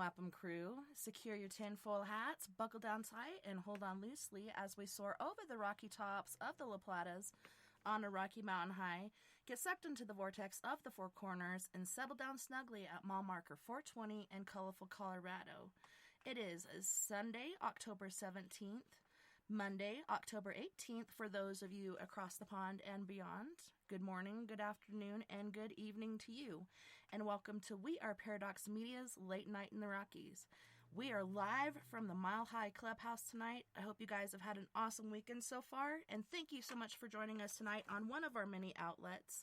Wappum crew. Secure your tinfoil hats, buckle down tight, and hold on loosely as we soar over the rocky tops of the La Platas on a Rocky Mountain high, get sucked into the vortex of the Four Corners, and settle down snugly at mile marker 420 in colorful Colorado. It is Sunday, October 17th, Monday, October 18th for those of you across the pond and beyond. Good morning, good afternoon, and good evening to you. And welcome to We Are Paradox Media's Late Night in the Rockies. We are live from the Mile High Clubhouse tonight. I hope you guys have had an awesome weekend so far, and thank you so much for joining us tonight on one of our many outlets.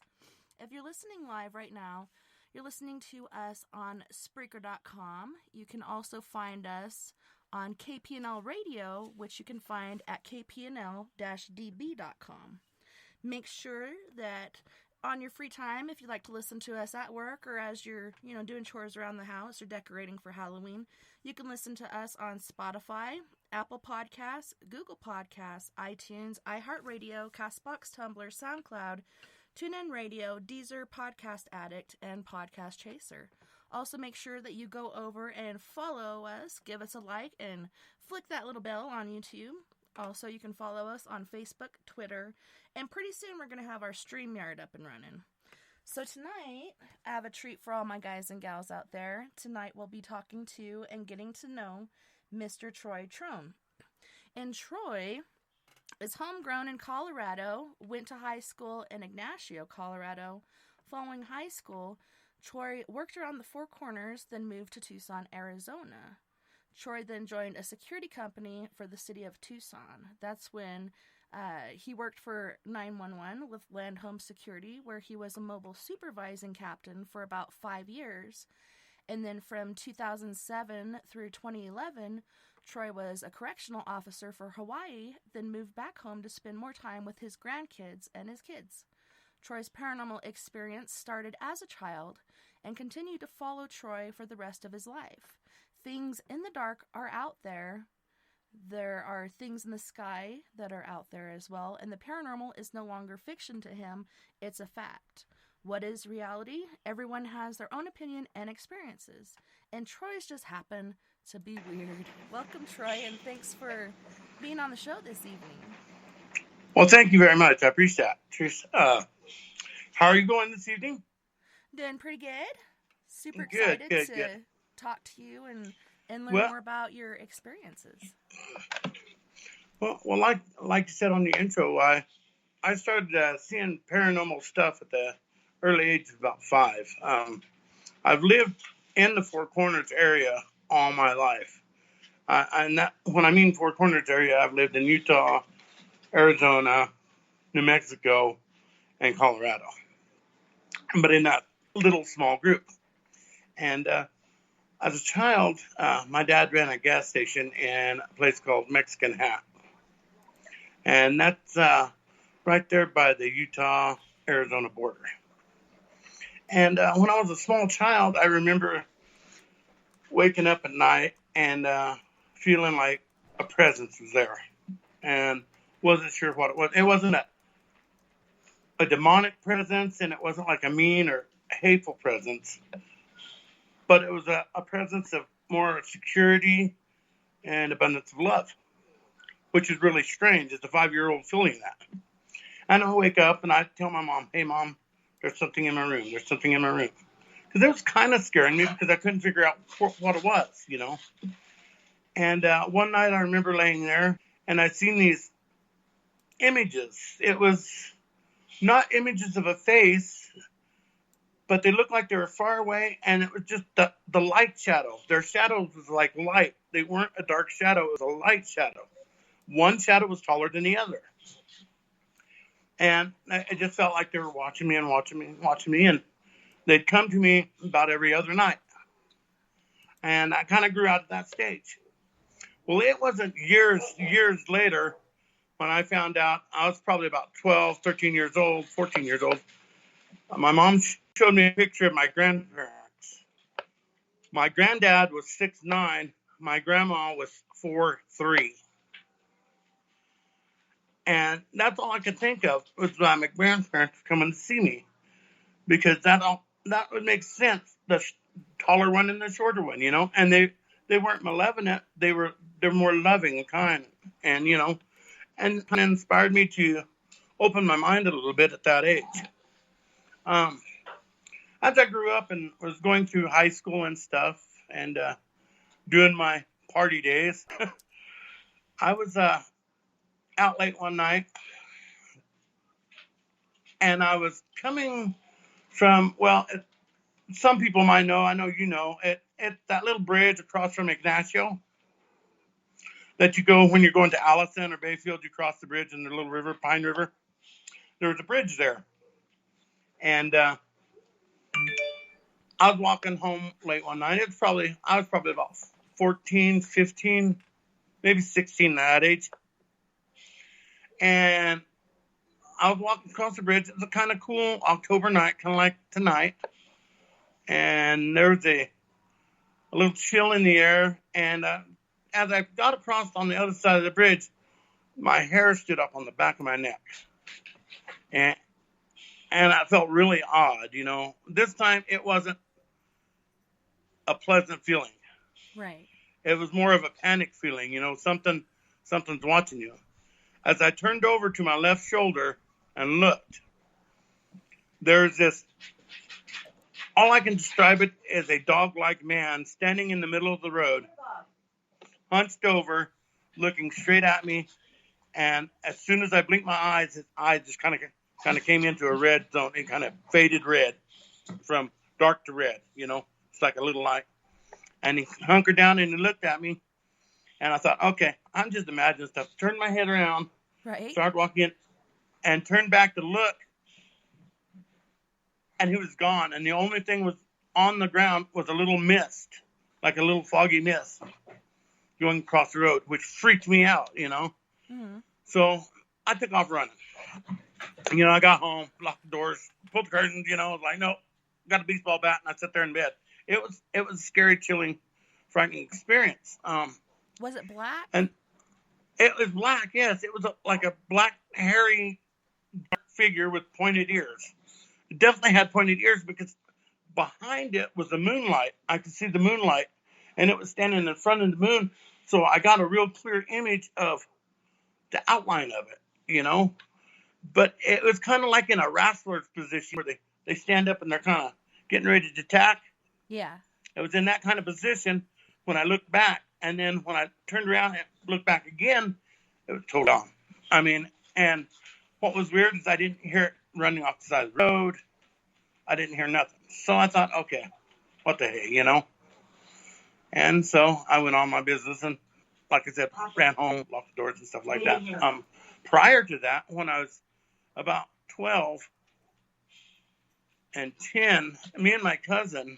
If you're listening live right now, you're listening to us on Spreaker.com. You can also find us on KPNL Radio, which you can find at kpnl-db.com. Make sure that on your free time, if you like to listen to us at work or as you're, doing chores around the house or decorating for Halloween, you can listen to us on Spotify, Apple Podcasts, Google Podcasts, iTunes, iHeartRadio, CastBox, Tumblr, SoundCloud, TuneIn Radio, Deezer, Podcast Addict, and Podcast Chaser. Also, make sure that you go over and follow us, give us a like, and flick that little bell on YouTube. Also, you can follow us on Facebook, Twitter, and pretty soon we're going to have our StreamYard up and running. So tonight, I have a treat for all my guys and gals out there. Tonight we'll be talking to and getting to know Mr. Troy Trone. And Troy is homegrown in Colorado, went to high school in Ignacio, Colorado. Following high school, Troy worked around the Four Corners, then moved to Tucson, Arizona. Troy then joined a security company for the city of Tucson. That's when he worked for 911 with Land Home Security, where he was a mobile supervising captain for about 5 years. And then from 2007 through 2011, Troy was a correctional officer for Hawaii, then moved back home to spend more time with his grandkids and his kids. Troy's paranormal experience started as a child and continued to follow Troy for the rest of his life. Things in the dark are out there. There are things in the sky that are out there as well, and the paranormal is no longer fiction to him, it's a fact. What is reality? Everyone has their own opinion and experiences, and Troy's just happened to be weird. Welcome, Troy, and thanks for being on the show this evening. Well, thank you very much. I appreciate that. How are you going this evening? Doing pretty good. Super excited to talk to you and learn more about your experiences. Well, like you said on the intro, I started seeing paranormal stuff at the early age of about 5. I've lived in the Four Corners area all my life. When I mean Four Corners area, I've lived in Utah, Arizona, New Mexico, and Colorado. But in that little small group. And as a child, my dad ran a gas station in a place called Mexican Hat. And that's right there by the Utah-Arizona border. And when I was a small child, I remember waking up at night and feeling like a presence was there. And wasn't sure what it was. It wasn't a demonic presence, and it wasn't like a mean or hateful presence. But it was a presence of more security and abundance of love, which is really strange as a 5-year-old feeling that. And I wake up and I tell my mom, "Hey, Mom, there's something in my room. There's something in my room." Because it was kind of scaring me because I couldn't figure out what it was, And one night I remember laying there and I seen these images. It was not images of a face, but they looked like they were far away, and it was just the light shadow. Their shadows was like light. They weren't a dark shadow. It was a light shadow. One shadow was taller than the other. And it just felt like they were watching me and watching me and watching me, and they'd come to me about every other night. And I kind of grew out of that stage. Well, it wasn't years later when I found out. I was probably about 12, 13 years old, 14 years old. My mom showed me a picture of my grandparents. My granddad was 6'9". My grandma was 4'3". And that's all I could think of was my grandparents coming to see me. Because that would make sense. The taller one and the shorter one, and they weren't malevolent. They're more loving and kind, and and kind of inspired me to open my mind a little bit at that age. As I grew up and was going through high school and stuff, and doing my party days, I was out late one night, and I was coming from, some people might know, I know you know, at that little bridge across from Ignacio that you go when you're going to Allison or Bayfield, you cross the bridge in the little river, Pine River. There was a bridge there. And I was walking home late one night. I was probably about 14, 15, maybe 16 at that age. And I was walking across the bridge. It was a kind of cool October night, kind of like tonight. And there was a little chill in the air. And as I got across on the other side of the bridge, my hair stood up on the back of my neck. And I felt really odd, This time it wasn't a pleasant feeling. Right. It was more of a panic feeling, something's watching you. As I turned over to my left shoulder and looked, there's this, all I can describe it as a dog-like man standing in the middle of the road, hunched over, looking straight at me. And as soon as I blinked my eyes, his eyes just kind of came into a red zone. It kind of faded red from dark to red, It's like a little light. And he hunkered down and he looked at me. And I thought, okay, I'm just imagining stuff. Turned my head around, right. Started walking in, and turned back to look. And he was gone. And the only thing was on the ground was a little mist, like a little foggy mist going across the road, which freaked me out, Mm-hmm. So I took off running. I got home, locked the doors, pulled the curtains, I was like, nope, got a baseball bat, and I sat there in bed. It was a scary, chilling, frightening experience. Was it black? And it was black, yes. It was like a black, hairy, dark figure with pointed ears. It definitely had pointed ears because behind it was the moonlight. I could see the moonlight, and it was standing in front of the moon. So I got a real clear image of the outline of it, But it was kind of like in a wrestler's position where they stand up and they're kind of getting ready to attack. Yeah. It was in that kind of position when I looked back. And then when I turned around and looked back again, it was totally gone. I mean, and what was weird is I didn't hear it running off the side of the road. I didn't hear nothing. So I thought, okay, what the hey, And so I went on my business and, like I said, ran home, locked the doors and stuff like that. Prior to that, when I was about 12 and 10, me and my cousin,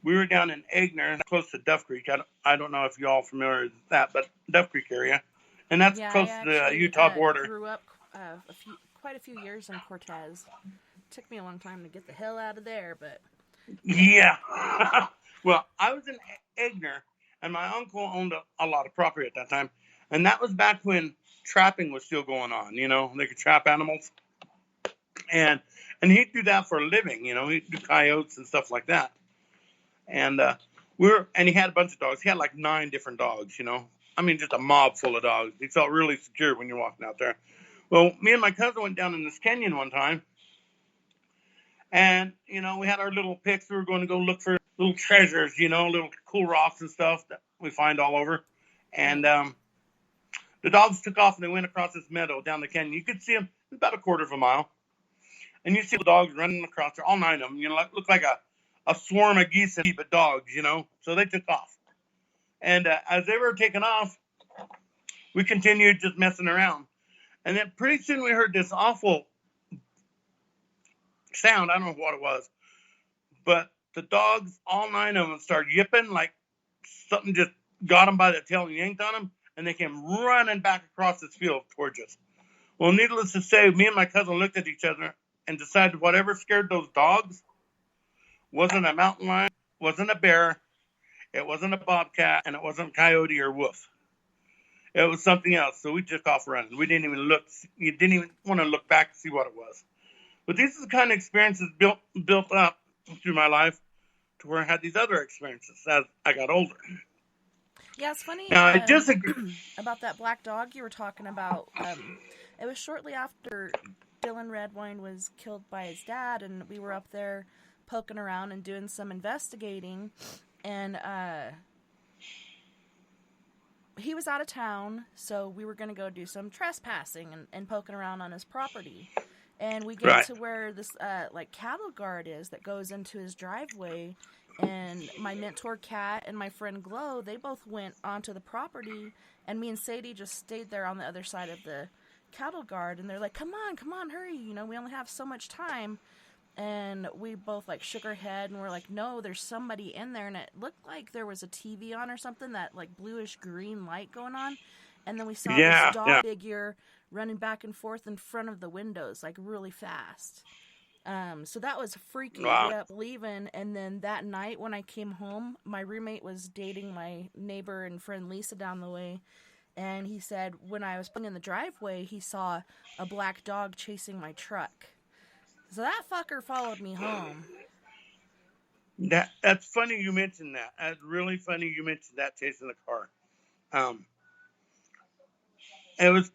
we were down in Egner, close to Duff Creek. I don't know if you all familiar with that, but Duff Creek area. And that's close to the Utah border. I grew up quite a few years in Cortez. Took me a long time to get the hell out of there, but... Yeah. Well, I was in Egner, and my uncle owned a lot of property at that time. And that was back when trapping was still going on, They could trap animals. And he'd do that for a living, He'd do coyotes and stuff like that. And he had a bunch of dogs. He had like 9 different dogs, I mean, just a mob full of dogs. He felt really secure when you're walking out there. Well, me and my cousin went down in this canyon one time. And, we had our little picks. We were going to go look for little treasures, little cool rocks and stuff that we find all over. And the dogs took off and they went across this meadow down the canyon. You could see them about a quarter of a mile. And you see the dogs running across there, all 9 of them, look like a swarm of geese and heap of dogs, So they took off. And as they were taking off, we continued just messing around. And then pretty soon we heard this awful sound. I don't know what it was. But the dogs, all 9 of them, started yipping like something just got them by the tail and yanked on them. And they came running back across this field towards us. Well, needless to say, me and my cousin looked at each other and decided whatever scared those dogs wasn't a mountain lion, wasn't a bear, it wasn't a bobcat, and it wasn't a coyote or wolf. It was something else. So we took off running. We didn't even look. You didn't even want to look back to see what it was. But these are the kind of experiences built up through my life to to where I had these other experiences as I got older. Yeah, it's funny Now, I disagree. about that black dog you were talking about. It was shortly after Dylan Redwine was killed by his dad, and we were up there poking around and doing some investigating, and he was out of town, so we were going to go do some trespassing and poking around on his property. And we get to where this like cattle guard is that goes into his driveway, and my mentor Kat and my friend Glow, they both went onto the property, and me and Sadie just stayed there on the other side of the cattle guard, and they're like, come on, hurry, you know, we only have so much time. And we both like shook our head and we're like, no, there's somebody in there. And it looked like there was a TV on or something, that like bluish green light going on. And then we saw this dog figure running back and forth in front of the windows, like really fast. So that was freaky. We ended up leaving. And then that night when I came home, my roommate was dating my neighbor and friend Lisa down the way. And he said when I was pulling in the driveway, he saw a black dog chasing my truck. So that fucker followed me home. That's funny you mentioned that. That's really funny you mentioned that, chasing the car. It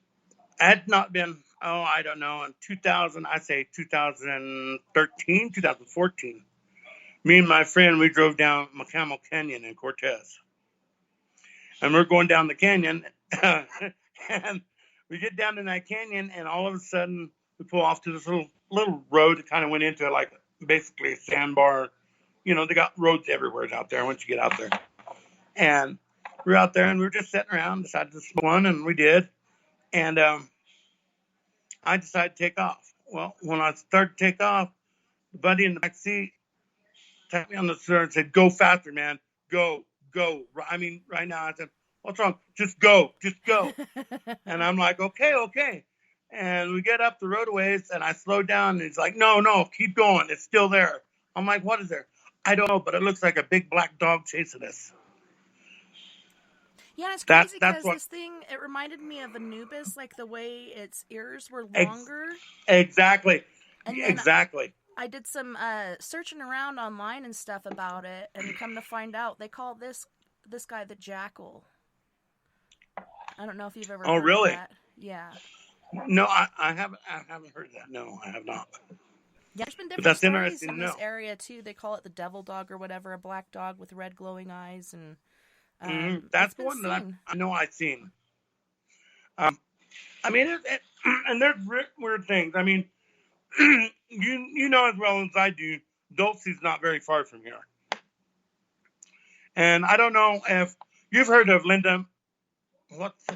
had not been, I don't know, in 2013, 2014. Me and my friend, we drove down McCamel Canyon in Cortez. And we're going down the canyon, and we get down in that canyon, and all of a sudden, we pull off to this little road that kind of went into like basically a sandbar. You know, they got roads everywhere out there once you get out there. And we're out there and we were just sitting around, decided to smoke one, and we did. And I decided to take off. Well, when I started to take off, the buddy in the back seat tapped me on the shoulder and said, go faster, man. Go. I mean, right now, I said, what's wrong? Just go. And I'm like, okay. And we get up the roadways, and I slow down, and he's like, no, keep going. It's still there. I'm like, what is there? I don't know, but it looks like a big black dog chasing us. Yeah, it's crazy because this thing, it reminded me of Anubis, like the way its ears were longer. Exactly. And exactly. I did some searching around online and stuff about it, and come to find out, they call this guy the Jackal. I don't know if you've ever heard really? of that. Yeah. No, I haven't heard that. No, I have not. Yeah, there's been different stories in this area too. They call it the devil dog or whatever, a black dog with red glowing eyes, and that's the one that I know I've seen. I mean, and there's weird things. I mean, you know as well as I do, Dulce's not very far from here, and I don't know if you've heard of Linda.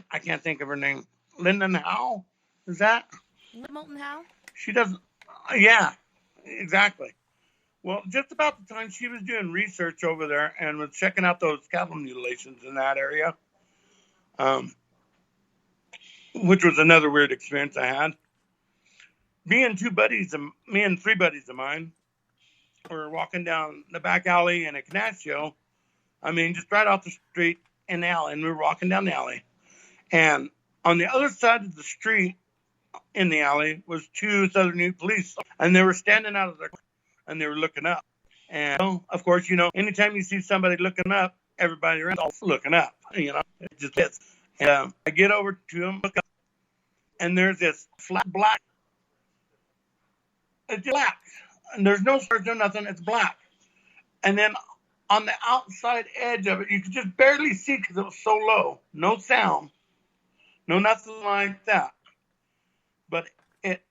I can't think of her name. Linda Howe. Is that? Moulton Howe? She doesn't. Yeah, exactly. Well, just about the time she was doing research over there and was checking out those cattle mutilations in that area, which was another weird experience I had. Me and three buddies of mine were walking down the back alley in Ignacio. I mean, just right off the street in the alley, and we were walking down the alley. And on the other side of the street in the alley was two Southern New police, and they were standing out of their car, and they were looking up. And of course, you know, anytime you see somebody looking up, everybody around is looking up. You know, it just is. And I get over to them, look up, and there's this flat black. It's black, and there's no stars, no nothing. It's black, and then on the outside edge of it, you could just barely see because it was so low. No sound, no nothing like that. But it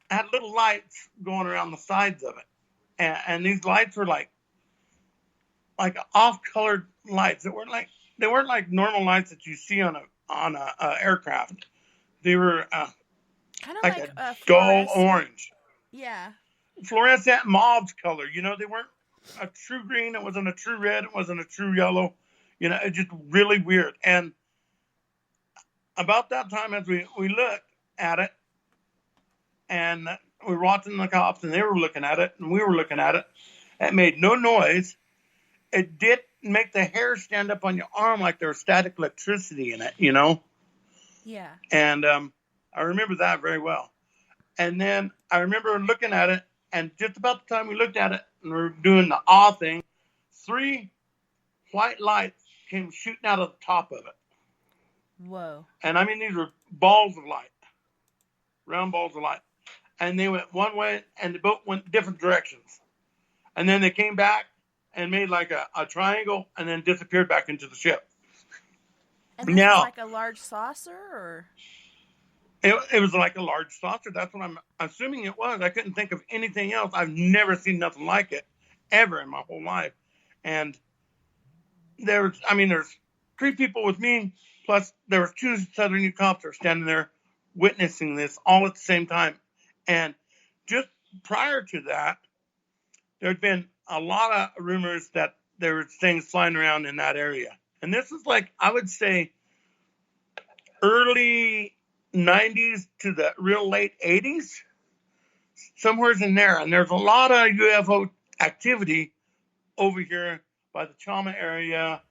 had little lights going around the sides of it. And these lights were like off-colored lights. They weren't like normal lights that you see on a aircraft. They were kind of like a dull orange. Yeah. Fluorescent mauve color. You know, they weren't a true green. It wasn't a true red. It wasn't a true yellow. You know, it's just really weird. And about that time, as we looked at it, and we were watching the cops, and they were looking at it, and we were looking at it. It made no noise. It did make the hair stand up on your arm like there was static electricity in it, you know? Yeah. And I remember that very well. And then I remember looking at it, and just about the time we looked at it, and we were doing the awe thing, 3 white lights came shooting out of the top of it. Whoa. And I mean, these were balls of light, round balls of light. And they went one way, and the boat went different directions. And then they came back and made like a triangle, and then disappeared back into the ship. And this is like a large saucer, or? It was like a large saucer. That's what I'm assuming it was. I couldn't think of anything else. I've never seen nothing like it ever in my whole life. And there's 3 people with me, plus there was 2 Southern helicopters standing there witnessing this all at the same time. And just prior to that, there had been a lot of rumors that there were things flying around in that area. And this is like, I would say, early 90s to the real late 80s, somewhere in there. And there's a lot of UFO activity over here by the Chama area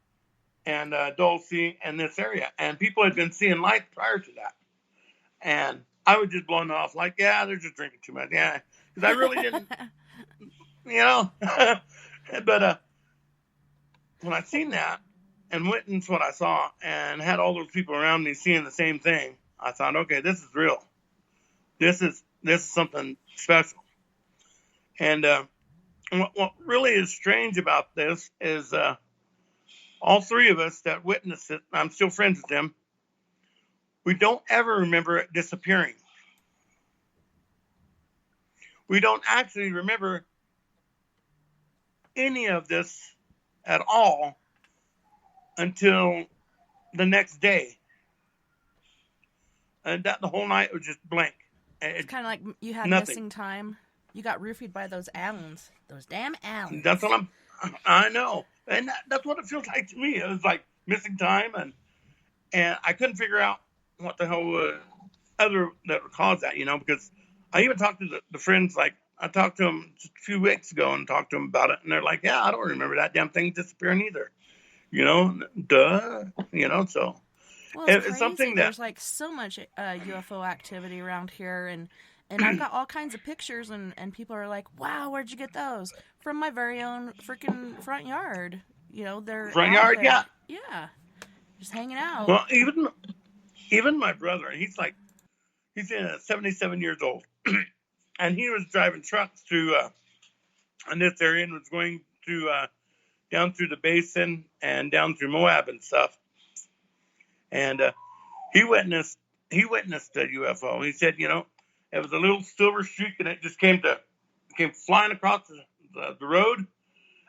and Dulce and this area. And people had been seeing lights prior to that. And I was just blown off like, yeah, they're just drinking too much. Yeah, because I really didn't, But when I seen that and witnessed what I saw and had all those people around me seeing the same thing, I thought, okay, this is real. This is something special. And what really is strange about this is all 3 of us that witnessed it, I'm still friends with them, we don't ever remember it disappearing. We don't actually remember any of this at all until the next day. And that the whole night was just blank. It's kind of like you had nothing. Missing time. You got roofied by those Allens. Those damn Allens. That's what I know. And that's what it feels like to me. It was like missing time. And I couldn't figure out what the hell other that would cause that, because I even talked to the friends, like I talked to them just a few weeks ago and talked to them about it. And they're like, yeah, I don't remember that damn thing disappearing either. So. Well, it's crazy. Something that... There's like so much UFO activity around here, and I've got all kinds of pictures, and people are like, wow, where'd you get those? From my very own freaking front yard. They're front yard, there. Yeah. Just hanging out. Well, even my brother, he's 77 years old, and he was driving trucks through in this area and was going through down through the basin and down through Moab and stuff. And he witnessed a UFO. He said, it was a little silver streak, and it just came flying across the road,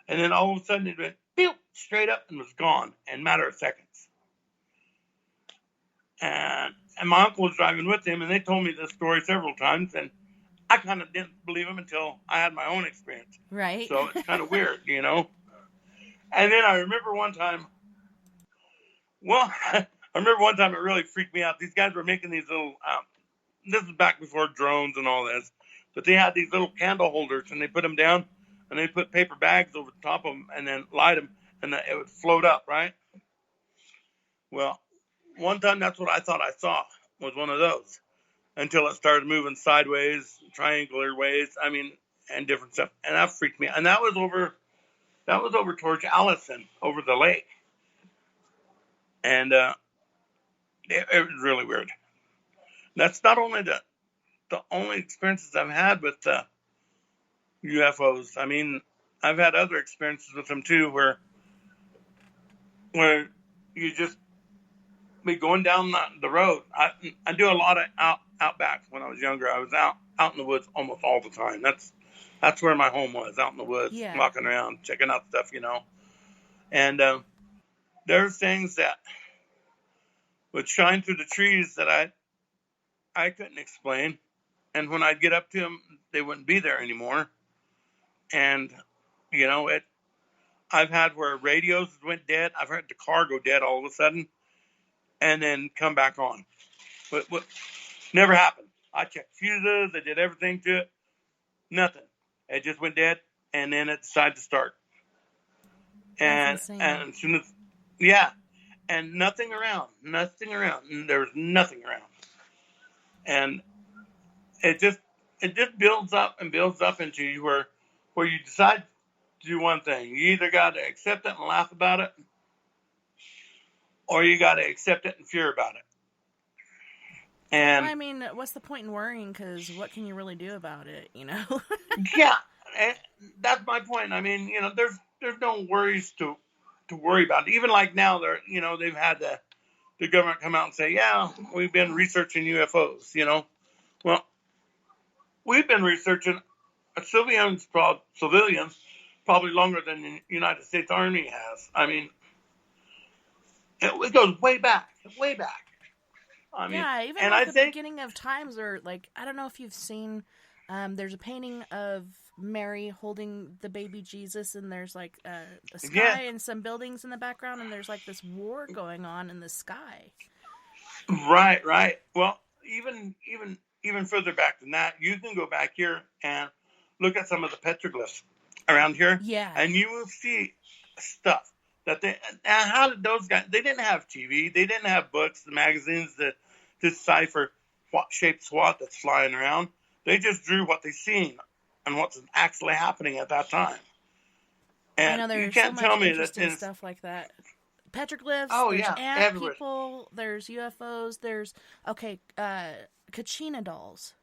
and then all of a sudden it went pew, straight up and was gone in a matter of seconds. And my uncle was driving with him, and they told me this story several times, and I kind of didn't believe him until I had my own experience. Right. So it's kind of weird, And then I remember one time, it really freaked me out. These guys were making these little, this is back before drones and all this, but they had these little candle holders, and they put them down, and they put paper bags over the top of them, and then light them, and it would float up, right? Well, one time that's what I thought I saw, was one of those, until it started moving sideways, triangular ways, and different stuff, and that freaked me out. And that was over towards Allison, over the lake. And it was really weird. That's not only the only experiences I've had with UFOs. I've had other experiences with them too, where you just be going down the road. I do a lot of outbacks when I was younger. I was out in the woods almost all the time. That's where my home was, out in the woods, walking around, checking out stuff, And there's things that would shine through the trees that I couldn't explain. And when I'd get up to them, they wouldn't be there anymore. And, I've had where radios went dead. I've heard the car go dead all of a sudden and then come back on. But never happened. I checked fuses. I did everything to it. Nothing. It just went dead, and then it decided to start. And as soon as, and nothing around. And there was nothing around. And it just builds up and builds up into you where you decide do one thing. You either got to accept it and laugh about it, or you got to accept it and fear about it. And well, I mean, what's the point in worrying? Because what can you really do about it, you know? yeah, that's my point. I mean, there's no worries to worry about. Even like now, they've had the government come out and say, yeah, we've been researching UFOs. Well, we've been researching civilians probably longer than the United States Army has. I mean, it goes way back, way back. I mean, Yeah, even and like I the think, beginning of times, or like I don't know if you've seen. There's a painting of Mary holding the baby Jesus, and there's like a sky yeah, and some buildings in the background, and there's like this war going on in the sky. right. Well, even further back than that, you can go back here and look at some of the petroglyphs around here, Yeah. and you will see stuff that how did those guys? They didn't have TV, they didn't have books, the magazines that decipher what shape SWAT that's flying around. They just drew what they seen and what's actually happening at that time. I And know you there's so can't much tell me interesting that. stuff like that. Petroglyphs, Oh there's yeah, ant everywhere. people, there's UFOs, there's Kachina dolls.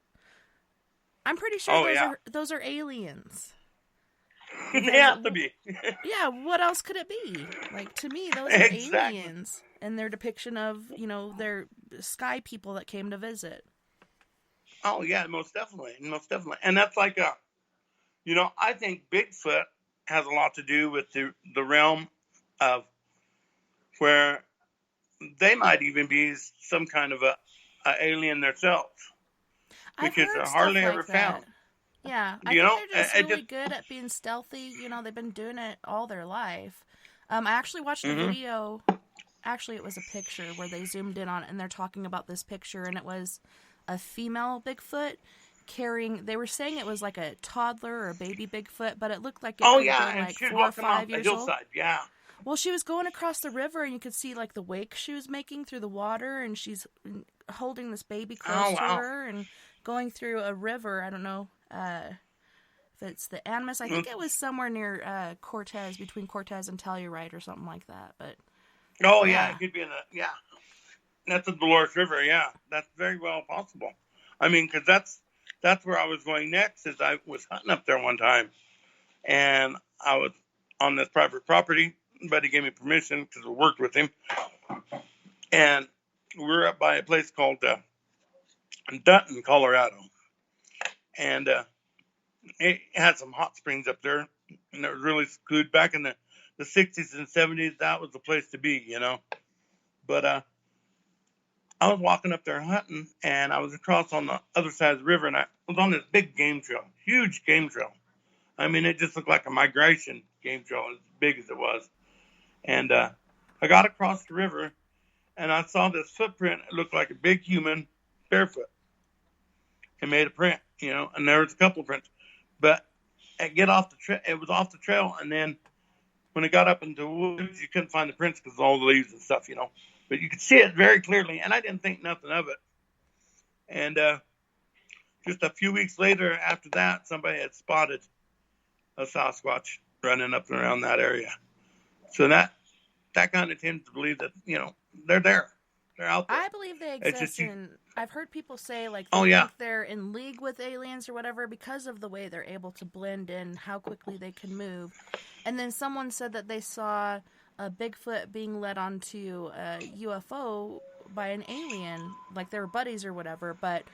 I'm pretty sure Oh yeah, those are aliens. they Because have to be. yeah, what else could it be? Like to me, those are Exactly. aliens and their depiction of their sky people that came to visit. Oh yeah, most definitely, and that's like I think Bigfoot has a lot to do with the realm of where they might even be some kind of a alien themselves I've because heard they're stuff hardly ever like that. found. Yeah, I You think know, they're just it really just. good at being stealthy. They've been doing it all their life. I actually watched a Mm-hmm. video. Actually, it was a picture where they zoomed in on it, and they're talking about this picture, and it was a female Bigfoot carrying. They were saying it was like a toddler or a baby Bigfoot, but it looked like it Oh could have yeah, been and like she's 4 or walking off 5 the years old. hillside. Yeah. Well, she was going across the river, and you could see like the wake she was making through the water, and she's holding this baby close Oh to wow. her and going through a river. I don't know if it's the Animus. I think it was somewhere near Cortez, between Cortez and Telluride or something like that. But Oh yeah, yeah, it could be yeah. That's the Dolores River. Yeah, that's very well possible. I mean, because that's where I was going next. Is I was hunting up there one time, and I was on this private property. Buddy gave me permission because I worked with him, and we were up by a place called Dutton, Colorado, and it had some hot springs up there, and it was really good back in the 60s and 70s. That was the place to be, But I was walking up there hunting, and I was across on the other side of the river, and I was on this big game trail, huge game trail. I mean, it just looked like a migration game trail, as big as it was. And I got across the river, and I saw this footprint. It looked like a big human, barefoot. It made a print, and there was a couple of prints. But it was off the trail, and then when it got up into the woods, you couldn't find the prints because of all the leaves and stuff, But you could see it very clearly, and I didn't think nothing of it. And just a few weeks later, after that, somebody had spotted a Sasquatch running up and around that area. So that kind of tends to believe that they're there, they're out there. I believe they It's exist, just and I've heard people say like Oh they yeah, think they're in league with aliens or whatever because of the way they're able to blend in, how quickly they can move. And then someone said that they saw a Bigfoot being led onto a UFO by an alien, like they were buddies or whatever. But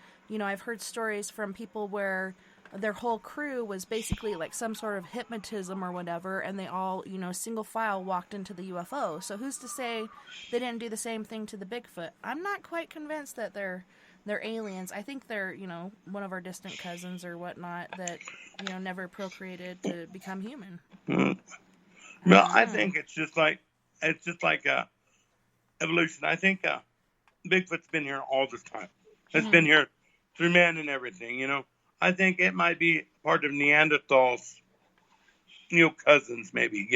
I've heard stories from people where their whole crew was basically like some sort of hypnotism or whatever, and they all, single file walked into the UFO. So who's to say they didn't do the same thing to the Bigfoot? I'm not quite convinced that they're aliens. I think they're, one of our distant cousins or whatnot that, never procreated to become human. mm. I Well, don't I know. think it's just like evolution. I think Bigfoot's been here all this time. It's been here through man and everything. I think it might be part of Neanderthals, cousins maybe.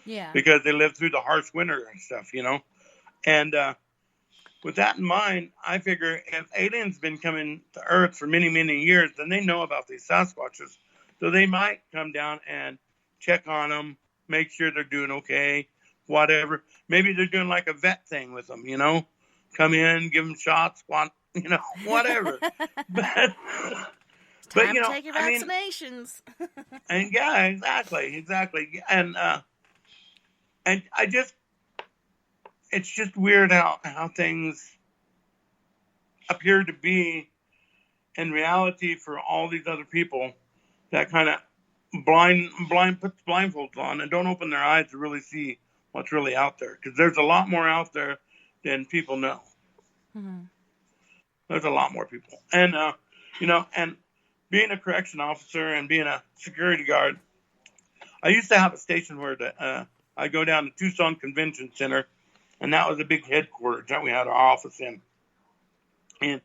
Yeah. Because they lived through the harsh winter and stuff. And with that in mind, I figure if aliens been coming to Earth for many, many years, then they know about these Sasquatches. So they might come down and check on them, make sure they're doing okay, whatever. Maybe they're doing like a vet thing with them, come in, give them shots, whatever. But, Time to take your I mean, vaccinations. and yeah, exactly. And it's just weird how things appear to be in reality for all these other people that kind of put blindfolds on and don't open their eyes to really see what's really out there. Because there's a lot more out there than people know. Mm-hmm. There's a lot more people. And, and being a correction officer and being a security guard, I used to have a station where I go down to Tucson Convention Center, and that was a big headquarters that we had our office in. And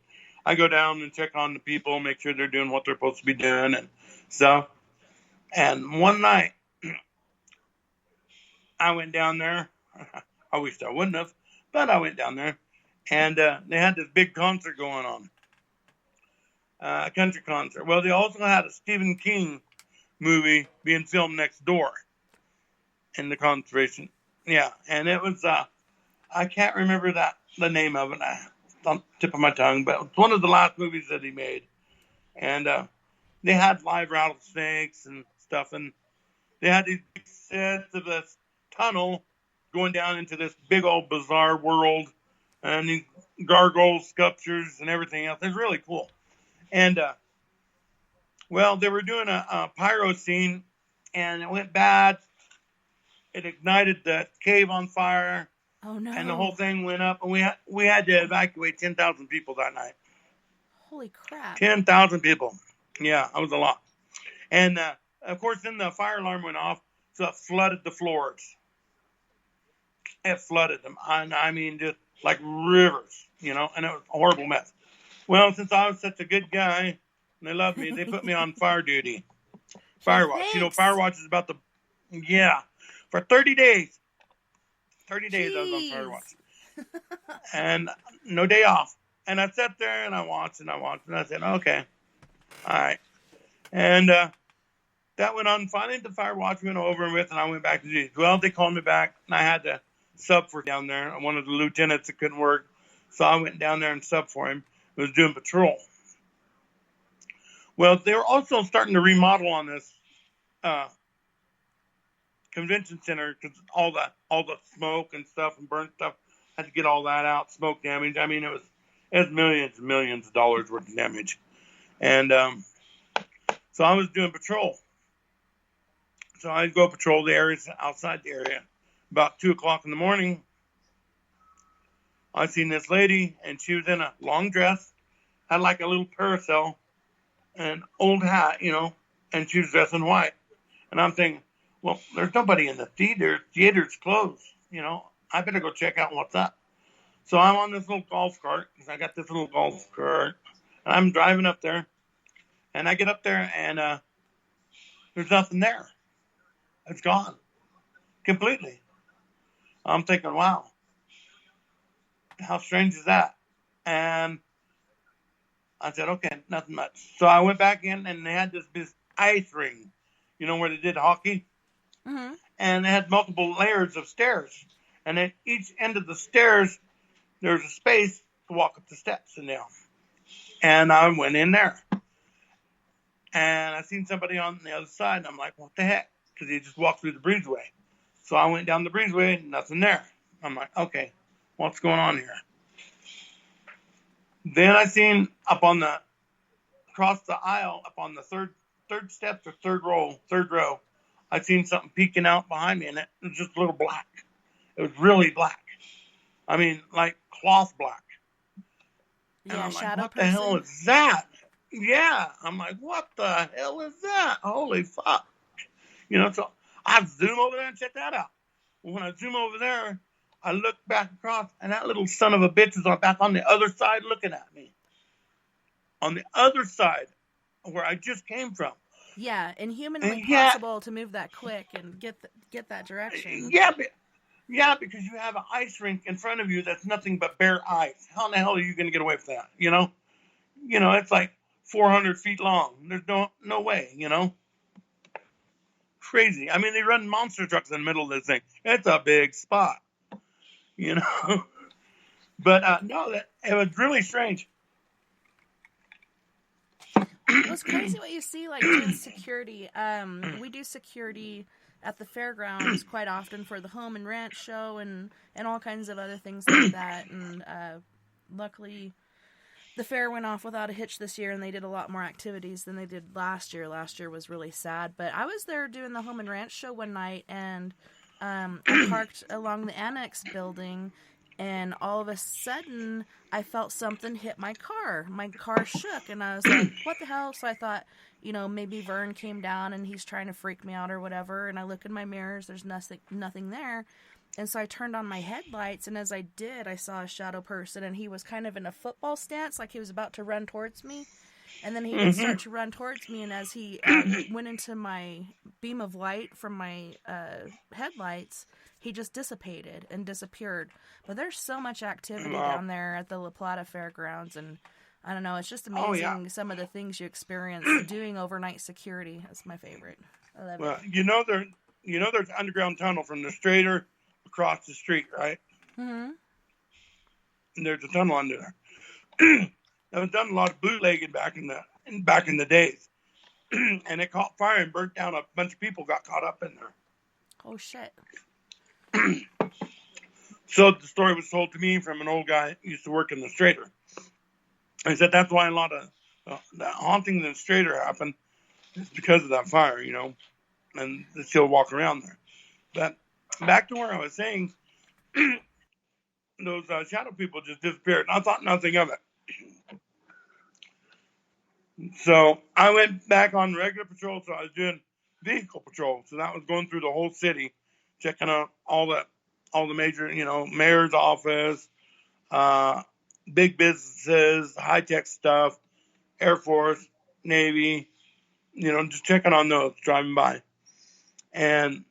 I go down and check on the people, make sure they're doing what they're supposed to be doing and stuff. And one night, I went down there. I wished I wouldn't have, but I went down there, and they had this big concert going on, a country concert. Well, they also had a Stephen King movie being filmed next door in the conservation. Yeah, and it was, I can't remember the name of it. It's on the tip of my tongue, but it's one of the last movies that he made. And they had live rattlesnakes and stuff, and they had these big sets of this tunnel going down into this big old bizarre world, and these gargoyle sculptures and everything else. It's really cool. And, well, they were doing a pyro scene, and it went bad. It ignited the cave on fire. Oh, no. And the whole thing went up, and we had to evacuate 10,000 people that night. Holy crap. 10,000 people. Yeah, that was a lot. And, of course, then the fire alarm went off, so it flooded the floors. It flooded them. I mean, just like rivers, and it was a horrible mess. Well, since I was such a good guy, and they loved me, they put me on fire duty. Fire watch. Thanks. Fire watch is about for 30 days. 30 days I was on fire watch. And no day off. And I sat there and I watched and I said, okay, all right. And that went on. Finally, the fire watch went over with, and I went back to duty. Well, they called me back, and I had to sub for down there. One of the lieutenants that couldn't work, so I went down there and subbed for him. He was doing patrol. Well, they were also starting to remodel on this convention center because all the smoke and stuff and burnt stuff, had to get all that out. Smoke damage. I mean, it was millions and millions of dollars worth of damage. And so I was doing patrol. So I'd go patrol the areas outside the area. About 2:00 in the morning, I seen this lady, and she was in a long dress, had like a little parasol, and an old hat, and she was dressed in white. And I'm thinking, well, there's nobody in the theater. Theater's closed. I better go check out what's up. So I'm on this little golf cart, because I got this little golf cart, and I'm driving up there, and I get up there, and there's nothing there. It's gone. Completely. I'm thinking, wow, how strange is that? And I said, okay, nothing much. So I went back in, and they had this ice ring, where they did hockey. Mm-hmm. And they had multiple layers of stairs. And at each end of the stairs, there's a space to walk up the steps and down. And I went in there. And I seen somebody on the other side, and I'm like, what the heck? Because he just walked through the breezeway. So I went down the breezeway, nothing there. I'm like, okay, what's going on here? Then I seen across the aisle, up on the third steps or third row, I seen something peeking out behind me, and it was just a little black. It was really black. I mean, like cloth black. Yeah, and I'm like, shadow what person. the hell is that? Yeah. I'm like, what the hell is that? Holy fuck. So I zoom over there and check that out. Well, when I zoom over there, I look back across, and that little son of a bitch is back on the other side looking at me. On the other side where I just came from. Yeah, inhumanly possible to move that quick and get that direction. Yeah, because you have an ice rink in front of you that's nothing but bare ice. How in the hell are you going to get away from that? It's like 400 feet long. There's no way. crazy. I mean, they run monster trucks in the middle of this thing. It's a big spot, you know. But no, it was really strange. It was crazy what you see, like, doing security. We do security at the fairgrounds quite often for the home and ranch show and all kinds of other things like that. And luckily, the fair went off without a hitch this year, and they did a lot more activities than they did last year. Last year was really sad. But I was there doing the home and ranch show one night, and I parked along the annex building, and all of a sudden, I felt something hit my car. My car shook, and I was like, what the hell? So I thought, maybe Vern came down, and he's trying to freak me out or whatever. And I look in my mirrors. There's nothing there. And so I turned on my headlights, and as I did, I saw a shadow person, and he was kind of in a football stance, like he was about to run towards me. And then he would start to run towards me, and as he went into my beam of light from my headlights, he just dissipated and disappeared. But there's so much activity down there at the La Plata Fairgrounds, and I don't know, it's just amazing some of the things you experience doing overnight security. That's my favorite. I love it. There's an underground tunnel from the Strader across the street, right? Mm-hmm. And there's a tunnel under there. I've done a lot of bootlegging back in the days, and it caught fire and burnt down. A bunch of people got caught up in there. Oh shit! So the story was told to me from an old guy who used to work in the Strader. He said that's why a lot of the haunting in the Strader happened. It's because of that fire, and they still walk around there. But back to where I was saying, those shadow people just disappeared. And I thought nothing of it. So I went back on regular patrol. So I was doing vehicle patrol. So that was going through the whole city, checking out all the major, mayor's office, big businesses, high tech stuff, Air Force, Navy, just checking on those, driving by. And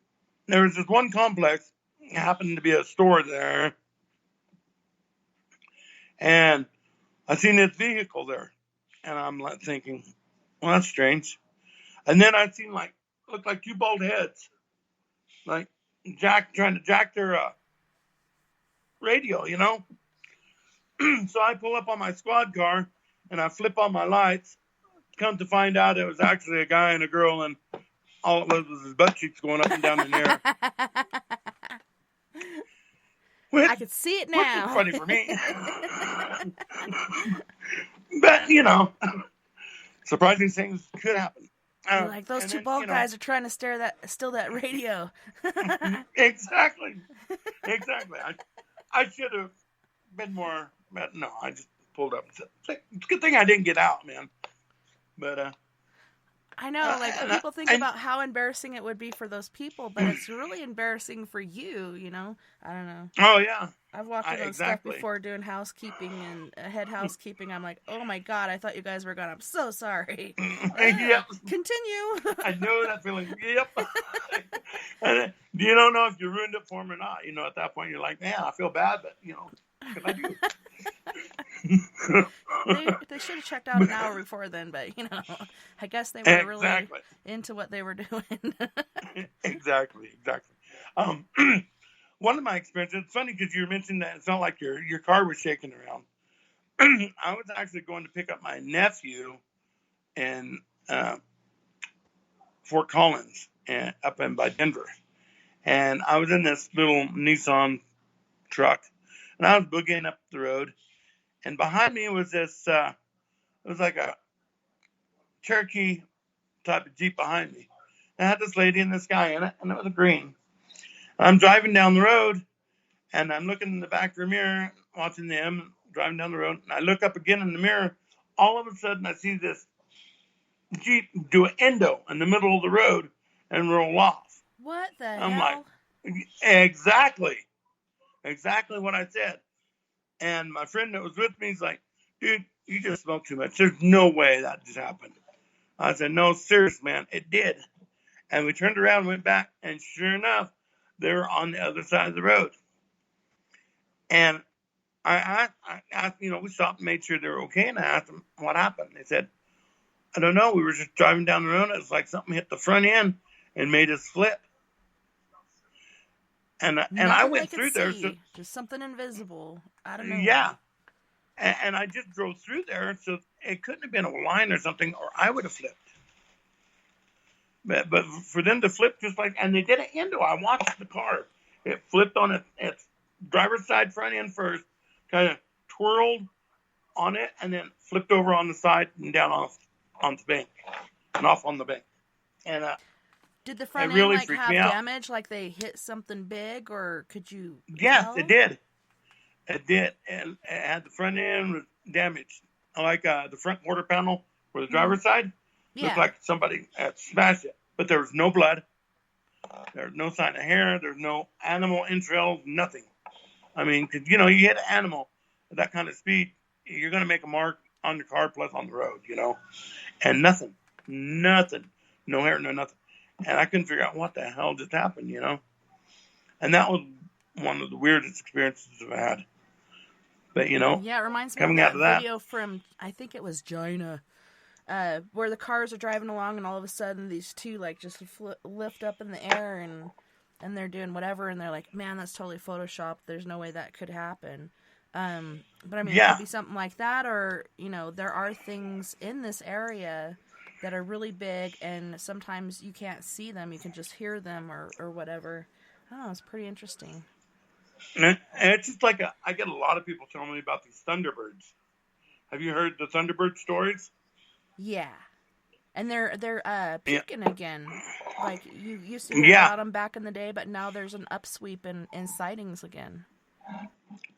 there was this one complex, happened to be a store there, and I seen this vehicle there, and I'm like thinking, well, that's strange. And then I seen looked like two bald heads, like trying to jack their radio, So I pull up on my squad car, and I flip on my lights. Come to find out, it was actually a guy and a girl, and all it was his butt cheeks going up and down in the air. I could see it now. Which is funny for me. But, surprising things could happen. Like those two bald guys are trying to steal that radio. Exactly. I should have been more, but no, I just pulled up and said, it's a good thing I didn't get out, man. But, I know, people think about how embarrassing it would be for those people, but it's really embarrassing for you, I don't know. Oh, yeah. I've walked in on stuff before doing housekeeping and head housekeeping. I'm like, oh my God, I thought you guys were gone. I'm so sorry. Yep. Continue. I know that feeling. Yep. And you don't know if you ruined it for them or not. At that point, you're like, man, I feel bad, but, what can I do? They should have checked out an hour before then, but I guess they were really into what they were doing. Exactly. One of my experiences, it's funny because you mentioned that it felt like your car was shaking around. I was actually going to pick up my nephew in Fort Collins, up in by Denver, and I was in this little Nissan truck, and I was boogieing up the road. And behind me was this, it was like a Cherokee type of Jeep behind me. And I had this lady and this guy in it, and it was a green. And I'm driving down the road, and I'm looking in the back rear mirror, watching them driving down the road. And I look up again in the mirror. All of a sudden, I see this Jeep do an endo in the middle of the road and roll off. What the hell? I'm like, exactly what I said. And my friend that was with me, he's like, dude, you just smoked too much. There's no way that just happened. I said, no, serious, man, it did. And we turned around and went back, and sure enough, they were on the other side of the road. And I asked, we stopped and made sure they were okay, and I asked them what happened. They said, I don't know, we were just driving down the road, it was like something hit the front end, and made us flip. And I Nothing they went could through there. So see, just something invisible out of nowhere. yeah, and I just drove through there, so it couldn't have been a line or something, or I would have flipped. But for them to flip just like, and they did it into, I watched the car. It flipped on its driver's side front end first, kind of twirled on it, and then flipped over on the side and down off on the bank and off on the bank. And did the front it really end freaked have me out. damage? Like they hit something big, or could you? Yes, tell? it did. It did, and it had the front end was damaged, like the front quarter panel for the driver's side. Yeah. Looked like somebody had smashed it, but there was no blood. There was no sign of hair. There's no animal entrails, nothing. I mean, cause, you hit an animal at that kind of speed, you're going to make a mark on your car plus on the road, and nothing, no hair, no nothing. And I couldn't figure out what the hell just happened, and that was one of the weirdest experiences I've had. But, yeah, it reminds me coming of out of that video from, I think it was China, where the cars are driving along and all of a sudden these two just lift up in the air and they're doing whatever and they're like, man, that's totally photoshopped. There's no way that could happen. But I mean, yeah. It could be something like that, or there are things in this area that are really big and sometimes you can't see them. You can just hear them or whatever. I don't know. It's pretty interesting. And it's just like I get a lot of people telling me about these Thunderbirds. Have you heard the Thunderbird stories? Yeah, and they're peaking again. Like you used to hear about them back in the day, but now there's an upsweep in sightings again.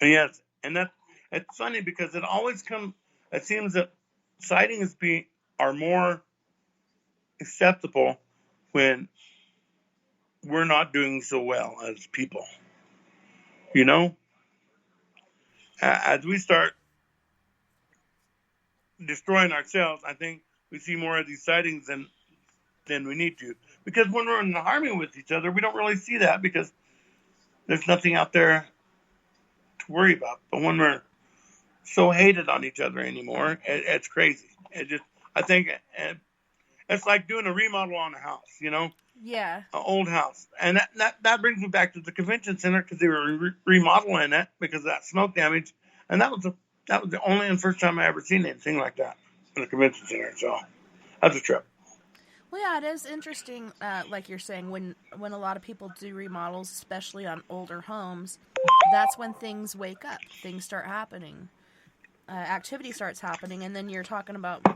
Yes, and it's funny because it always comes. It seems that sightings are more acceptable when we're not doing so well as people. As we start destroying ourselves, I think we see more of these sightings than we need to. Because when we're in harmony with each other, we don't really see that because there's nothing out there to worry about. But when we're so hated on each other anymore, it's crazy. I think it's like doing a remodel on a house, Yeah. An old house. And that brings me back to the convention center because they were remodeling it because of that smoke damage. And that was the only and first time I ever seen anything like that in the convention center. So that's a trip. Well, yeah, it is interesting, like you're saying, when a lot of people do remodels, especially on older homes, that's when things wake up. Things start happening. Activity starts happening, and then you're talking about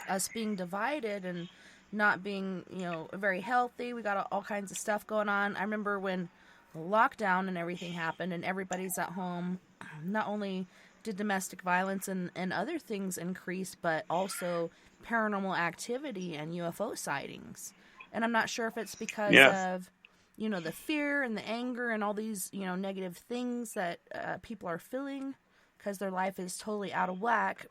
us being divided and not being, very healthy. We got all kinds of stuff going on. I remember when lockdown and everything happened and everybody's at home, not only did domestic violence and other things increase, but also paranormal activity and UFO sightings. And I'm not sure if it's because of, the fear and the anger and all these, negative things that people are feeling because their life is totally out of whack,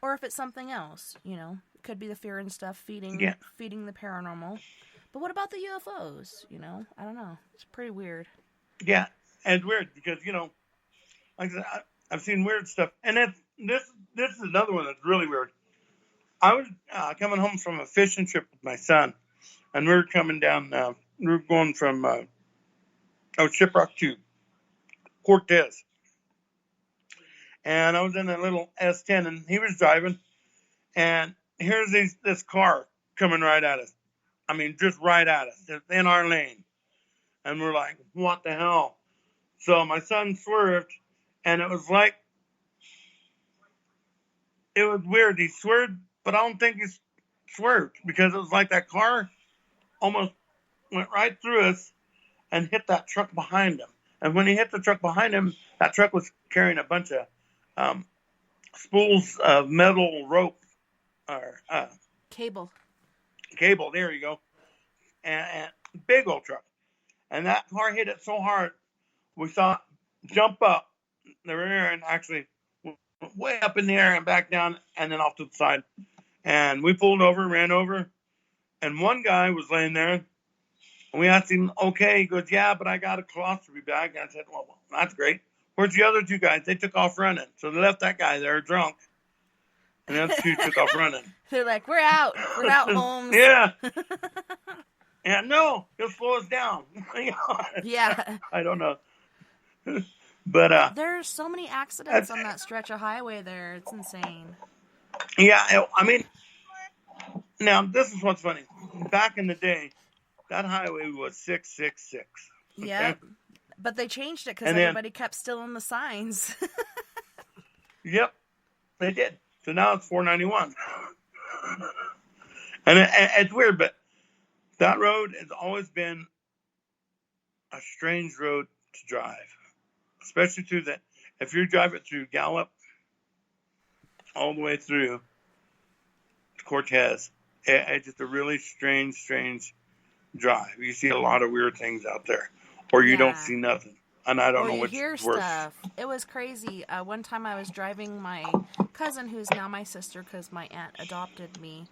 or if it's something else, It could be the fear and stuff feeding the paranormal. But what about the UFOs? I don't know. It's pretty weird. Yeah, and it's weird because, like I said, I've seen weird stuff. And this is another one that's really weird. I was coming home from a fishing trip with my son, and we were coming down, we were going from Shiprock to Cortez. And I was in a little S10, and he was driving, and here's this car coming right at us. I mean, just right at us, just in our lane. And we're like, what the hell? So my son swerved, and it was weird. He swerved, but I don't think he swerved because it was like that car almost went right through us and hit that truck behind him. And when he hit the truck behind him, that truck was carrying a bunch of spools of metal rope or Cable. There you go. And big old truck. And that car hit it so hard, we saw it jump up the rear and actually way up in the air and back down and then off to the side. And we pulled over, ran over, and one guy was laying there. And we asked him, okay. He goes, yeah, but I got a colostomy bag. And I said, well, that's great. Where's the other two guys? They took off running. So they left that guy there drunk. And the other two took off running. They're like, we're out. We're out, Holmes. Yeah. And no, he'll slow us down. Yeah. I don't know. But There's so many accidents on that stretch of highway there. It's insane. yeah, I mean, now this is what's funny. Back in the day, that highway was 666. Okay, Yep. But they changed it because and then everybody kept stealing the signs. yep, they did. So now it's 491. And it's weird, but that road has always been a strange road to drive, especially through the. If you drive it through Gallup all the way through to Cortez, it's just a really strange drive. You see a lot of weird things out there, or you don't Yeah. see nothing, and I don't Or know you which hear is worse. stuff. It was crazy. One time I was driving my cousin, who's now my sister because my aunt adopted me.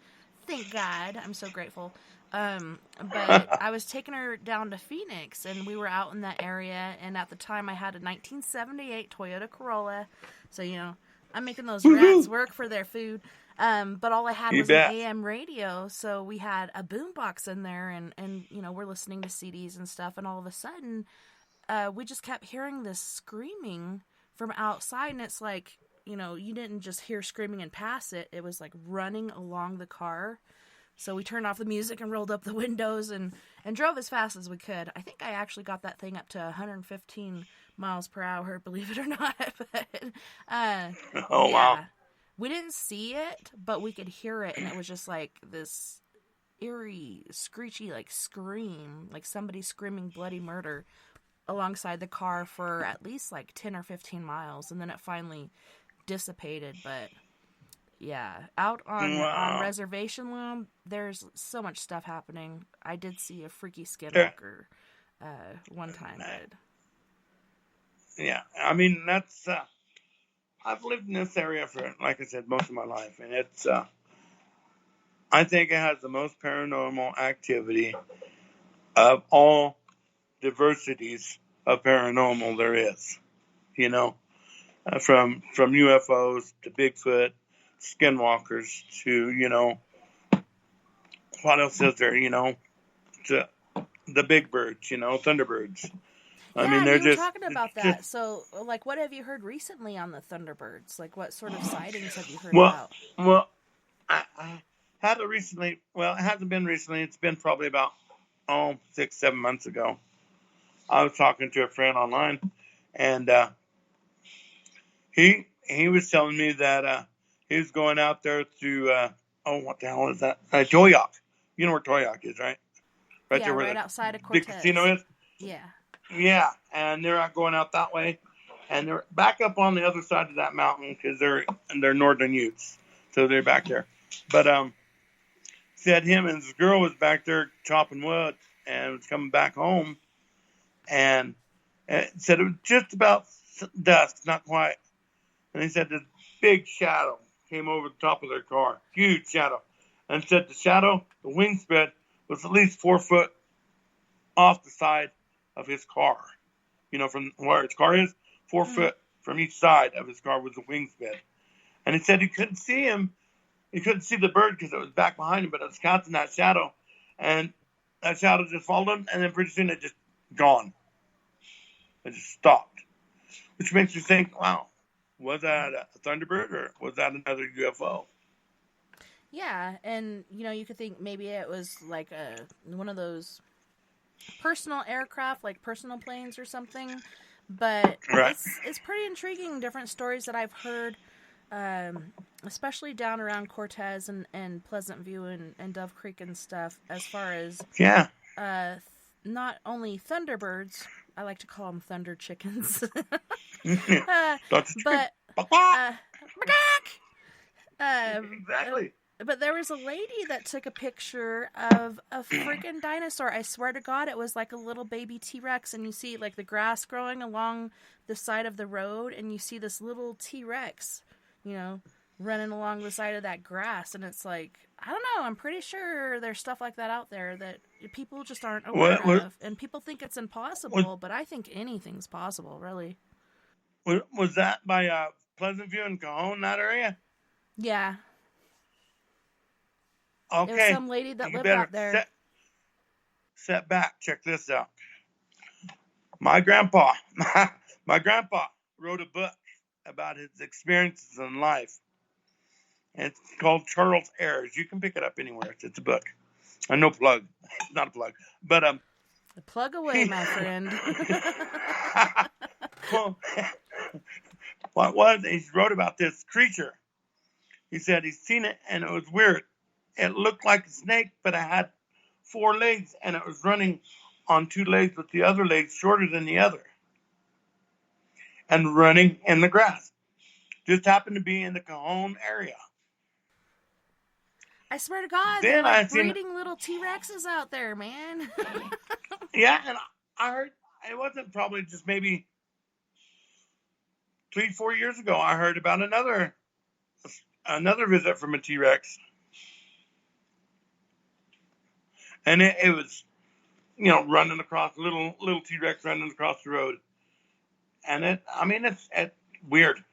Thank God. I'm so grateful. But I was taking her down to Phoenix, and we were out in that area. And at the time, I had a 1978 Toyota Corolla. So, I'm making those rats work for their food. But all I had You was an bet. AM radio, so we had a boombox in there, and we're listening to CDs and stuff. And all of a sudden, we just kept hearing this screaming from outside, and it's like, you didn't just hear screaming and pass it. It was like running along the car. So we turned off the music and rolled up the windows and drove as fast as we could. I think I actually got that thing up to 115 miles per hour, believe it or not. But, Oh wow. We didn't see it, but we could hear it, and it was just like this eerie, screechy, like scream, like somebody screaming bloody murder alongside the car for at least like 10 or 15 miles, and then it finally dissipated. But yeah, out on reservation land, there's so much stuff happening. I did see a freaky skinwalker one time, but yeah, I mean that's. I've lived in this area for, like I said, most of my life, and it's. I think it has the most paranormal activity of all diversities of paranormal there is. From UFOs to Bigfoot, skinwalkers to what else is there? To the big birds, thunderbirds. I mean, they're you were just talking about that. So, like, what have you heard recently on the Thunderbirds? Like, what sort of sightings have you heard about? Well, I had it recently. Well, it hasn't been recently. It's been probably about 6-7 months ago. I was talking to a friend online, and he was telling me that he was going out there to what the hell is that? Toyac. You know where Toyac is, right? Right there where right the outside of big Cortez. casino is. Yeah. Yeah, and they're out going out that way, and they're back up on the other side of that mountain because they're northern Utes, so they're back there. But said him and his girl was back there chopping wood and was coming back home, and said it was just about dusk, not quite. And he said this big shadow came over the top of their car, huge shadow, and said the shadow, the wingspan was at least 4 foot off the side of his car. From where his car is, 4 foot from each side of his car was the wingspan. And he said he couldn't see him. He couldn't see the bird because it was back behind him, but it was casting that shadow. And that shadow just followed him, and then pretty soon it just gone. It just stopped. Which makes you think, wow, was that a Thunderbird or was that another UFO? Yeah, and you could think maybe it was like one of those personal aircraft, like personal planes or something. But right. it's pretty intriguing. Different stories that I've heard, especially down around Cortez and Pleasant View and Dove Creek and stuff. As far as not only Thunderbirds, I like to call them Thunder Chickens, but exactly. But there was a lady that took a picture of a freaking dinosaur. I swear to God, it was like a little baby T-Rex, and you see like the grass growing along the side of the road, and you see this little T-Rex, running along the side of that grass, and it's like, I don't know, I'm pretty sure there's stuff like that out there that people just aren't aware of, and people think it's impossible, but I think anything's possible, really. Was that by Pleasant View and Cajon, that area? Yeah. Okay. There was some lady that lived out there. Set back. Check this out. My grandpa wrote a book about his experiences in life. And it's called Charles Ayres. You can pick it up anywhere. It's a book. No plug. Not a plug. But plug away, my friend. Well, what was he wrote about this creature? He said he's seen it and it was weird. It looked like a snake, but it had 4 legs and it was running on 2 legs with the other legs shorter than the other. And running in the grass. Just happened to be in the Cajon area. I swear to God, then they're like breeding little T-Rexes out there, man. Yeah, and I heard it wasn't probably just maybe 3-4 years ago. I heard about another visit from a T-Rex, and it was, running across little T-Rex running across the road, and it's weird.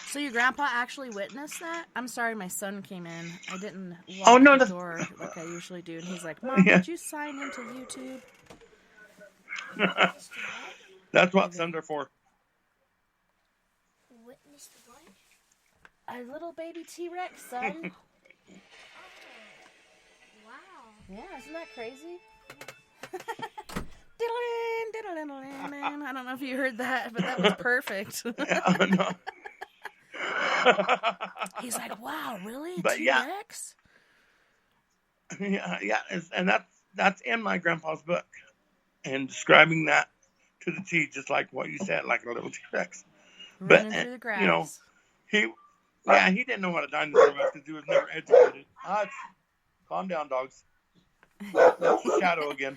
So your grandpa actually witnessed that? I'm sorry, my son came in. I didn't lock the door like I usually do. And he's like, Mom, did you sign into YouTube? That's what sons are for. Witnessed what? A little baby T-Rex, son. Wow. Yeah, isn't that crazy? I don't know if you heard that, but that was perfect. Yeah, no. He's like, wow, really? But T-Rex? Yeah, and that's in my grandpa's book, and describing that to the T, just like what you said, like a little T-Rex. Running through the grass. He didn't know what a dinosaur was because he was never educated. Calm down, dogs. That's the shadow again.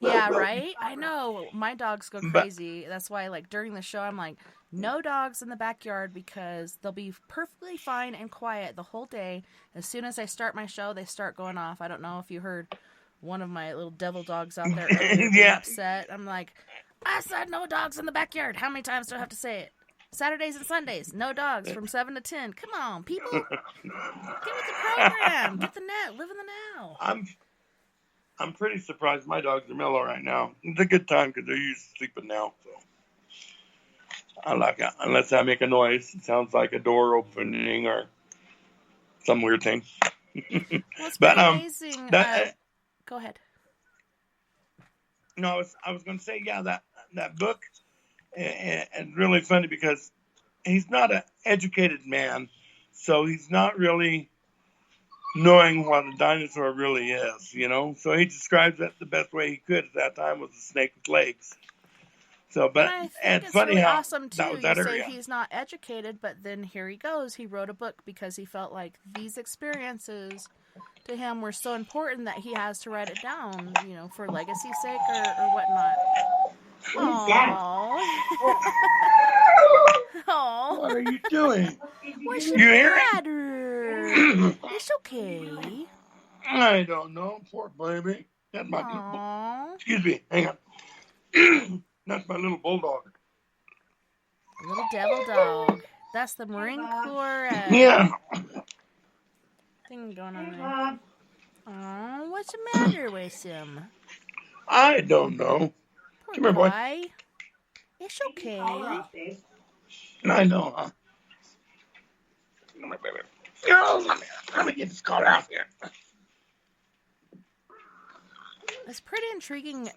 Yeah, right? I know. My dogs go crazy. That's why, like, during the show, I'm like, no dogs in the backyard because they'll be perfectly fine and quiet the whole day. As soon as I start my show, they start going off. I don't know if you heard one of my little devil dogs out there being upset. I'm like, I said no dogs in the backyard. How many times do I have to say it? Saturdays and Sundays, no dogs from 7 to 10. Come on, people. Get with the program. Get the net. Live in the now. I'm pretty surprised my dogs are mellow right now. It's a good time because they're used to sleeping now. So I like it. Unless I make a noise. It sounds like a door opening or some weird thing. Well, it's pretty amazing. Go ahead. No, I was going to say, that book is really funny because he's not an educated man, so he's not really knowing what a dinosaur really is, So he describes it the best way he could at that time was a snake with legs. So, but and I think it's it's funny really how awesome too. That was that you area. Say he's not educated, but then here he goes. He wrote a book because he felt like these experiences to him were so important that he has to write it down, for legacy's sake or whatnot. Aww. Aww. What are you doing? What's You the hear matter? It's okay. I don't know. Poor baby. That's my Aww. excuse me. Hang on. That's my little bulldog. Little devil dog. That's the Marine Corps thing going on there. Oh, what's the matter with him? I don't know. Poor Come here, boy. guy. It's okay. I know, huh? Come here, baby. Let me get this collar out here. It's pretty intriguing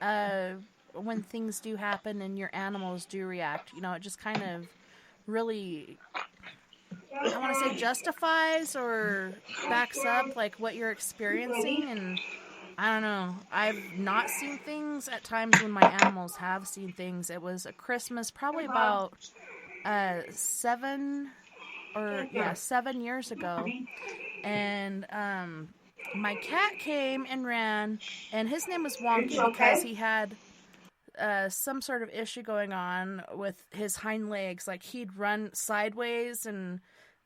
when things do happen and your animals do react. It just kind of really, I want to say, justifies or backs up like what you're experiencing. And I don't know. I've not seen things at times when my animals have seen things. It was a Christmas probably about 7 years ago. And my cat came and ran, and his name was Wonky because he had some sort of issue going on with his hind legs. Like, he'd run sideways, and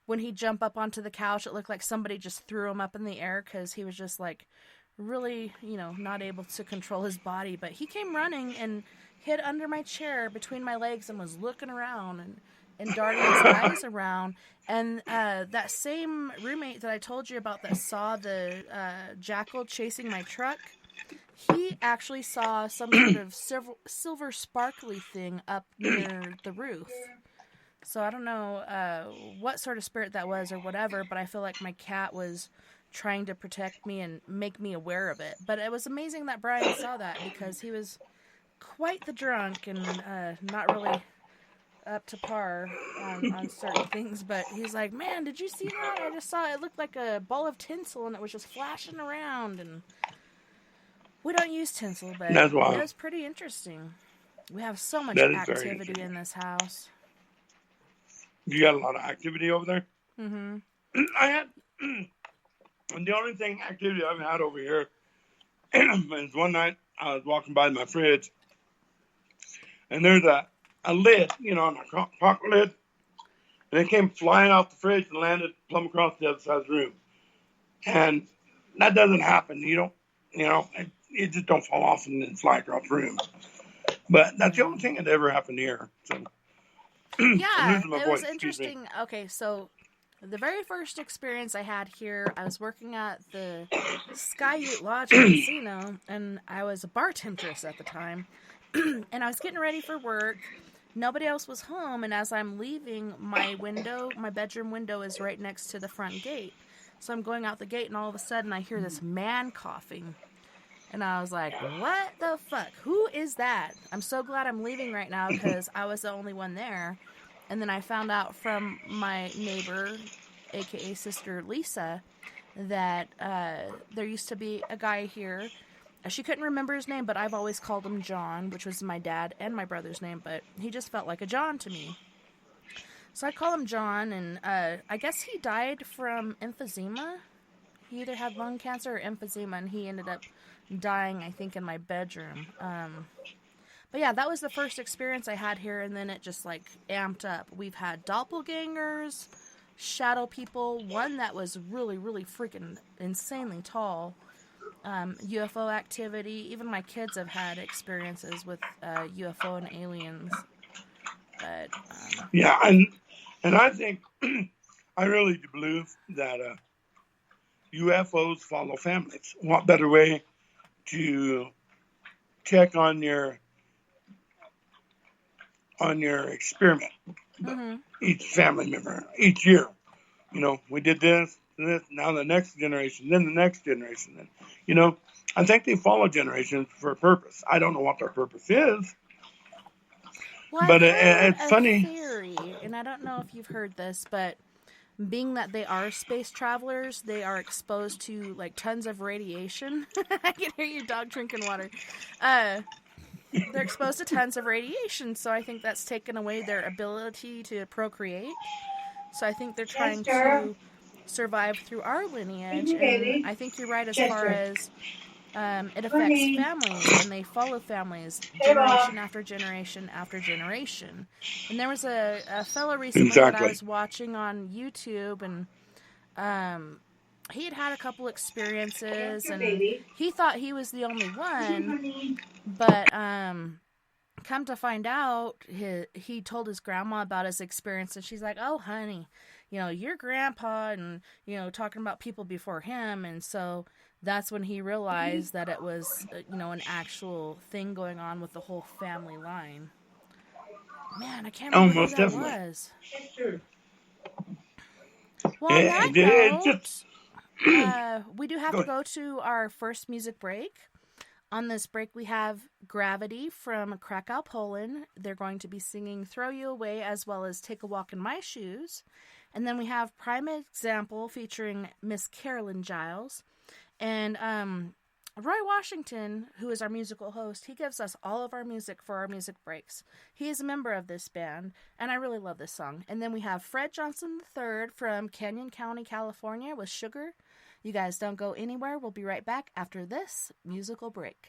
when he'd jump up onto the couch, it looked like somebody just threw him up in the air because he was just, like, really, not able to control his body. But he came running and hid under my chair between my legs and was looking around, and and darting his eyes around. And that same roommate that I told you about that saw the jackal chasing my truck, he actually saw some sort of silver sparkly thing up near the roof. So I don't know what sort of spirit that was or whatever, but I feel like my cat was trying to protect me and make me aware of it. But it was amazing that Brian saw that, because he was quite the drunk and not really up to par on certain things. But he's like, man, did you see that? I just saw it. It looked like a ball of tinsel, and it was just flashing around. And we don't use tinsel, but it was pretty interesting. We have so much activity in this house. You got a lot of activity over there? Mm-hmm. I had, and the only activity I've had over here is one night I was walking by my fridge, and there's a lid, on a crock lid, and it came flying off the fridge and landed plumb across the other side of the room. And that doesn't happen. It just don't fall off and fly across the room. But that's the only thing that ever happened here. So. Yeah, it was interesting. Okay, so the very first experience I had here, I was working at the Sky Ute Lodge and Casino, and I was a bartendress at the time, and I was getting ready for work. Nobody else was home, and as I'm leaving, my bedroom window is right next to the front gate. So I'm going out the gate, and all of a sudden I hear this man coughing. And I was like, what the fuck? Who is that? I'm so glad I'm leaving right now, because I was the only one there. And then I found out from my neighbor, a.k.a. Sister Lisa, that there used to be a guy here. She couldn't remember his name, but I've always called him John, which was my dad and my brother's name. But he just felt like a John to me. So I call him John, and I guess he died from emphysema. He either had lung cancer or emphysema, and he ended up dying, I think, in my bedroom. But yeah, that was the first experience I had here, and then it just amped up. We've had doppelgangers, shadow people, one that was really, really freaking insanely tall, UFO activity. Even my kids have had experiences with UFO and aliens. But yeah, and I think I really do believe that UFOs follow families. What better way to check on your experiment? Mm-hmm. Each family member, each year, we did this, now the next generation, then the next generation. Then, I think they follow generations for a purpose. I don't know what their purpose is, well, but it's funny. Theory, and I don't know if you've heard this, but being that they are space travelers, they are exposed to tons of radiation. I can hear your dog drinking water. They're exposed to tons of radiation, so I think that's taken away their ability to procreate. So I think they're trying to survive through our lineage, and I think you're right as far as it affects families, and they follow families generation after generation after generation. And there was a fellow recently that I was watching on YouTube, and he had a couple experiences, and he thought he was the only one, but come to find out, he told his grandma about his experience, and she's like, oh, honey, your grandpa, and, talking about people before him, and so that's when he realized that it was, an actual thing going on with the whole family line. Man, I can't remember who that was. Well, on that note, we do have to go to our first music break. On this break, we have Gravity from Krakow, Poland. They're going to be singing Throw You Away, as well as Take a Walk in My Shoes. And then we have Prime Example featuring Miss Carolyn Giles. And Roy Washington, who is our musical host, he gives us all of our music for our music breaks. He is a member of this band, and I really love this song. And then we have Fred Johnson III from Canyon County, California with Sugar. You guys don't go anywhere. We'll be right back after this musical break.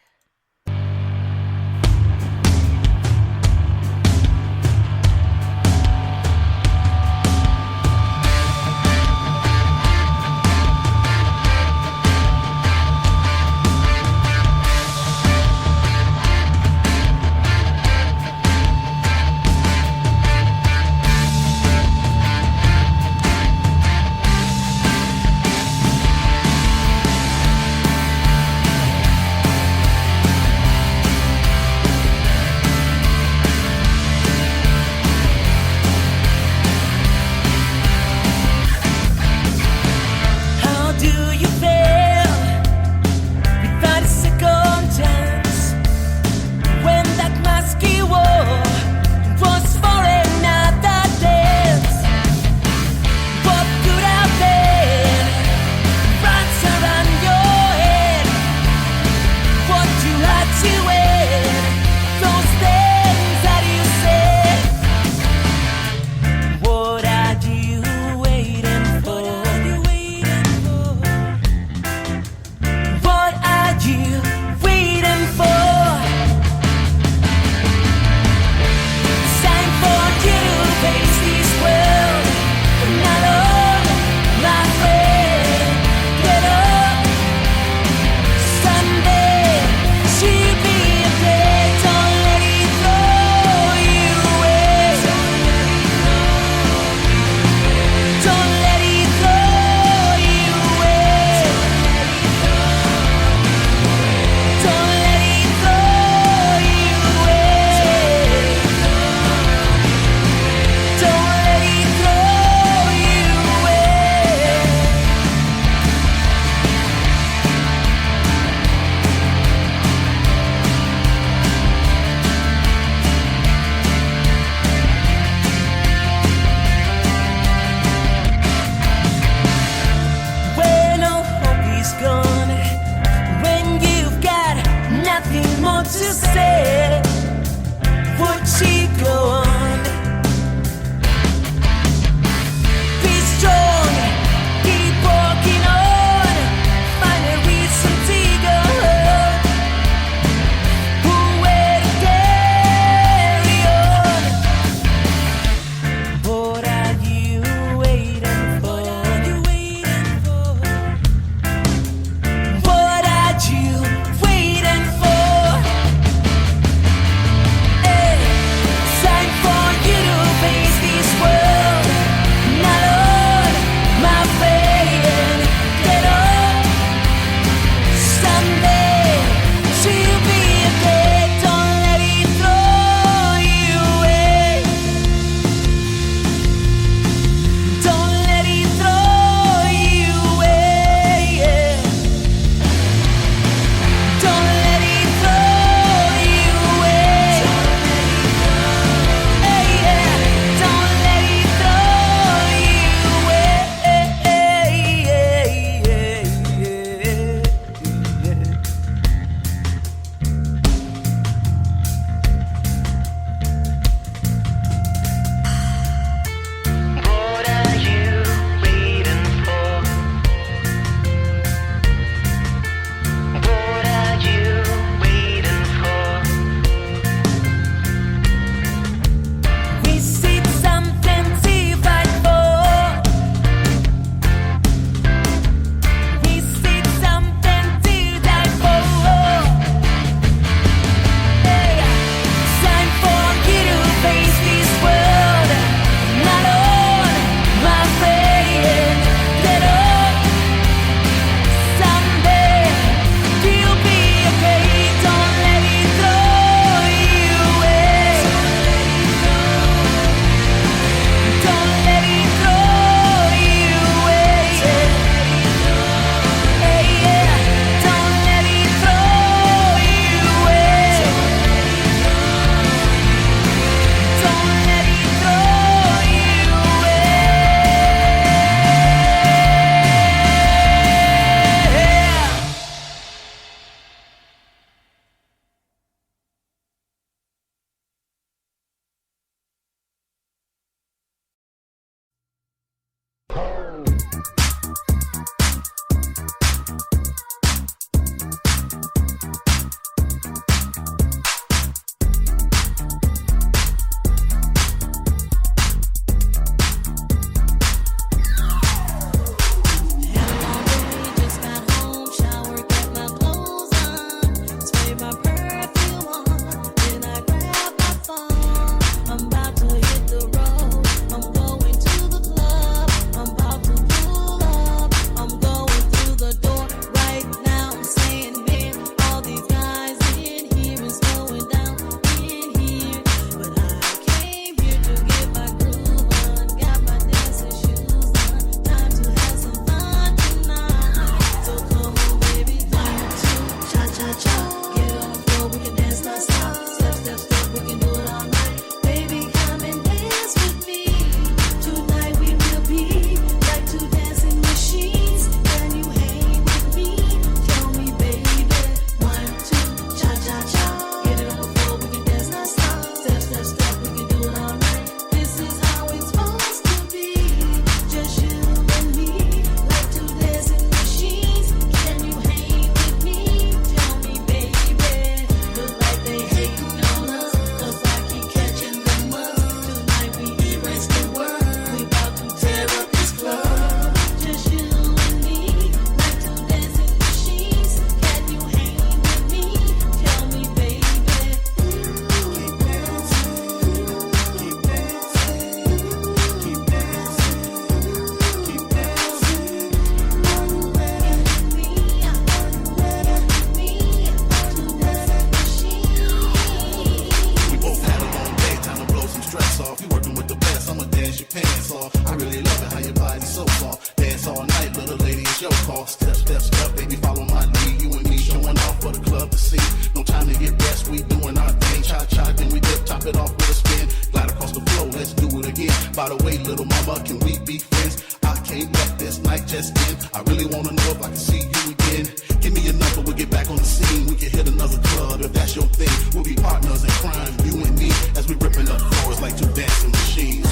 dance your pants off. I really love it how your body's so soft. Dance all night, little lady, it's your call. Step, step, step, baby, follow my lead. You and me showing off for the club to see. No time to get rest, we doing our thing. Cha-cha, then we dip, top it off with a spin. Glide across the floor, let's do it again. By the way, little mama, can we be friends? I can't let this night just end. I really wanna know if I can see you again. Give me your number, we'll get back on the scene. We can hit another club if that's your thing. We'll be partners in crime, you and me, as we ripping up floors like two dancing machines.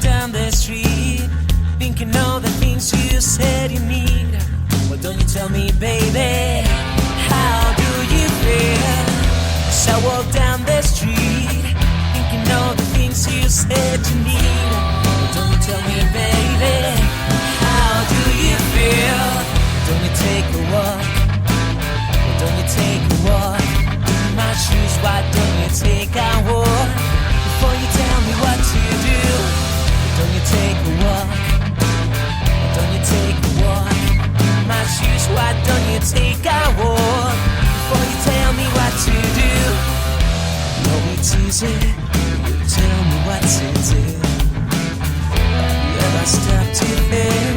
Down the street, thinking all the things you said you need. Why don't you tell me, baby, how do you feel? So I walk down the street, thinking all the things you said you need. Why don't you tell me, baby, how do you feel? Don't you take a walk? Why don't you take a walk? In my shoes, why don't you take a walk? Before you tell me what to do, don't you take a walk? Why don't you take a walk? In my shoes, why don't you take a walk? Before you tell me what to do. No, it's easy, you tell me what to do. Have you ever stopped to think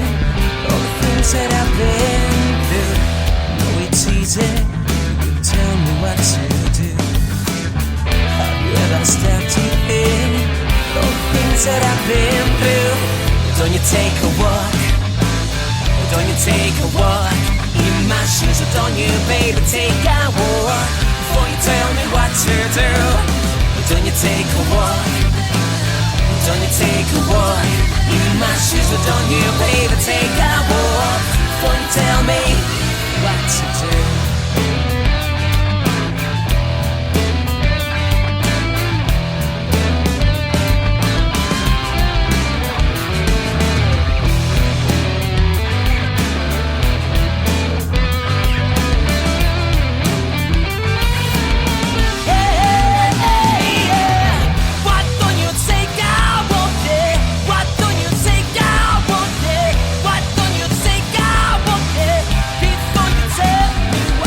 all the things that I've been through? No, it's easy, you tell me what to do. Have you ever stopped to think all the things that I've been through? Don't you take a walk? Don't you take a walk? In my shoes, don't you, baby, take a walk? Before you tell me what to do. Don't you take a walk? Don't you take a walk? In my shoes, don't you, baby, take a walk? Before you tell me what to do. Before you tell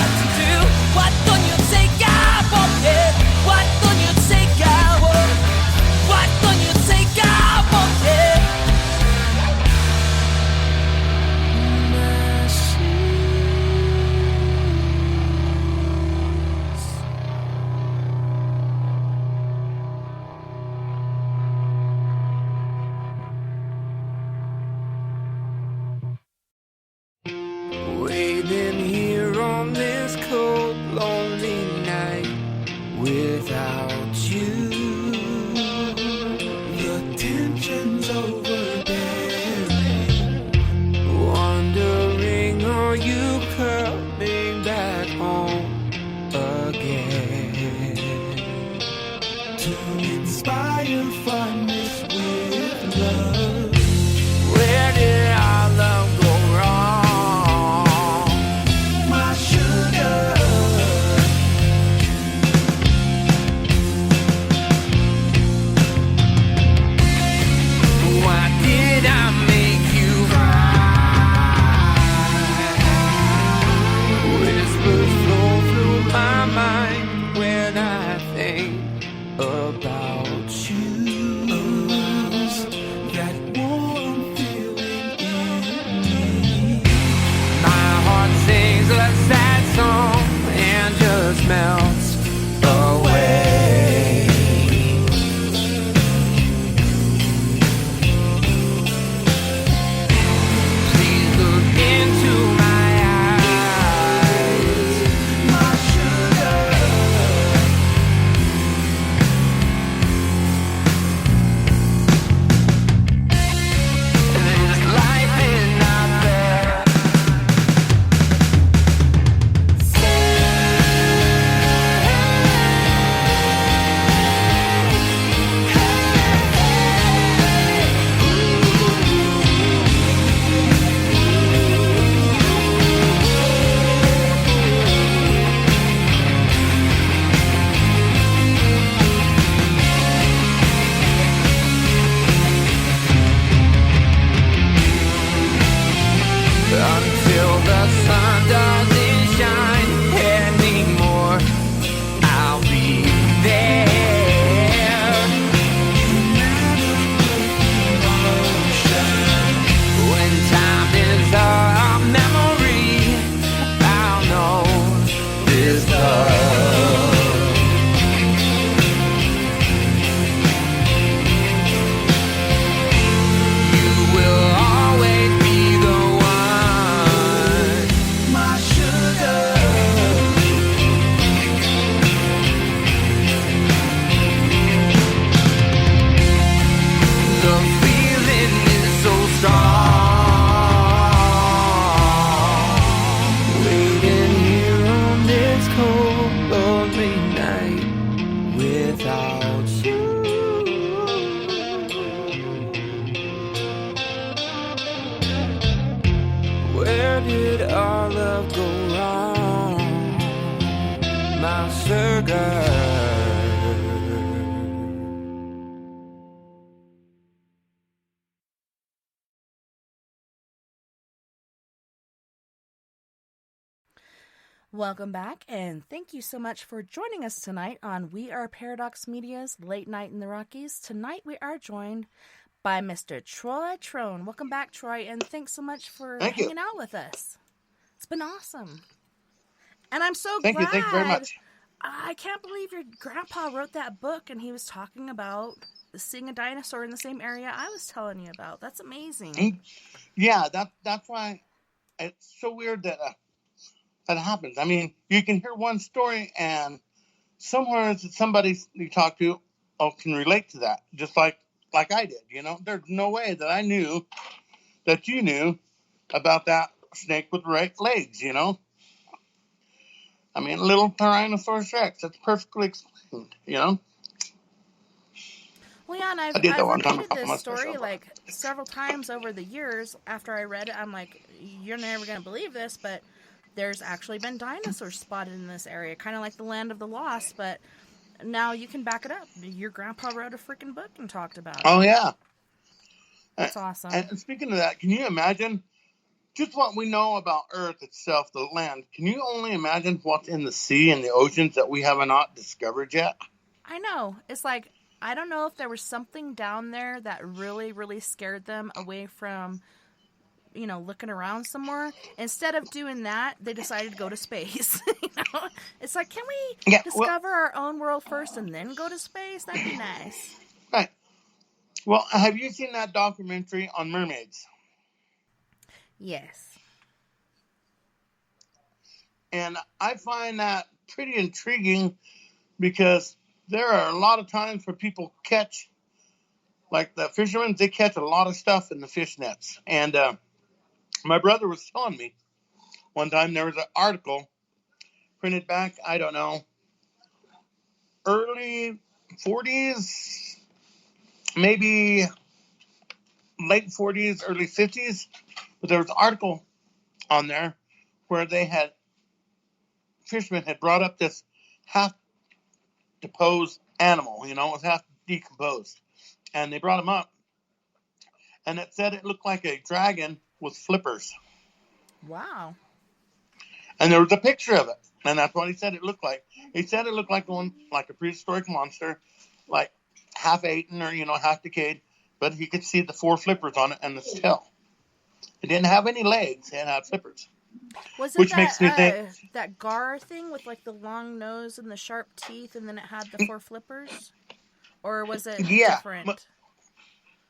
world go wrong, my sugar. Welcome back, and thank you so much for joining us tonight on We Are Paradox Media's Late Night in the Rockies. Tonight we are joined by Mr. Troy Trone. Welcome back, Troy, and thanks so much for hanging out with us. It's been awesome. And I'm so glad. Thank you very much. I can't believe your grandpa wrote that book, and he was talking about seeing a dinosaur in the same area I was telling you about. That's amazing. Yeah, that's why it's so weird that that happens. I mean, you can hear one story, and somewhere somebody you talk to can relate to that, just like I did. You know, there's no way that I knew that you knew about that snake with right legs. You know, I mean, little Tyrannosaurus Rex. That's perfectly explained. You know. Well, yeah, and I've repeated this story like several times over the years. After I read it, I'm like, you're never gonna believe this, but there's actually been dinosaurs spotted in this area, kind of like the Land of the Lost, but now you can back it up. Your grandpa wrote a freaking book and talked about it. Oh, yeah. That's awesome. And speaking of that, can you imagine just what we know about Earth itself, the land? Can you only imagine what's in the sea and the oceans that we have not discovered yet? I know. It's like, I don't know if there was something down there that really, really scared them away from, you know, looking around some more. Instead of doing that, they decided to go to space. You know, it's like, can we discover our own world first and then go to space? That'd be nice. Right. Well, have you seen that documentary on mermaids? Yes. And I find that pretty intriguing because there are a lot of times where people catch, like the fishermen, they catch a lot of stuff in the fish nets. And my brother was telling me one time there was an article printed back, I don't know, early 40s, maybe late 40s, early 50s. But there was an article on there where fishermen had brought up this half decomposed animal, you know, it was half decomposed. And they brought him up. And it said it looked like a dragon with flippers. Wow. And there was a picture of it. And that's what he said it looked like. He said it looked like a prehistoric monster, like half eaten or, you know, half decayed. But he could see the 4 flippers on it and the tail. It didn't have any legs. It had flippers. Was it which makes me think that gar thing with like the long nose and the sharp teeth, and then it had the 4 flippers? Or was it different?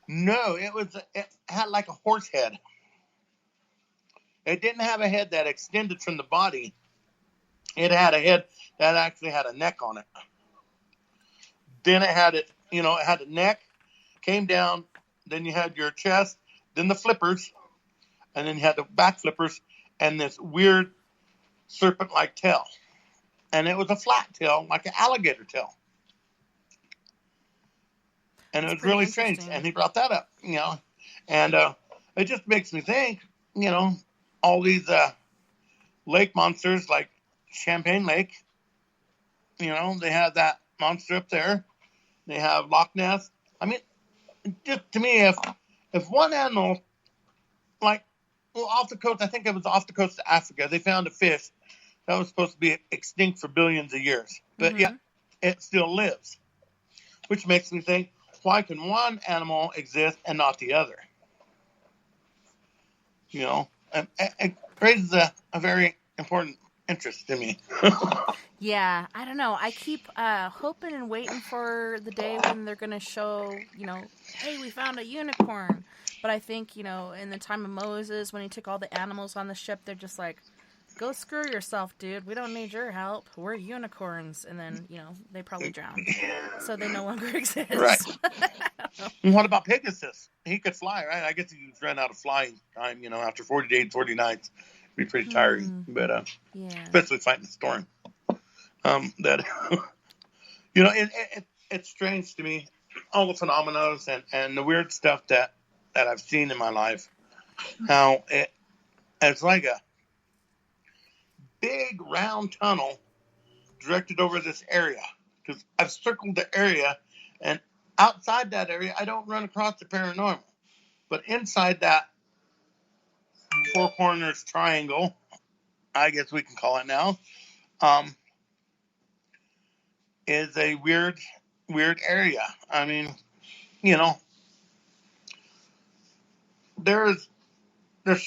No, it had like a horse head. It didn't have a head that extended from the body. It had a head that actually had a neck on it. Then it had a neck, came down, then you had your chest, then the flippers, and then you had the back flippers, and this weird serpent-like tail. And it was a flat tail, like an alligator tail. And it was really strange. And he brought that up, you know. And it just makes me think, you know, all these lake monsters like Champagne Lake, you know, they have that monster up there. They have Loch Ness. I mean, just to me, if one animal, like, well, off the coast, I think it was off the coast of Africa, they found a fish that was supposed to be extinct for billions of years. But yet, it still lives. Which makes me think, why can one animal exist and not the other? You know, it raises a very important interest to me. Yeah, I don't know. I keep hoping and waiting for the day when they're going to show, you know, hey, we found a unicorn. But I think, you know, in the time of Moses, when he took all the animals on the ship, they're just like, go screw yourself, dude. We don't need your help. We're unicorns. And then, you know, they probably drowned. So they no longer exist. Right. And what about Pegasus? He could fly, right? I guess he ran out of flying time, you know, after 40 days, 40 nights. It'd be pretty tiring. But especially fighting a storm. That, you know, it's strange to me, all the phenomena and the weird stuff that I've seen in my life. How it's like big round tunnel directed over this area. Because I've circled the area, and outside that area, I don't run across the paranormal. But inside that four corners triangle, I guess we can call it now, is a weird area. I mean, you know, there's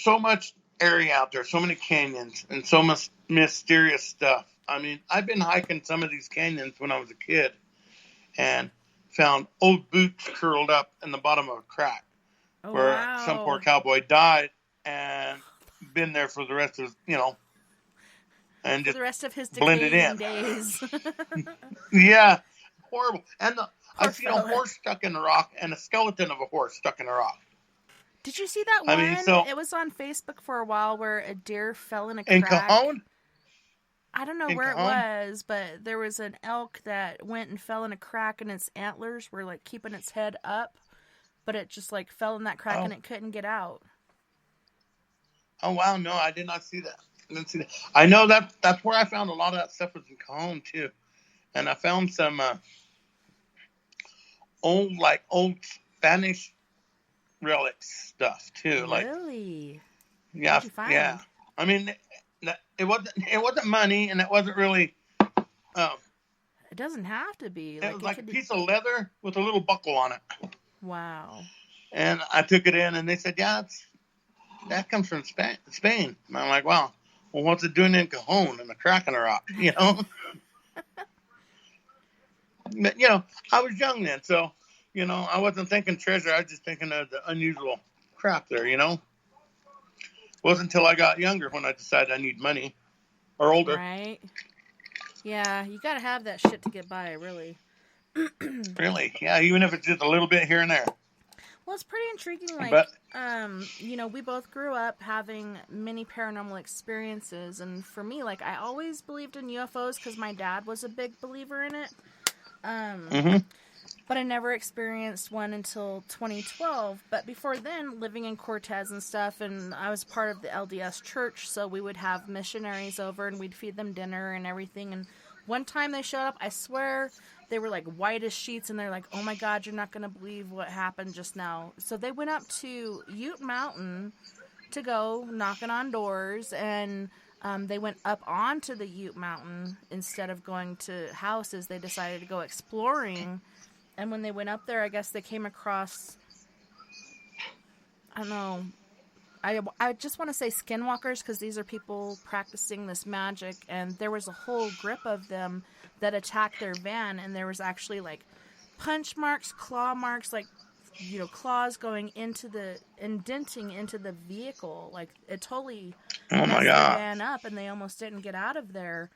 so much area out there, so many canyons, and so much mysterious stuff. I mean, I've been hiking some of these canyons when I was a kid and found old boots curled up in the bottom of a crack where some poor cowboy died and been there for the rest of, and just the rest of his blended in. Days. Yeah, horrible. And I've seen a horse stuck in the rock and a skeleton of a horse stuck in the rock. Did you see that one? It was on Facebook for a while where a deer fell in a crack. In Cajon? I don't know where it was, but there was an elk that went and fell in a crack and its antlers were like keeping its head up, but it just like fell in that crack and it couldn't get out. Oh, wow. No, I did not see that. I know that's where I found a lot of that stuff was in Cajon too. And I found some old Spanish relics stuff too. Really? Yeah. What'd you find? Yeah. I mean, it wasn't money, and it wasn't really. It doesn't have to be. It was like a piece of leather with a little buckle on it. Wow. And I took it in, and they said, "Yeah, that comes from Spain." And I'm like, "Wow, well, what's it doing in Cajon and a crack in a rock?" But I was young then, so I wasn't thinking treasure. I was just thinking of the unusual crap there. It wasn't until I got younger when I decided I need money, or older. Right. Yeah, you gotta have that shit to get by, really. Really? Yeah, even if it's just a little bit here and there. Well, it's pretty intriguing. We both grew up having many paranormal experiences, and for me, I always believed in UFOs because my dad was a big believer in it. But I never experienced one until 2012. But before then, living in Cortez and stuff, and I was part of the LDS church, so we would have missionaries over, and we'd feed them dinner and everything. And one time they showed up, I swear, they were like white as sheets, and they're like, "Oh my God, you're not going to believe what happened just now." So they went up to Ute Mountain to go knocking on doors, and they went up onto the Ute Mountain instead of going to houses. They decided to go exploring. And when they went up there, I guess they came across, I don't know, I just want to say skinwalkers because these are people practicing this magic. And there was a whole group of them that attacked their van. And there was actually punch marks, claw marks, claws going into indenting into the vehicle. It totally messed the van up, and they almost didn't get out of there.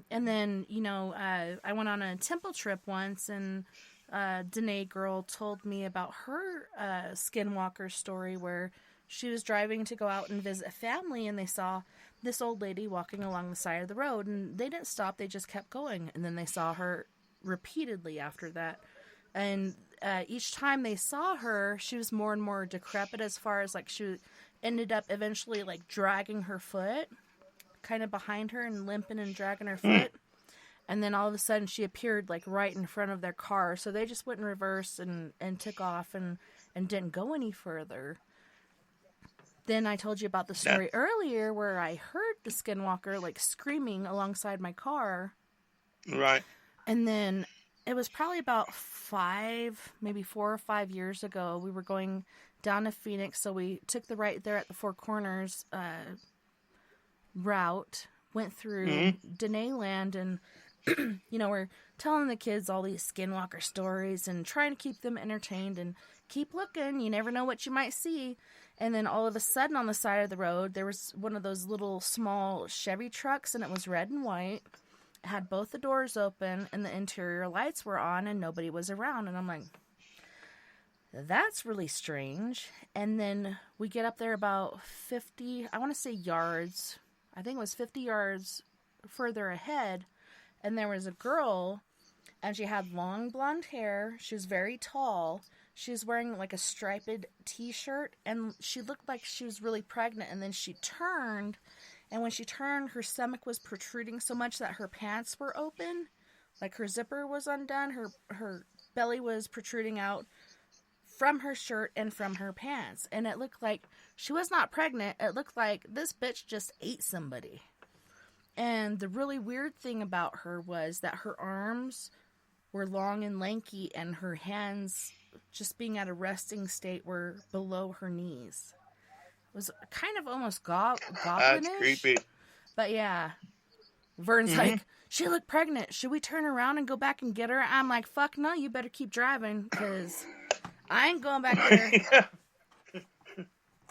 And then, I went on a temple trip once, and Danae girl told me about her skinwalker story where she was driving to go out and visit a family, and they saw this old lady walking along the side of the road, and they didn't stop, they just kept going. And then they saw her repeatedly after that. And each time they saw her, she was more and more decrepit as far as she ended up eventually dragging her foot kind of behind her and limping and dragging her foot. And then all of a sudden she appeared right in front of their car. So they just went in reverse and took off and didn't go any further. Then I told you about the story earlier where I heard the skinwalker screaming alongside my car. Right. And then it was probably about 4 or 5 years ago. We were going down to Phoenix, so we took the right there at the Four Corners route, went through Danae Land, and we're telling the kids all these skinwalker stories and trying to keep them entertained and keep looking. You never know what you might see. And then all of a sudden on the side of the road, there was one of those little small Chevy trucks, and it was red and white. It had both the doors open, and the interior lights were on, and nobody was around. And I'm like, that's really strange. And then we get up there about 50, I want to say yards. I think it was 50 yards further ahead, and there was a girl, and she had long blonde hair. She was very tall. She was wearing a striped t-shirt, and she looked like she was really pregnant, and then she turned, And when she turned, her stomach was protruding so much that her pants were open. Like her zipper was undone. Her belly was protruding out from her shirt and from her pants. And it looked like she was not pregnant. It looked like this bitch just ate somebody. And the really weird thing about her was that her arms were long and lanky, and her hands, just being at a resting state, were below her knees. It was kind of almost goblinish. That's creepy. But yeah. Vern's like, she looked pregnant. Should we turn around and go back and get her? I'm like, fuck no, you better keep driving, because I ain't going back there.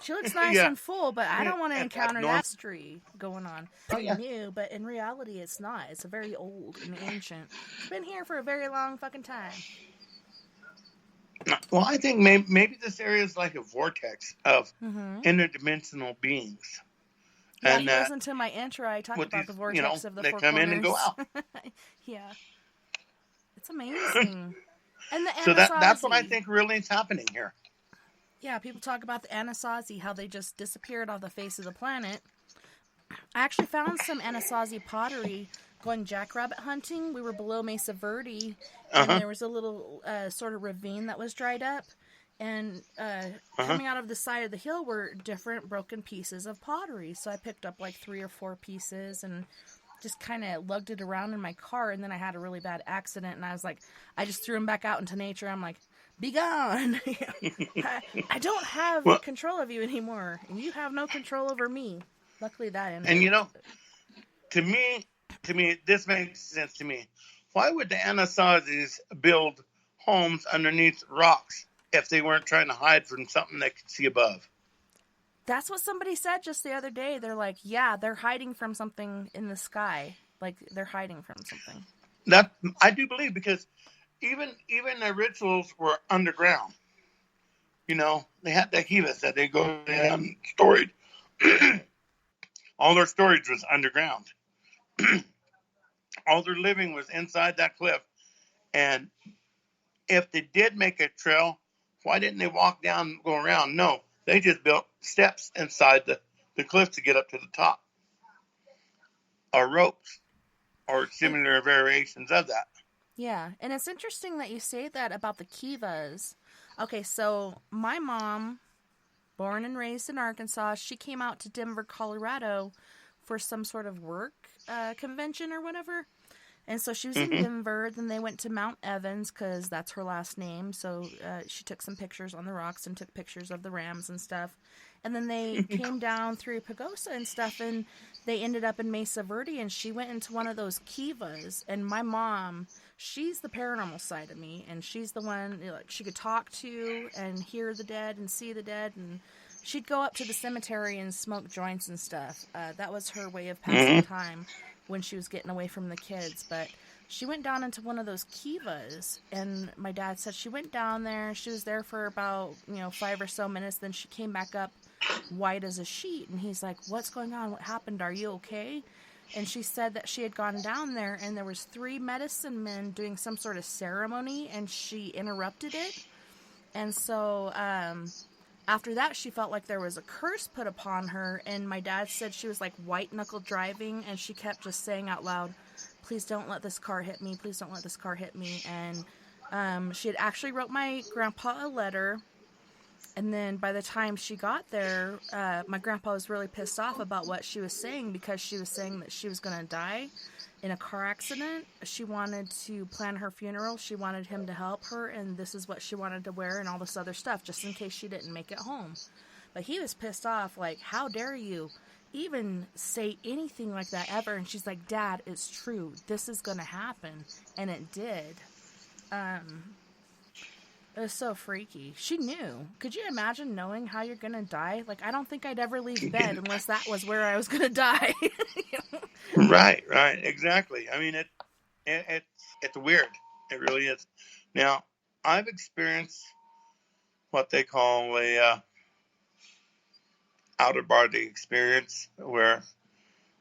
She looks nice and full, but I don't want to encounter that history going on. New, but in reality, it's not. It's a very old and ancient. It's been here for a very long fucking time. Well, I think maybe this area is like a vortex of interdimensional beings. Yeah, and listen to my intro. I talked about the vortex of the they four come corners. in and go out. Yeah. It's amazing. And the so that's what I think really is happening here. Yeah, people talk about the Anasazi, how they just disappeared off the face of the planet. I actually found some Anasazi pottery going jackrabbit hunting. We were below Mesa Verde, and there was a little sort of ravine that was dried up. And coming out of the side of the hill were different broken pieces of pottery. So I picked up like 3 or 4 pieces and just kind of lugged it around in my car. And then I had a really bad accident, and I was like, I just threw them back out into nature. I'm like, be gone. I don't have control of you anymore, and you have no control over me. Luckily that ended. And to me, this makes sense to me. Why would the Anasazis build homes underneath rocks if they weren't trying to hide from something they could see above? That's what somebody said just the other day. They're like, yeah, they're hiding from something in the sky. Like, they're hiding from something. That I do believe, because even their rituals were underground. They had the kivas that they go and storage. All their storage was underground. All their living was inside that cliff. And if they did make a trail, why didn't they walk down and go around? No, they just built steps inside the cliff to get up to the top. Or ropes. Or similar variations of that. Yeah, and it's interesting that you say that about the kivas. Okay, so my mom, born and raised in Arkansas, she came out to Denver, Colorado for some sort of work convention or whatever. And so she was in Denver. Then they went to Mount Evans, because that's her last name. So she took some pictures on the rocks and took pictures of the rams and stuff. And then they came down through Pagosa and stuff, and they ended up in Mesa Verde, and she went into one of those kivas. And my mom, she's the paranormal side of me, and she's the one she could talk to and hear the dead and see the dead, and she'd go up to the cemetery and smoke joints and stuff. That was her way of passing time when she was getting away from the kids. But she went down into one of those kivas, and my dad said she went down there. She was there for about 5 or so minutes. Then she came back up white as a sheet, and he's like, what's going on? What happened? Are you okay? And she said that she had gone down there, and there was 3 medicine men doing some sort of ceremony, and she interrupted it. And so after that, she felt like there was a curse put upon her, and my dad said she was like white-knuckle driving, and she kept just saying out loud, please don't let this car hit me, please don't let this car hit me. And she had actually wrote my grandpa a letter, and then by the time she got there, my grandpa was really pissed off about what she was saying, because she was saying that she was going to die in a car accident. She wanted to plan her funeral. She wanted him to help her, and this is what she wanted to wear and all this other stuff, just in case she didn't make it home. But he was pissed off, like, how dare you even say anything like that ever? And she's like, Dad, it's true. This is going to happen. And it did. It was so freaky. She knew. Could you imagine knowing how you're going to die? Like, I don't think I'd ever leave bed unless that was where I was going to die. Right, exactly. I mean, it's weird. It really is. Now, I've experienced what they call a out-of-body experience, where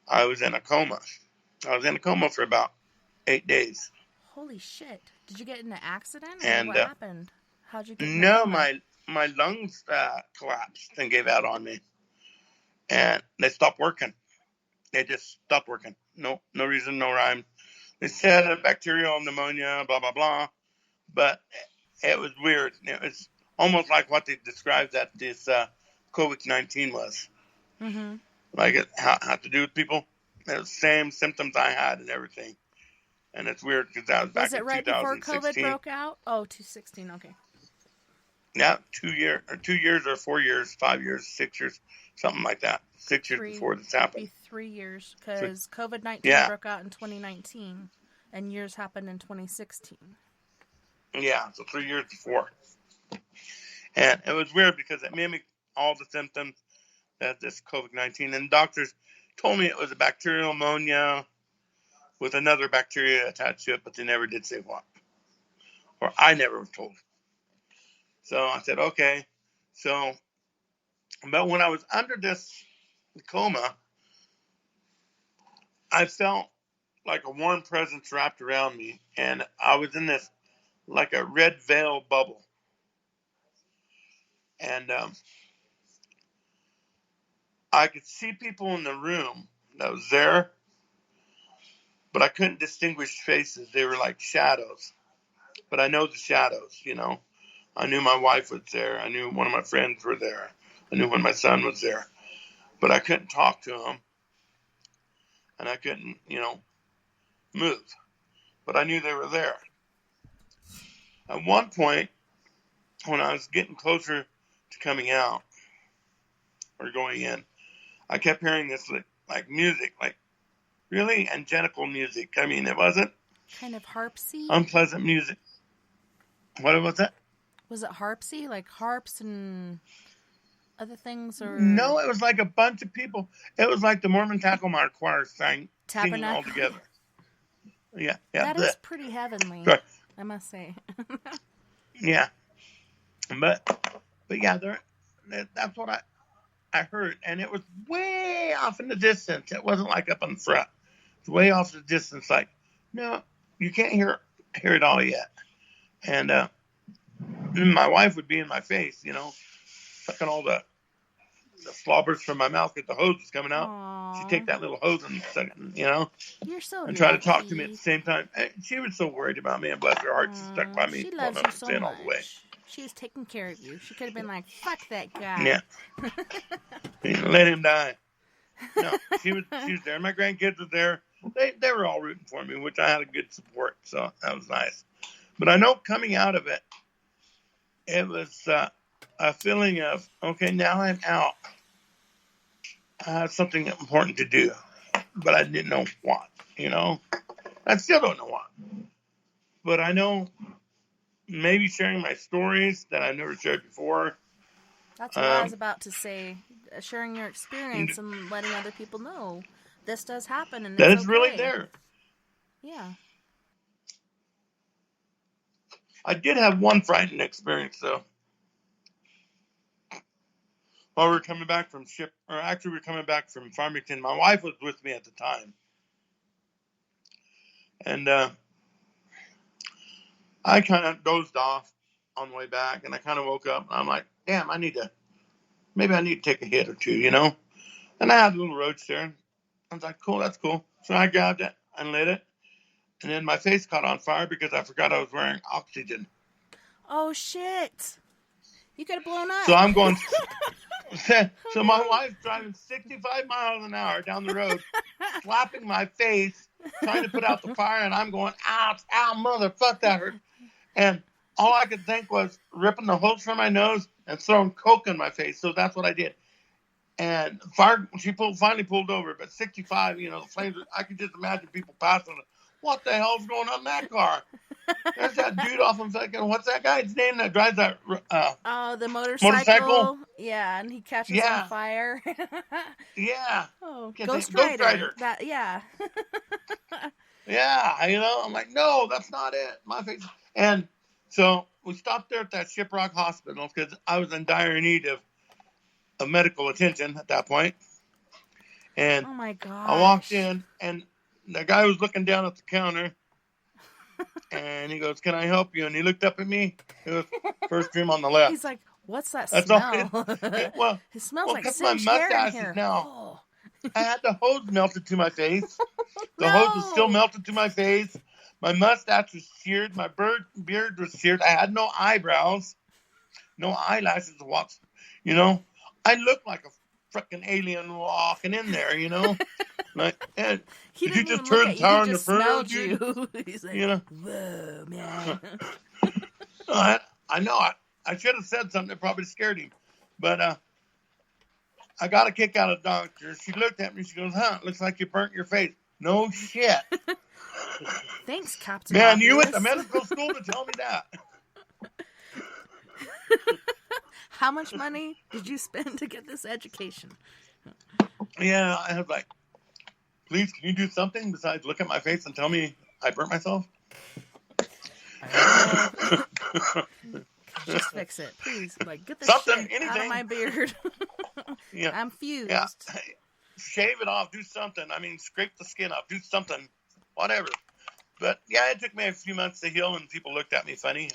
I was in a coma. I was in a coma for about 8 days. Holy shit. Did you get in an accident? And what happened? How'd you get in No, a coma? my lungs collapsed and gave out on me. And they stopped working. They just stopped working. No reason, no rhyme. They said a bacterial pneumonia, blah, blah, blah. But it was weird. It was almost like what they described that this COVID-19 was. Mm-hmm. Like it had to do with people. It was the same symptoms I had and everything. And it's weird because that was back in 2016. Was it right before COVID broke out? Oh, 2016, okay. Yeah, 2 years or 4 years, 5 years, 6 years, something like that. 6 years before this happened. 3 years, because COVID-19 broke out in 2019, and yours happened in 2016. Yeah, so 3 years before. And it was weird because it mimicked all the symptoms that this COVID-19, and doctors told me it was a bacterial pneumonia with another bacteria attached to it, but they never did say what. Or I never was told. So I said, okay. So, but when I was under this coma, I felt like a warm presence wrapped around me. And I was in this, like a red veil bubble. And I could see people in the room that was there, but I couldn't distinguish faces. They were like shadows. But I know the shadows, you know. I knew my wife was there. I knew one of my friends were there. I knew when my son was there. But I couldn't talk to them. And I couldn't, you know, move. But I knew they were there. At one point, when I was getting closer to coming out or going in, I kept hearing this like music, like really angelical music. I mean, it wasn't kind of harpsy, unpleasant music. What was that? Was it harpsy, like harps and other things, or no? It was like a bunch of people. It was like the Mormon Tabernacle Choir singing all together. Yeah. That is pretty heavenly, right. I must say. Yeah, but yeah, that's what I heard, and it was way off in the distance. It wasn't like up in the front. It's way off in the distance. Like, no, you can't hear it all yet. And my wife would be in my face, you know, sucking all the slobbers from my mouth because the hose was coming out. Aww. She'd take that little hose and suck it, you know. You're so and try to talk to me at the same time. And she was so worried about me, and bless her heart, she stuck by me. She loves you so much. All the way. She's taking care of you. She could have been like, fuck that guy. Yeah. Let him die. No, she was there. My grandkids were there. They were all rooting for me, which I had a good support, so that was nice. But I know coming out of it, it was a feeling of, okay, now I'm out. I have something important to do, but I didn't know what, you know. I still don't know what. But I know maybe sharing my stories that I've never shared before. That's what I was about to say. Sharing your experience and letting other people know this does happen. And that it's is really there. Yeah. I did have one frightening experience, though. While we were coming back from we were coming back from Farmington. My wife was with me at the time. And I kind of dozed off on the way back, and I kind of woke up, and I'm like, damn, maybe I need to take a hit or two, you know? And I had a little roach there. I was like, cool, that's cool. So I grabbed it and lit it. And then my face caught on fire because I forgot I was wearing oxygen. Oh, shit. You could have blown up. So I'm going... So my wife's driving 65 miles an hour down the road, slapping my face, trying to put out the fire, and I'm going, ow, motherfuck, that hurt. And all I could think was ripping the hose from my nose and throwing Coke in my face. So that's what I did. And she finally pulled over, but 65, you know, the flames, I could just imagine people passing. What the hell's going on in that car? There's that dude off of fucking, what's that guy's name that drives that? The motorcycle. Yeah, and he catches on fire. Yeah. Oh, Ghost Rider. That, yeah. Yeah, you know, I'm like, no, that's not it. My face. And so we stopped there at that Shiprock Hospital because I was in dire need of medical attention at that point. And oh my God. I walked in, and the guy was looking down at the counter, and he goes, "Can I help you?" And he looked up at me. It was first room on the left. He's like, "What's that smell?" Well, it smells like my singed hair in mustache here. is now. I had the hose melted to my face. The hose was still melted to my face. My mustache was seared. My beard was seared. I had no eyebrows, no eyelashes. You know, I looked like a freaking alien walking in there. You know, like, and he did you didn't just even look turn at you. Tower He on the just Inferno, smelled dude? you. He's like, You know, whoa, man. I know. I should have said something that probably scared him, but I got a kick out of the doctor. She looked at me. She goes, "Huh? Looks like you burnt your face." No shit. Thanks, Captain. Man, Obvious. you went to medical school to tell me that. How much money did you spend to get this education? Yeah, I was like, please, can you do something besides look at my face and tell me I burnt myself? Just fix it, please. Like, get this Something, shit out of my beard. Yeah. I'm fused. Yeah. Shave it off. Do something. I mean, scrape the skin off. Do something. Whatever. But, yeah, it took me a few months to heal, and people looked at me funny.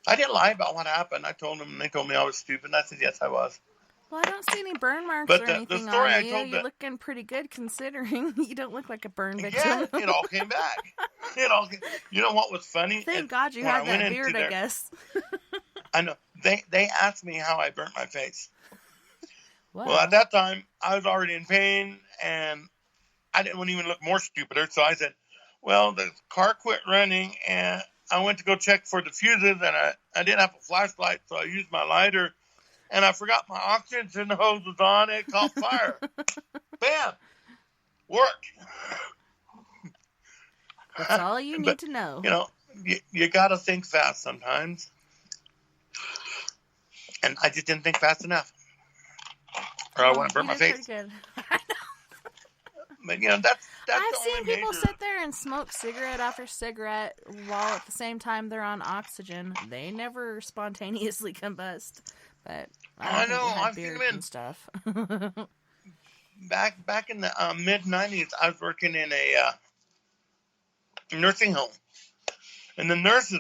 I didn't lie about what happened. I told them, and they told me I was stupid. And I said, yes, I was. Well, I don't see any burn marks But or the anything story on I you. told You're that- looking pretty good considering you don't look like a burn victim. Yeah, it all came back. You know what was funny? Thank God you when had I went that into beard, their- I guess. I know. They asked me how I burnt my face. Wow. Well, at that time, I was already in pain, and I didn't even look more stupider. So I said, well, the car quit running, and I went to go check for the fuses, and I didn't have a flashlight, so I used my lighter, and I forgot my oxygen hose was on. It caught fire. Bam! Work. That's all you need to know. You know, you got to think fast sometimes. And I just didn't think fast enough. Or I want to burn my face. Good. But, you know, that's I've the seen only people major... sit there and smoke cigarette after cigarette while at the same time they're on oxygen. They never spontaneously combust. But I know, I've seen them in stuff. back in the mid-'90s, I was working in a nursing home. And the nurses,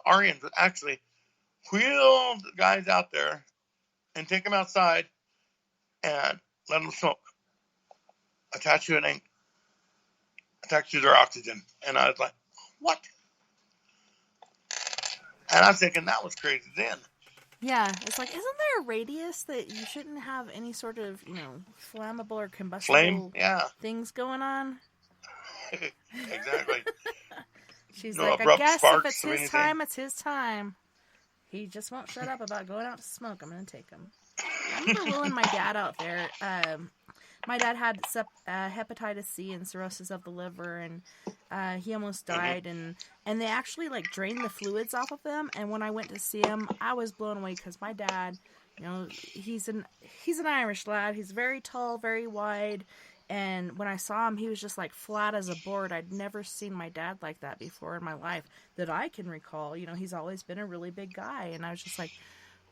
RNs, would actually wheel the guys out there and take them outside and let them smoke. Attach to an ink. Attach to their oxygen. And I was like, what? And I was thinking that was crazy then. Yeah, it's like, isn't there a radius that you shouldn't have any sort of, flammable or combustible things going on? Exactly. She's like, I guess if it's his time, it's his time. He just won't shut up about going out to smoke. I'm going to take him. I remember wheeling my dad out there. My dad had hepatitis C and cirrhosis of the liver, and he almost died. And they actually drained the fluids off of him. And when I went to see him, I was blown away because my dad, he's an Irish lad. He's very tall, very wide. And when I saw him, he was just flat as a board. I'd never seen my dad like that before in my life that I can recall. He's always been a really big guy. And I was just like,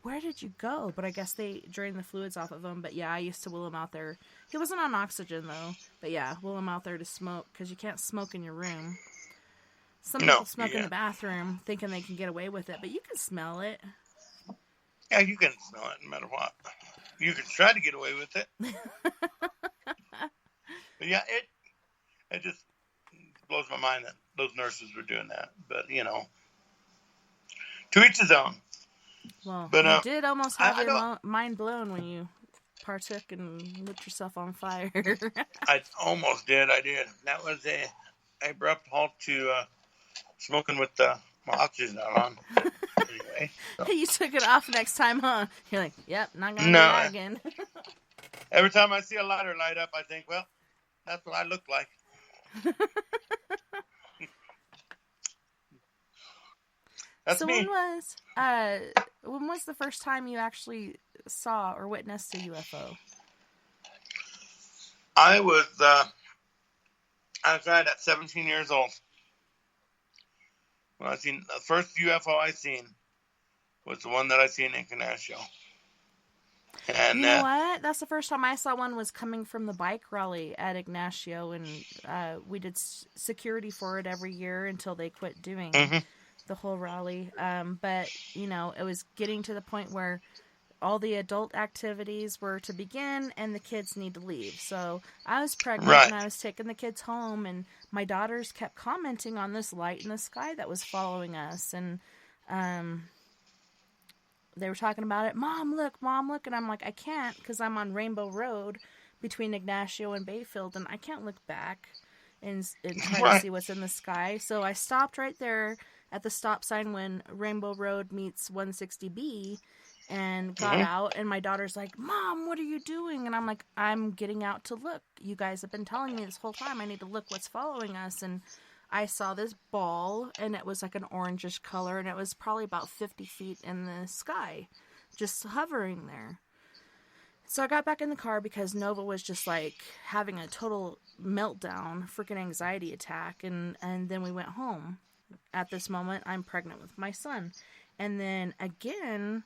where did you go? But I guess they drained the fluids off of him. But yeah, I used to wheel him out there. He wasn't on oxygen though. But yeah, wheel him out there to smoke because you can't smoke in your room. Some people smoke in the bathroom thinking they can get away with it, but you can smell it. Yeah, you can smell it no matter what. You can try to get away with it. But yeah, it just blows my mind that those nurses were doing that. But, to each his own. Well, you did almost have your mind blown when you partook and lit yourself on fire. I almost did. I did. That was a abrupt halt to smoking with my oxygen on. Anyway. So. You took it off next time, huh? You're like, yep, not going to do that again. Every time I see a lighter light up, I think, well, that's what I look like. That's so me. When was the first time you actually saw or witnessed a UFO? I was right at 17 years old. When I seen the first UFO I seen was the one that I seen in Ignacio. And you know what? That's the first time I saw one was coming from the bike rally at Ignacio, and we did security for it every year until they quit doing the whole rally. But it was getting to the point where all the adult activities were to begin and the kids need to leave. So I was pregnant Right. and I was taking the kids home, and my daughters kept commenting on this light in the sky that was following us. And they were talking about it. Mom, look. And I'm like, I can't, because I'm on Rainbow Road between Ignacio and Bayfield, and I can't look back and try to Right. see what's in the sky. So I stopped right there at the stop sign when Rainbow Road meets 160B and got out. And my daughter's like, Mom, what are you doing? And I'm like, I'm getting out to look. You guys have been telling me this whole time I need to look what's following us. And I saw this ball, and it was like an orangish color, and it was probably about 50 feet in the sky, just hovering there. So I got back in the car because Nova was just like having a total meltdown, freaking anxiety attack, and then we went home. At this moment, I'm pregnant with my son. And then again,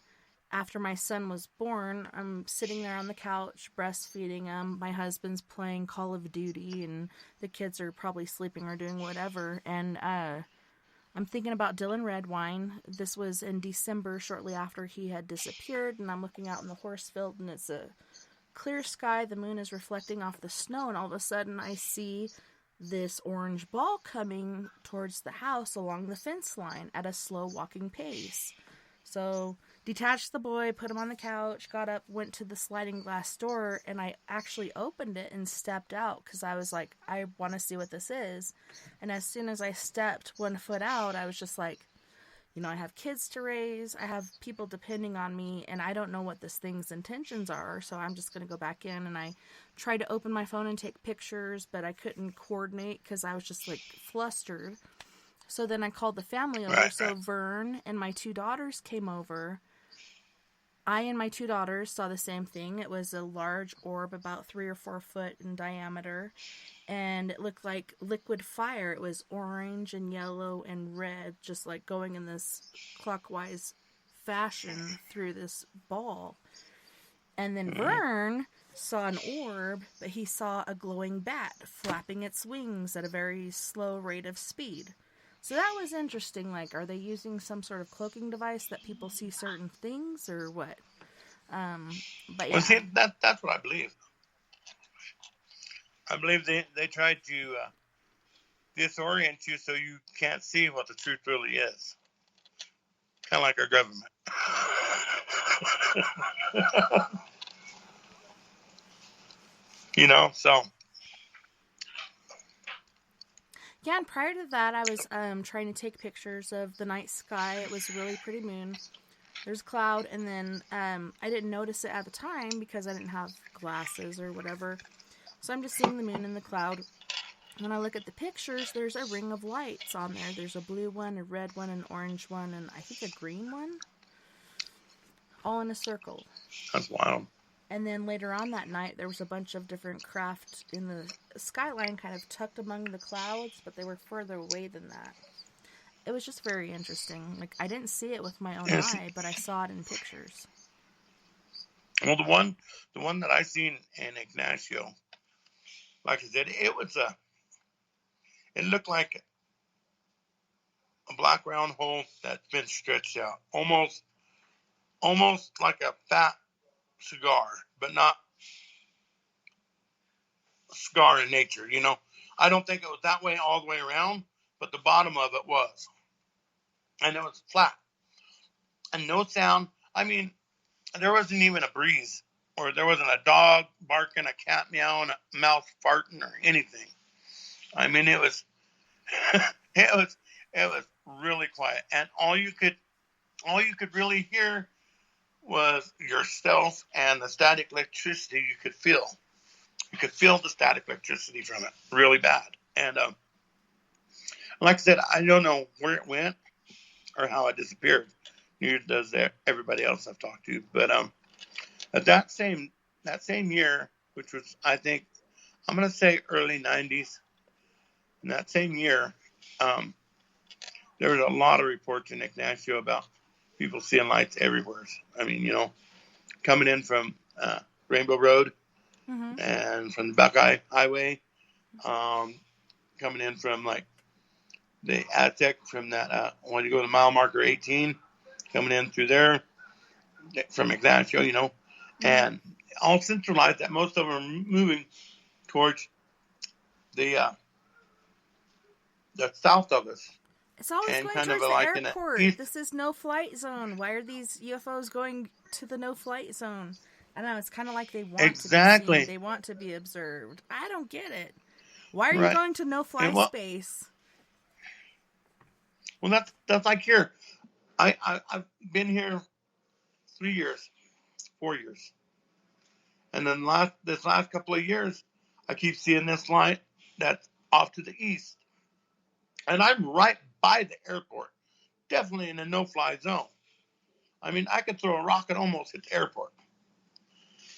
after my son was born, I'm sitting there on the couch breastfeeding him. My husband's playing Call of Duty, and the kids are probably sleeping or doing whatever. And I'm thinking about Dylan Redwine. This was in December, shortly after he had disappeared, and I'm looking out in the horse field, and it's a clear sky. The moon is reflecting off the snow, and all of a sudden I see this orange ball coming towards the house along the fence line at a slow walking pace. So detached the boy, put him on the couch, got up, went to the sliding glass door, and I actually opened it and stepped out because I was like, I want to see what this is. And as soon as I stepped 1 foot out, I was just like, you know, I have kids to raise, I have people depending on me, and I don't know what this thing's intentions are, so I'm just going to go back in. And I tried to open my phone and take pictures, but I couldn't coordinate because I was just like flustered. So then I called the family over. Right. So Vern and my 2 daughters came over. I and my 2 daughters saw the same thing. It was a large orb about 3 or 4 foot in diameter, and it looked like liquid fire. It was orange and yellow and red, just like going in this clockwise fashion through this ball. And then Vern saw an orb, but he saw a glowing bat flapping its wings at a very slow rate of speed. So that was interesting. Like, are they using some sort of cloaking device that people see certain things, or what? But yeah. Well, see, that's what I believe. I believe they tried to disorient you so you can't see what the truth really is. Kind of like our government. You know, so. Yeah, and prior to that, I was trying to take pictures of the night sky. It was a really pretty moon. There's a cloud, and then I didn't notice it at the time because I didn't have glasses or whatever. So I'm just seeing the moon in the cloud. When I look at the pictures, there's a ring of lights on there. There's a blue one, a red one, an orange one, and I think a green one. All in a circle. That's wild. And then later on that night, there was a bunch of different craft in the skyline kind of tucked among the clouds, but they were further away than that. It was just very interesting. Like, I didn't see it with my own eye, but I saw it in pictures. Well, the one that I seen in Ignacio, like I said, it looked like a black round hole that's been stretched out, almost like a fat cigar, but not a cigar in nature, you know. I don't think it was that way all the way around, but the bottom of it was. And it was flat. And no sound. I mean, there wasn't even a breeze, or there wasn't a dog barking, a cat meowing, a mouse farting, or anything. I mean, it was it was really quiet. And all you could really hear was yourself and the static electricity you could feel. You could feel the static electricity from it really bad. And like I said, I don't know where it went or how it disappeared. Neither does everybody else I've talked to. But at that same year, which was, I think, I'm going to say early 90s, in that same year, there was a lot of reports in Ignacio about people seeing lights everywhere. I mean, you know, coming in from Rainbow Road and from the Buckeye Highway, coming in from like the Aztec from that when you go to mile marker 18, coming in through there, from Ignacio, and all centralized that most of them are moving towards the south of us. It's always and going kind towards of the like in the airport. east. This is no-flight zone. Why are these UFOs going to the no-flight zone? I don't know. It's kind of like they want Exactly. to be seen. They want to be observed. I don't get it. Why are you Right. going to no-fly Well- space? Well, that's like here. I've been here 3 years, 4 years, and then this last couple of years, I keep seeing this light that's off to the east, and I'm right by the airport, definitely in a no-fly zone. I mean, I could throw a rocket almost at the airport,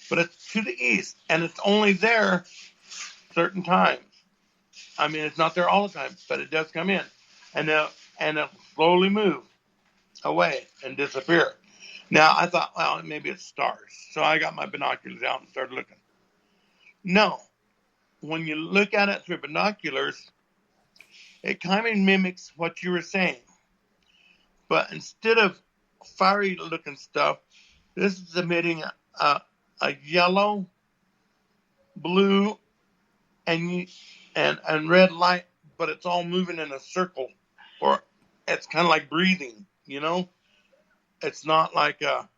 but it's to the east, and it's only there certain times. I mean, it's not there all the time, but it does come in, and it'll slowly move away and disappear. Now, I thought, well, maybe it's stars. So I got my binoculars out and started looking. No. When you look at it through binoculars, it kind of mimics what you were saying. But instead of fiery looking stuff, this is emitting a yellow, blue, and red light, but it's all moving in a circle, or it's kind of like breathing, It's not like a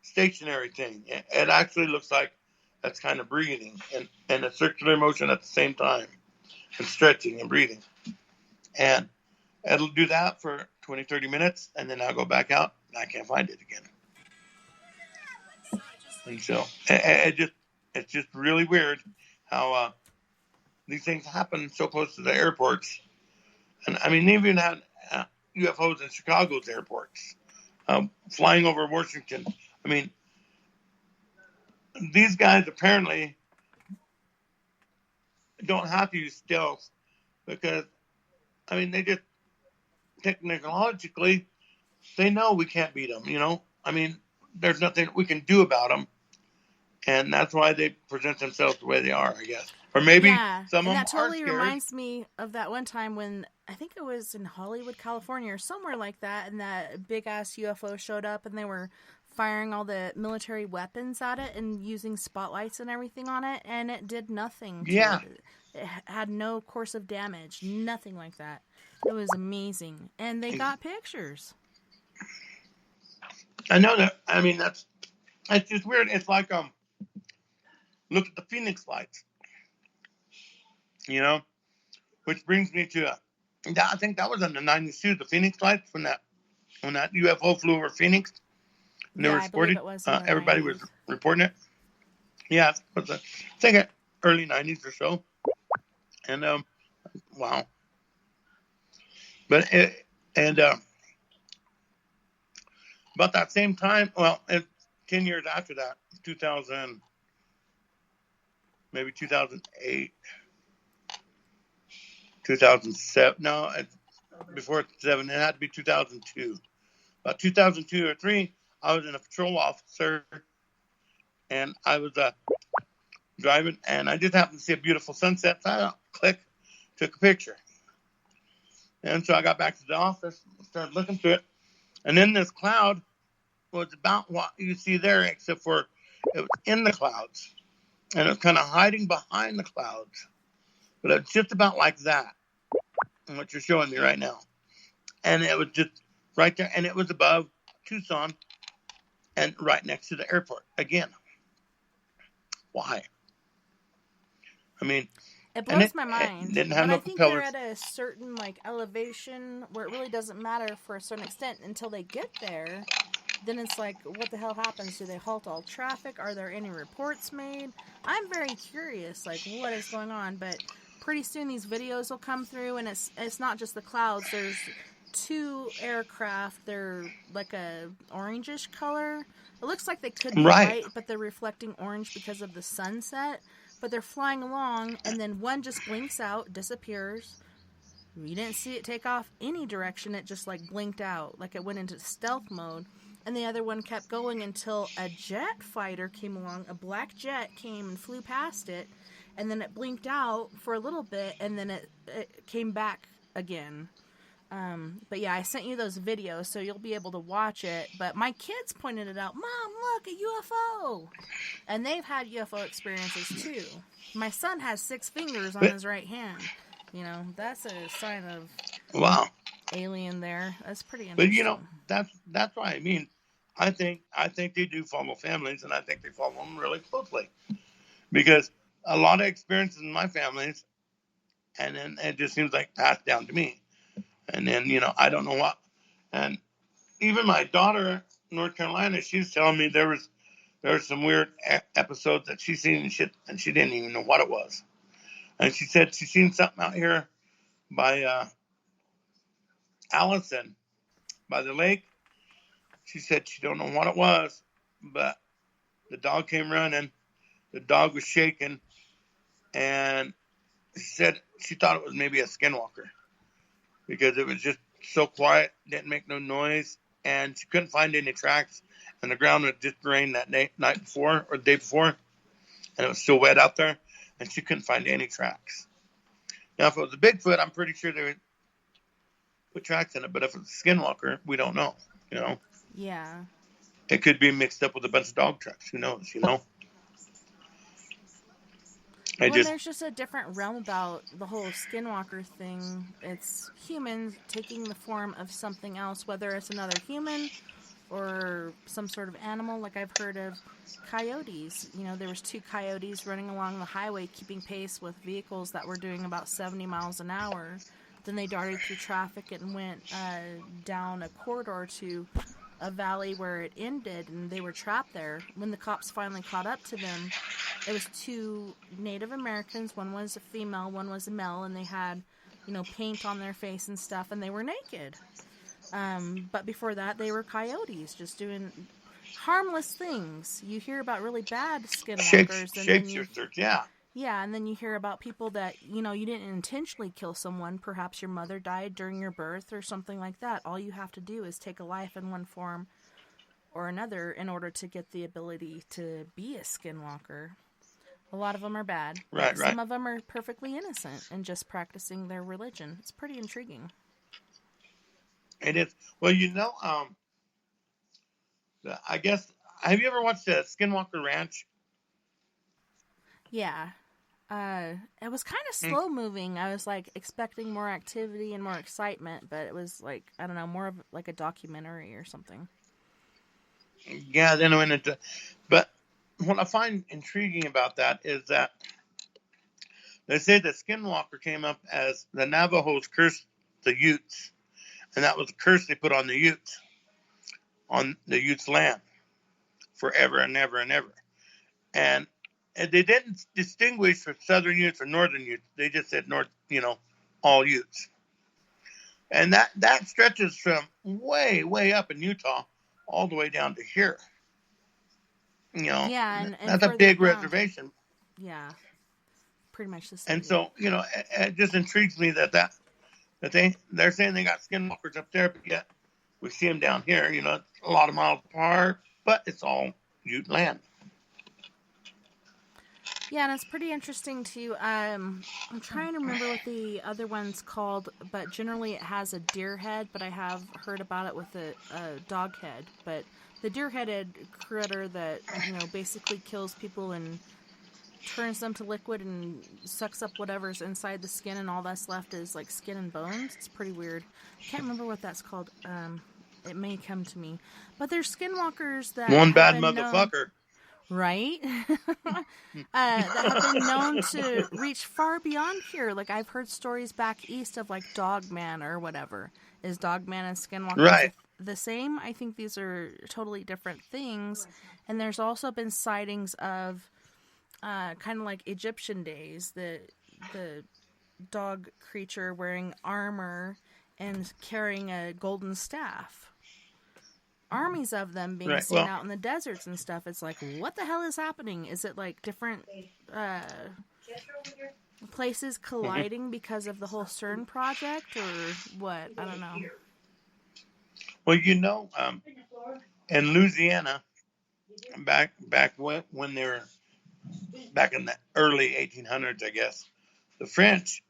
stationary thing. It actually looks like it's kind of breathing and a circular motion at the same time, and stretching and breathing. And it'll do that for 20, 30 minutes, and then I'll go back out, and I can't find it again. And so it's just really weird how these things happen so close to the airports. And I mean, they even had UFOs in Chicago's airports, flying over Washington. I mean, these guys apparently don't have to use stealth because, I mean, they just technologically, they know we can't beat them, I mean, there's nothing we can do about them. And that's why they present themselves the way they are, I guess. Or maybe some of them that totally are scared. reminds me of that one time when I think it was in Hollywood, California, or somewhere like that, and that big-ass UFO showed up, and they were firing all the military weapons at it and using spotlights and everything on it, and it did nothing to it. It had no course of damage, nothing like that. It was amazing. And they got pictures. I know that. I mean, it's just weird. It's like, look at the Phoenix lights, which brings me to, I think that was in the 90s too, the Phoenix lights, when that UFO flew over Phoenix, and they were reported, everybody 90s. was reporting it. Yeah, it was, I think, early 90s or so. And, wow. But, about that same time, 10 years after that, 2000, maybe 2008, 2007. No, before 7, it had to be 2002. About 2002 or 3, I was in a patrol officer, and I was driving, and I just happened to see a beautiful sunset. So I took a picture. And so I got back to the office, started looking through it, and then this cloud was about what you see there, except for it was in the clouds. And it was kind of hiding behind the clouds. But it's just about like that, what you're showing me right now. And it was just right there. And it was above Tucson and right next to the airport. Again. Why? I mean, it blows my mind. It didn't have but no I think propellers. they're at a certain elevation where it really doesn't matter for a certain extent until they get there. Then it's like, what the hell happens? Do they halt all traffic? Are there any reports made? I'm very curious, what is going on? But pretty soon these videos will come through, and it's not just the clouds. There's 2 aircraft. They're like a orangish color. It looks like they could be white, but they're reflecting orange because of the sunset. But they're flying along, and then one just blinks out, disappears. You didn't see it take off any direction. It just blinked out, like it went into stealth mode. And the other one kept going until a jet fighter came along. A black jet came and flew past it. And then it blinked out for a little bit. And then it came back again. But yeah, I sent you those videos, so you'll be able to watch it. But my kids pointed it out. Mom, look, a UFO! And they've had UFO experiences too. My son has 6 fingers on But, his right hand. You know, that's a sign of wow. alien there. That's pretty But interesting. that's why I mean, I think they do follow families, and I think they follow them really closely, because a lot of experiences in my families, and then it just seems like passed down to me, and then I don't know what, and even my daughter, North Carolina, she's telling me there was some weird episodes that she's seen and shit, and she didn't even know what it was, and she said she seen something out here by Allison, by the lake. She said she don't know what it was, but the dog came running. The dog was shaking, and she said she thought it was maybe a skinwalker because it was just so quiet, didn't make no noise, and she couldn't find any tracks. And the ground had just rained that night before or the day before, and it was still wet out there, and she couldn't find any tracks. Now, if it was a Bigfoot, I'm pretty sure they would put tracks in it, but if it's a skinwalker, we don't know, Yeah. It could be mixed up with a bunch of dog tracks. Who knows, There's just a different realm about the whole skinwalker thing. It's humans taking the form of something else, whether it's another human or some sort of animal. Like I've heard of coyotes. There was 2 coyotes running along the highway keeping pace with vehicles that were doing about 70 miles an hour. Then they darted through traffic and went down a corridor to a valley where it ended, and they were trapped there. When the cops finally caught up to them, it was 2 Native Americans. One was a female, one was a male, and they had, paint on their face and stuff, and they were naked. But before that, they were coyotes, just doing harmless things. You hear about really bad skinwalkers. Shapeshifters, yeah. Yeah, and then you hear about people that, you didn't intentionally kill someone. Perhaps your mother died during your birth or something like that. All you have to do is take a life in one form or another in order to get the ability to be a skinwalker. A lot of them are bad. Right. Some of them are perfectly innocent and just practicing their religion. It's pretty intriguing. It is. Well, I guess, have you ever watched Skinwalker Ranch? Yeah. It was kind of slow moving. I was like expecting more activity and more excitement, but it was like, I don't know, more of like a documentary or something. Yeah, then I went into, but what I find intriguing about that is that they say that Skinwalker came up as the Navajos cursed the Utes, and that was the curse they put on the Utes land forever and ever and ever. And they didn't distinguish for Southern Utes or Northern Utes. They just said all Utes. And that stretches from way, way up in Utah all the way down to here. Yeah, and that's a big reservation. Yeah, pretty much the same. And so, it just intrigues me that they're saying they got skinwalkers up there, but yet we see them down here. It's a lot of miles apart, but it's all Ute land. Yeah, and it's pretty interesting too. I'm trying to remember what the other one's called, but generally it has a deer head, but I have heard about it with a dog head. But the deer-headed critter that, basically kills people and turns them to liquid and sucks up whatever's inside the skin, and all that's left is like skin and bones. It's pretty weird. I can't remember what that's called. It may come to me. But there's skinwalkers that one bad motherfucker. Right? That have been known to reach far beyond here. Like, I've heard stories back east of, like, Dogman or whatever. Is Dogman and Skinwalker the same? I think these are totally different things. And there's also been sightings of kind of like Egyptian days, the dog creature wearing armor and carrying a golden staff. Armies of them being seen out in the deserts and stuff. It's like, what the hell is happening? Is it like different places colliding because of the whole CERN project, or what? I don't know. Well, in Louisiana, back when they were back in the early 1800s, I guess, the French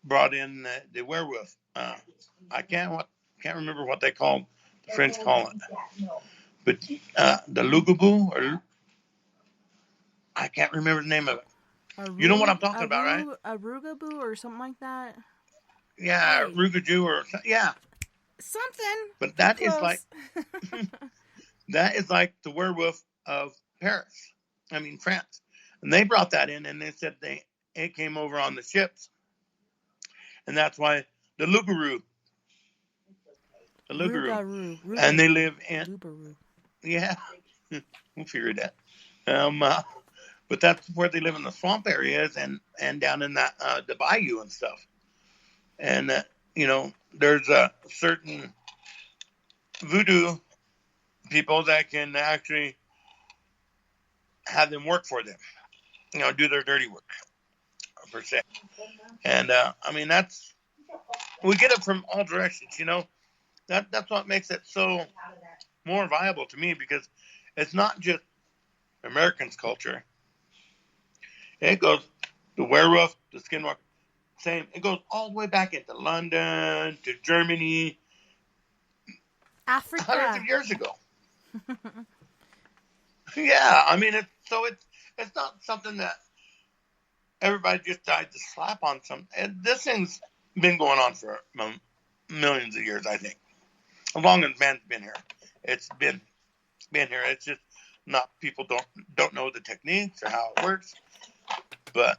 brought in the werewolf I can't remember what they call the French call it, but the Lugaboo, or I can't remember the name of it. You know what I'm talking about, right? A rugaboo or something like that. Yeah, Hey. Rugaju, or yeah, Something. but that Close. is like that is like the werewolf of Paris. I mean France, and they brought that in, and they said it came over on the ships, and that's why the Lugaroo. Rugaroo. And they live in Lubaroo. yeah, we'll figure that. But that's where they live in the swamp areas and down in that the bayou and stuff. And there's a certain voodoo people that can actually have them work for them, do their dirty work per se. And I mean we get it from all directions. That's what makes it so more viable to me, because it's not just Americans' culture. It goes the werewolf, the skinwalker, same. It goes all the way back into London, to Germany, Africa, hundreds of years ago. Yeah, I mean it's not something that everybody just died to slap on some. And this thing's been going on for millions of years, I think. As long as man's been here, it's been here. It's just not, people don't know the techniques or how it works. But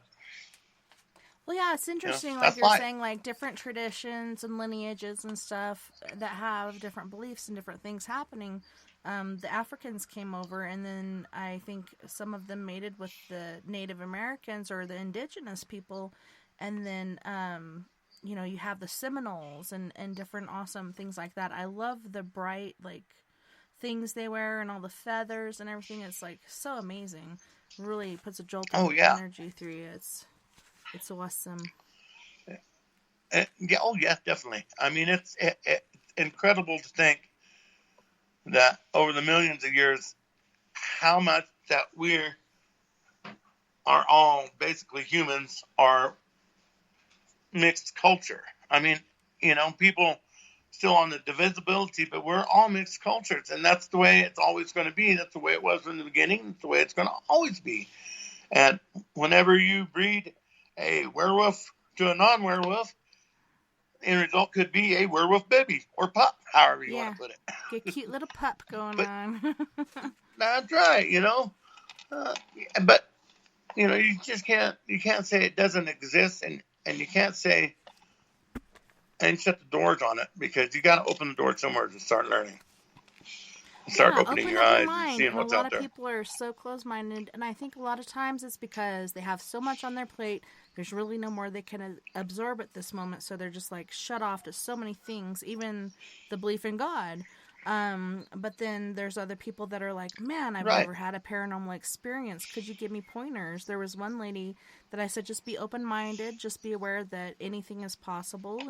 well, yeah, it's interesting. Like you're saying, like different traditions and lineages and stuff that have different beliefs and different things happening. The Africans came over, and then I think some of them mated with the Native Americans or the indigenous people, and then you have the Seminoles and different awesome things like that. I love the bright things they wear and all the feathers and everything. It's so amazing. Really puts a jolt of energy through you. It's awesome. Yeah, definitely. I mean, it's incredible to think that over the millions of years, how much that we are all basically humans are mixed culture. I mean, people still on the divisibility, but we're all mixed cultures, and that's the way it's always going to be. That's the way it was from the beginning. That's the way it's going to always be. And whenever you breed a werewolf to a non-werewolf, the end result could be a werewolf baby or pup, however you want to put it. Get a cute little pup going on. That's right, but you just can't say it doesn't exist, and you can't say and shut the doors on it, because you got to open the door somewhere to start learning. Start opening your eyes and seeing what's out there. A lot of people are so close-minded, and I think a lot of times it's because they have so much on their plate. There's really no more they can absorb at this moment, so they're just shut off to so many things, even the belief in God. But then there's other people that are like, man, I've never had a paranormal experience. Could you give me pointers? There was one lady that I said, just be open-minded, just be aware that anything is possible,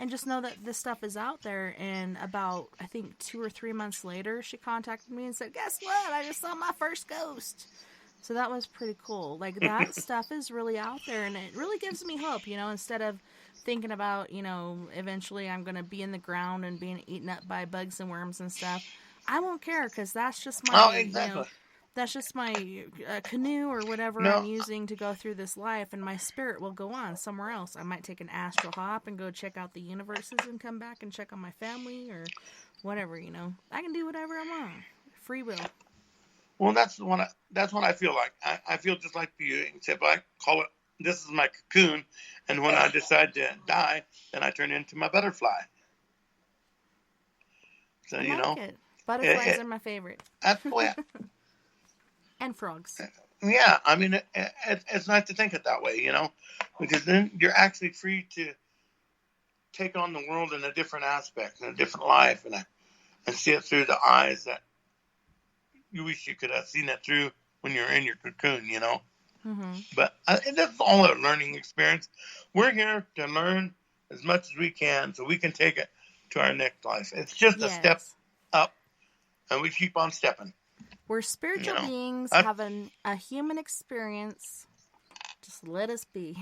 and just know that this stuff is out there. And about, I think, 2 or 3 months later, she contacted me and said, guess what? I just saw my first ghost. So that was pretty cool. That stuff is really out there, and it really gives me hope, instead of thinking about, eventually I'm going to be in the ground and being eaten up by bugs and worms and stuff. I won't care, because that's just my, that's just my canoe or whatever I'm using to go through this life, and my spirit will go on somewhere else. I might take an astral hop and go check out the universes and come back and check on my family or whatever, I can do whatever I want. Free will. Well, that's what I feel like. I feel just like you, except I call it, this is my cocoon, and when I decide to die, then I turn into my butterfly. So, it. Butterflies are my favorite. That's the way and frogs. Yeah, I mean, it's nice to think it that way, because then you're actually free to take on the world in a different aspect, in a different life, and see it through the eyes that you wish you could have seen it through when you're in your cocoon, Mm-hmm. But that's all a learning experience. We're here to learn as much as we can so we can take it to our next life. It's just a step up, and we keep on stepping. We're spiritual beings having a human experience Just let us be.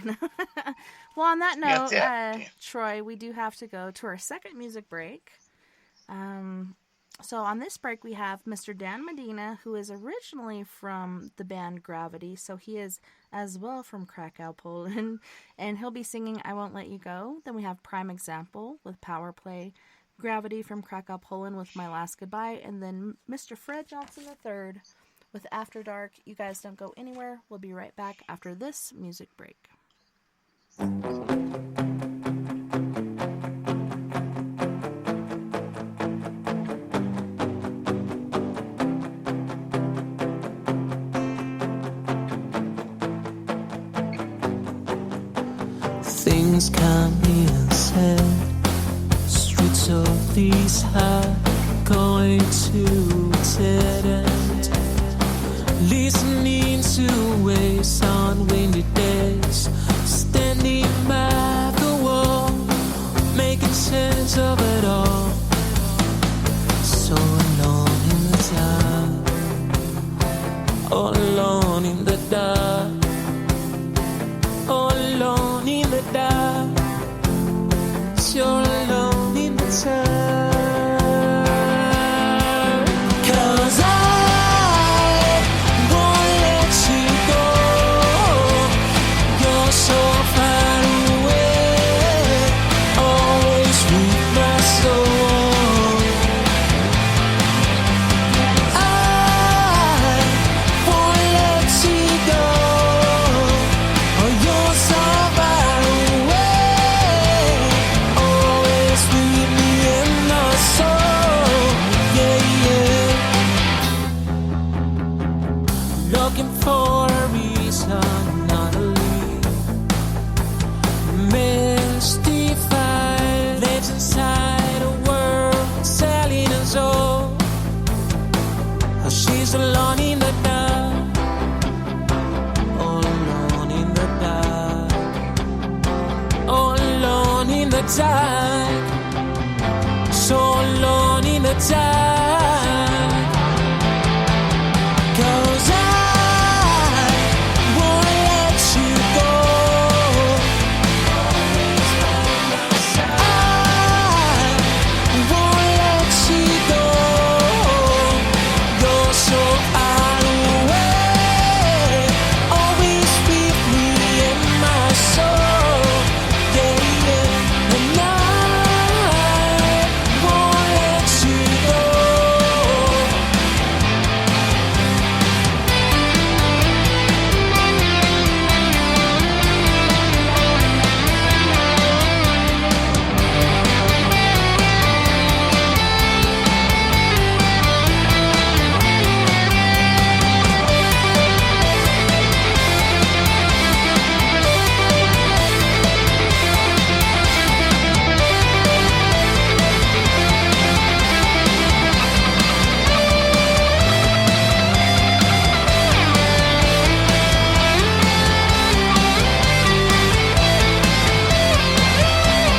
Well, on that note, That's it. Troy, we do have to go to our second music break. So on this break, we have Mr. Dan Medina, who is originally from the band Gravity. So he is as well from Krakow, Poland. And he'll be singing I Won't Let You Go. Then we have Prime Example with Power Play. Gravity from Krakow, Poland with My Last Goodbye. And then Mr. Fred Johnson III with After Dark. You guys don't go anywhere. We'll be right back after this music break. Things come being said, streets of these are going to dead end. Listening to waves on windy days, standing by the wall, making sense of it all. So alone in the dark, all alone in the dark. All alone in the dark, you're alone in the dark. 'Cause I won't let you go. You're so far away, always with my soul. I won't let you go. Oh, you're so far away, always with me in my soul. Yeah, yeah. Looking for a reason, not a lead. Mystified, lives inside a world, selling us all. Oh, she's alone in the dark, all alone in the dark, all alone in the dark, so alone in the dark. 'Cause I won't let you go. I won't let you go. You're so far away, always with me in my soul. Yeah, yeah. And I won't let you go.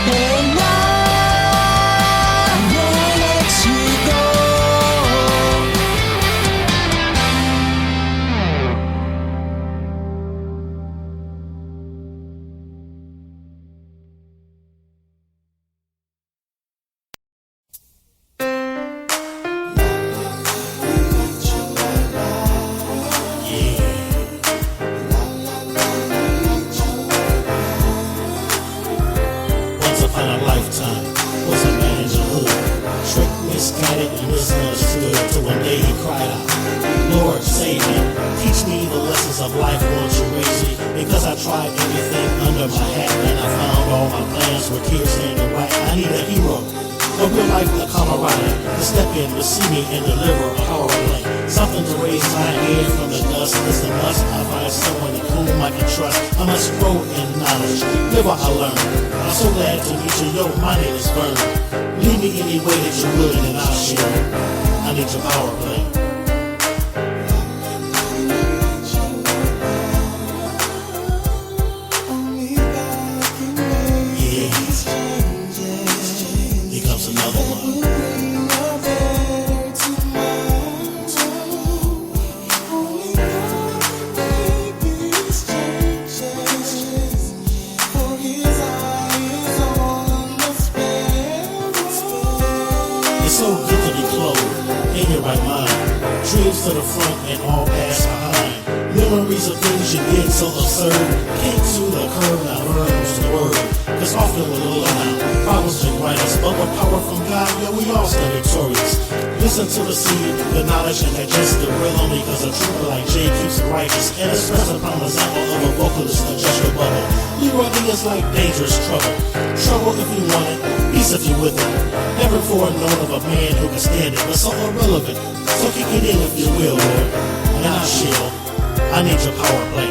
And I won't let you go. Once upon a lifetime was a man in the hood, tricked, misguided, and misunderstood, till one day he cried out, Lord, save me, teach me the lessons of life, won't you raise me? Because I tried everything under my hat, and I found all my plans were tears in the right. I need a hero, a real life camaraderie, to step in to see me and deliver a power play. Something to raise my head from the dust. It's a must. I find someone in whom I can trust. I must grow in knowledge, live what I learn. I'm so glad to meet you. Yo, my name is Vern. Lead me any way that you would, and I'll share. I need your power play. Yeah. Here comes another one. to the front and all pass behind. Memories of things you did so absurd. Came to the curb, now learn was the word. Cause often we're little now, problems can write us, but with power from God, yeah, we all still victorious. Listen to the seed, the knowledge, and digest the real only cause a trooper like Jay keeps it righteous. And it's present from example of a vocalist, adjust your bubble. Leroy is like dangerous trouble. Trouble if you want it, peace if you with it. Never before known of a man who can stand it, but so irrelevant. So kick it in if you will, Lord. And I shield, I need your power play.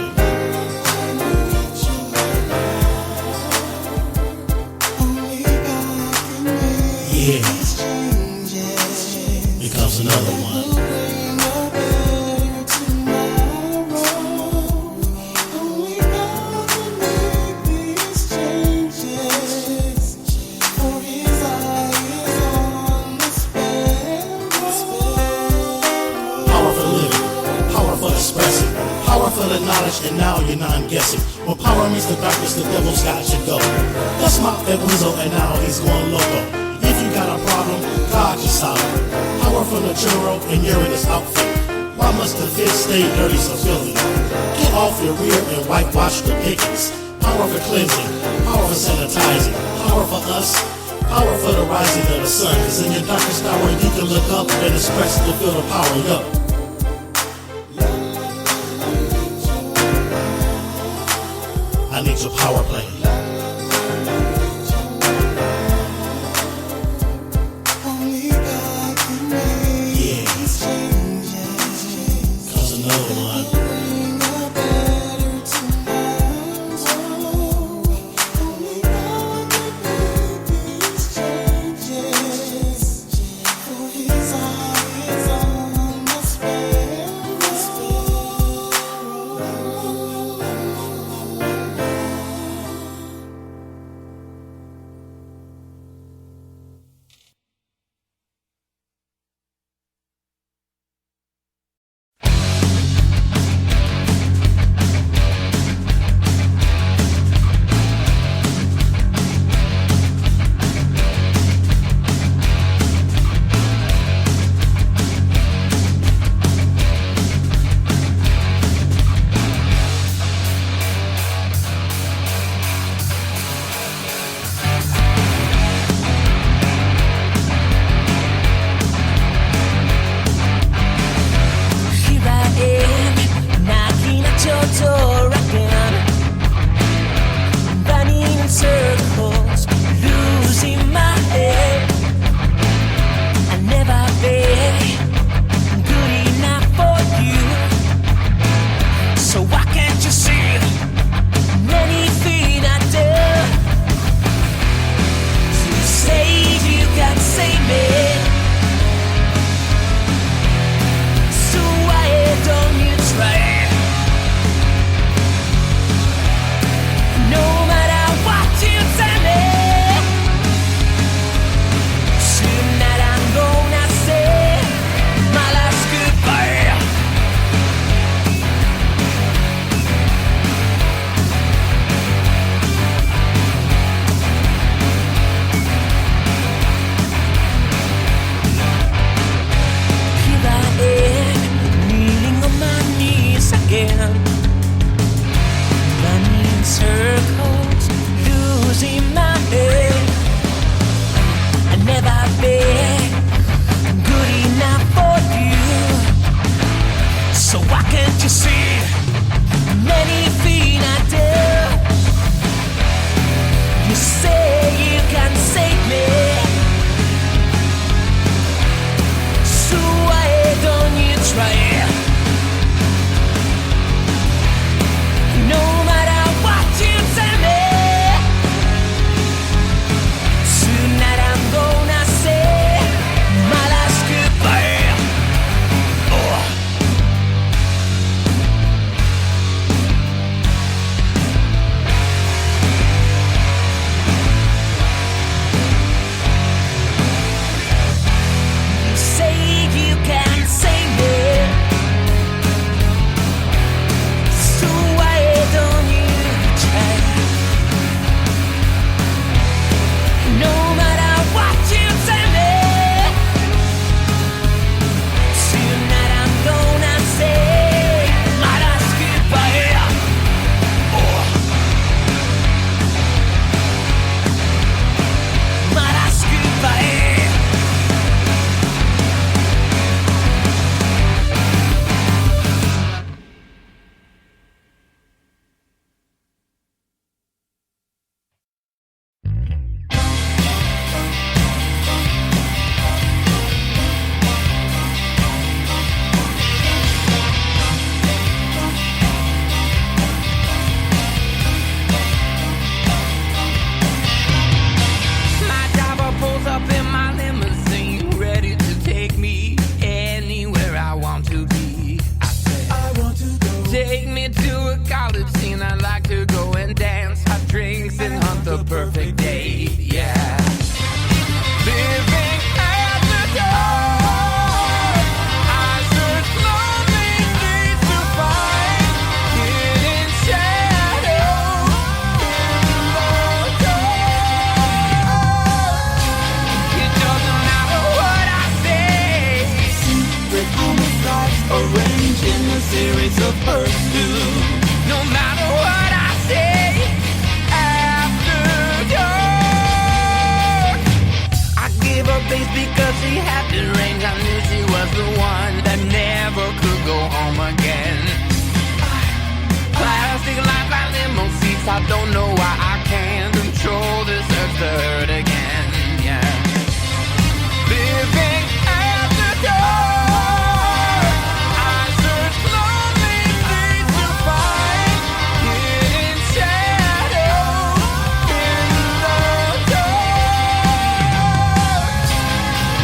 Yeah, here comes another one. Powerful in knowledge, and now you're not guessing. When power meets the darkness, the devil's got you go. That's my Weasel, and now he's going loco. If you got a problem, God can solve it. Power from the general, and you're in his outfit. Why must the fist stay dirty so filthy? Get off your rear and whitewash the pickings. Power for cleansing, power for sanitizing, power for us, power for the rising of the sun. Cause in your darkest hour, you can look up and express to feel the power up. I need your power play. Yeah. Comes another one. Take me to a college scene, I'd like to go and dance, have drinks and hunt the perfect date, yeah. Living at the dark, I search lonely streets to find hidden shadows in the dark. It doesn't matter what I say. Secret homicides arranged in a series of pursuits. No matter what I say, after dark. I gave her base because she had the range. I knew she was the one that never could go home again. Plastic lights by limo seats. I don't know why I can't control this urge to hurt again. Yeah. Living at the dark, I search lonely streets to find hidden shadows in the dark.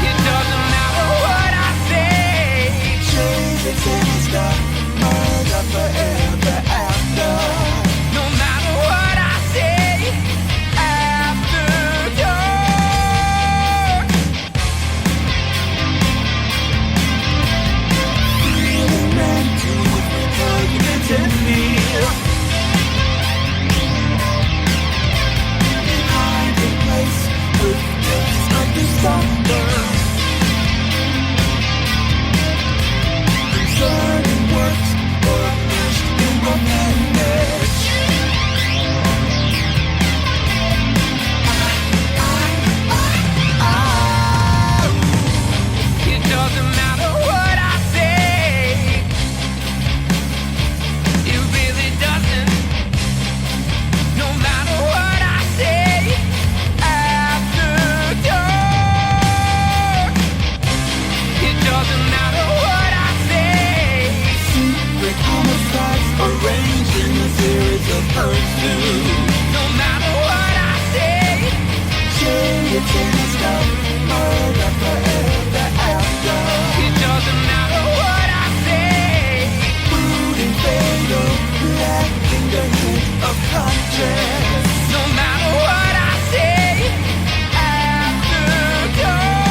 It doesn't matter what I say. Change it in the sky, murder forever after. No matter what I say, after dark. Feeling meant to repugnant in me. Hiding place with days of December. Concerning works or meshed in appendage. It doesn't matter what I say. It really doesn't. No matter what I say, after dark. It doesn't matter what I say. Secret homicides arranged in a series of pursuits. No matter what I say, shades in the sky, murder forever after. It doesn't matter what I say. Rude and fatal, lacking the hint of conscience. No matter what I say, after dark.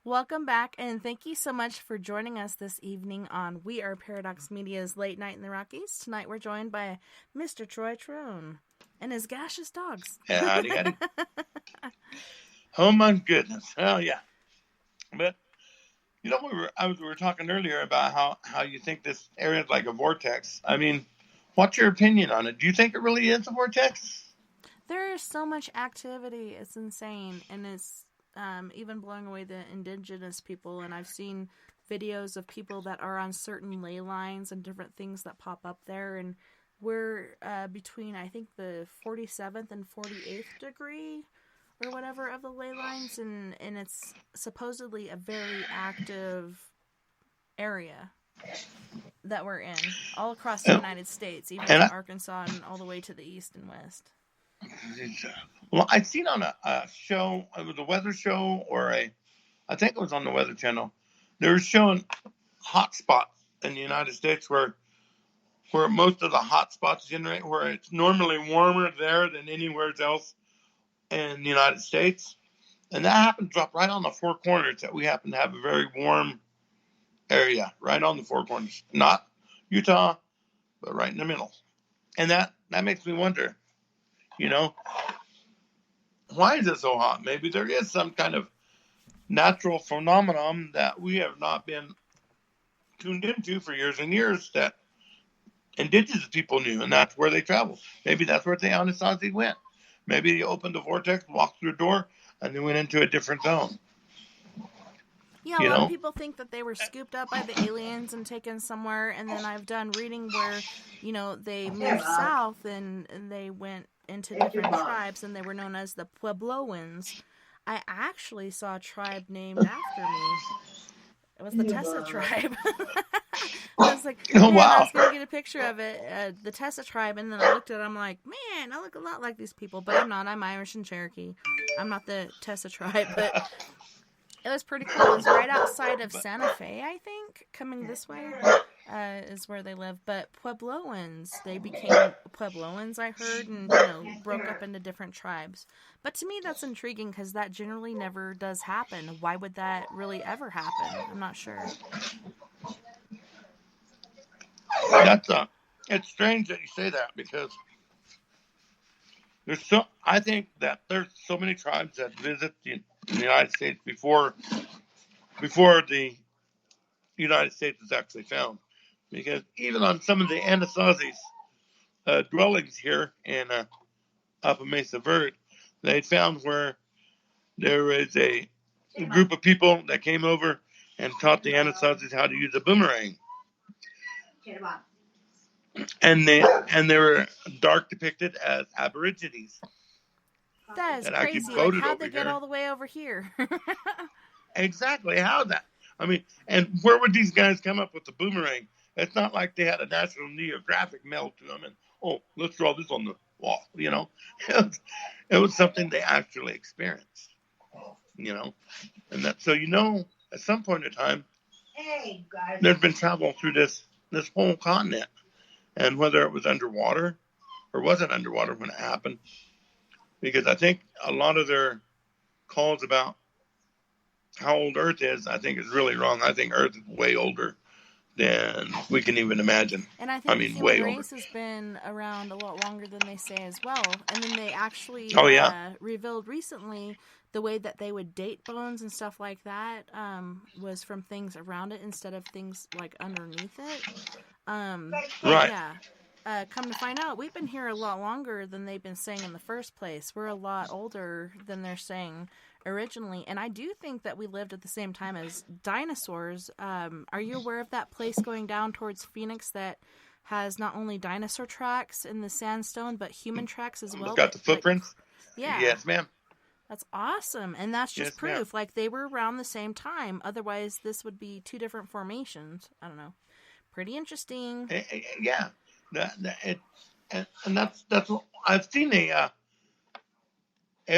Welcome back, and thank you so much for joining us this evening on We Are Paradox Media's Late Night in the Rockies. Tonight we're joined by Mr. Troy Trone and his gaseous dogs. Yeah, howdy, howdy. Oh my goodness. Oh yeah. But you know, we were talking earlier about how you think this area is like a vortex. I mean, what's your opinion on it? Do you think it really is a vortex? There is so much activity. It's insane, and it's even blowing away the indigenous people. And I've seen videos of people that are on certain ley lines and different things that pop up there. And we're between, I think, the 47th and 48th degree or whatever of the ley lines. And it's supposedly a very active area that we're in all across the United States, even to Arkansas and all the way to the east and west. Well, I'd seen on a show, it was a weather show, I think it was on the Weather Channel. They were showing hot spots in the United States where most of the hot spots generate, where it's normally warmer there than anywhere else in the United States. And that happens up right on the four corners, that we happen to have a very warm area right on the four corners. Not Utah, but right in the middle. And that makes me wonder, you know, why is it so hot? Maybe there is some kind of natural phenomenon that we have not been tuned into for years and years that indigenous people knew, and that's where they traveled. Maybe that's where the Anasazi went. Maybe they opened the vortex, walked through a door, and they went into a different zone. Yeah, a lot of people think that they were scooped up by the aliens and taken somewhere, and then I've done reading where, you know, they moved south and they went into different tribes, and they were known as the Puebloans. I actually saw a tribe named after me It was the Tessa tribe. I was like, Oh, man, I wow. was going to get a picture of it, the Tessa tribe, and then I looked at it, I'm like, man, I look a lot like these people, but I'm not. I'm Irish and Cherokee. I'm not the Tessa tribe, but it was pretty cool. It was right outside of Santa Fe, I think, coming this way. Is where they live, but Puebloans, they became Puebloans, I heard, and broke up into different tribes. But to me, that's intriguing because that generally never does happen. Why would that really ever happen? I'm not sure. It's strange that you say that because I think that there's so many tribes that visit the United States before the United States was actually found. Because even on some of the Anasazi's dwellings here in Upper Mesa Verde, they found where there is a group of people that came over and taught the Anasazis how to use a boomerang. And they were dark depicted as Aborigines. That is that crazy. actually Like, voted how'd over they get here. all the way over here? Exactly. How that? I mean, and where would these guys come up with the boomerang? It's not like they had a National Geographic mail to them and, oh, let's draw this on the wall, It was something they actually experienced, And that, so, at some point in time, there's been travel through this whole continent. And whether it was underwater or wasn't underwater when it happened, because I think a lot of their calls about how old Earth is, I think is really wrong. I think Earth is way older than we can even imagine. And I think the human way race older. has been around a lot longer than they say as well. And then they actually revealed recently the way that they would date bones and stuff like that was from things around it instead of things like underneath it. Right. Yeah. Come to find out, we've been here a lot longer than they've been saying in the first place. We're a lot older than they're saying originally, and I do think that we lived at the same time as dinosaurs. Are you aware of that place going down towards Phoenix that has not only dinosaur tracks in the sandstone, but human tracks as well? It's got the footprints? Yeah. Yes, ma'am. That's awesome, and that's just Yes, proof. ma'am. Like, they were around the same time. Otherwise, this would be two different formations. I don't know. Pretty interesting. Yeah. And that's what I've seen it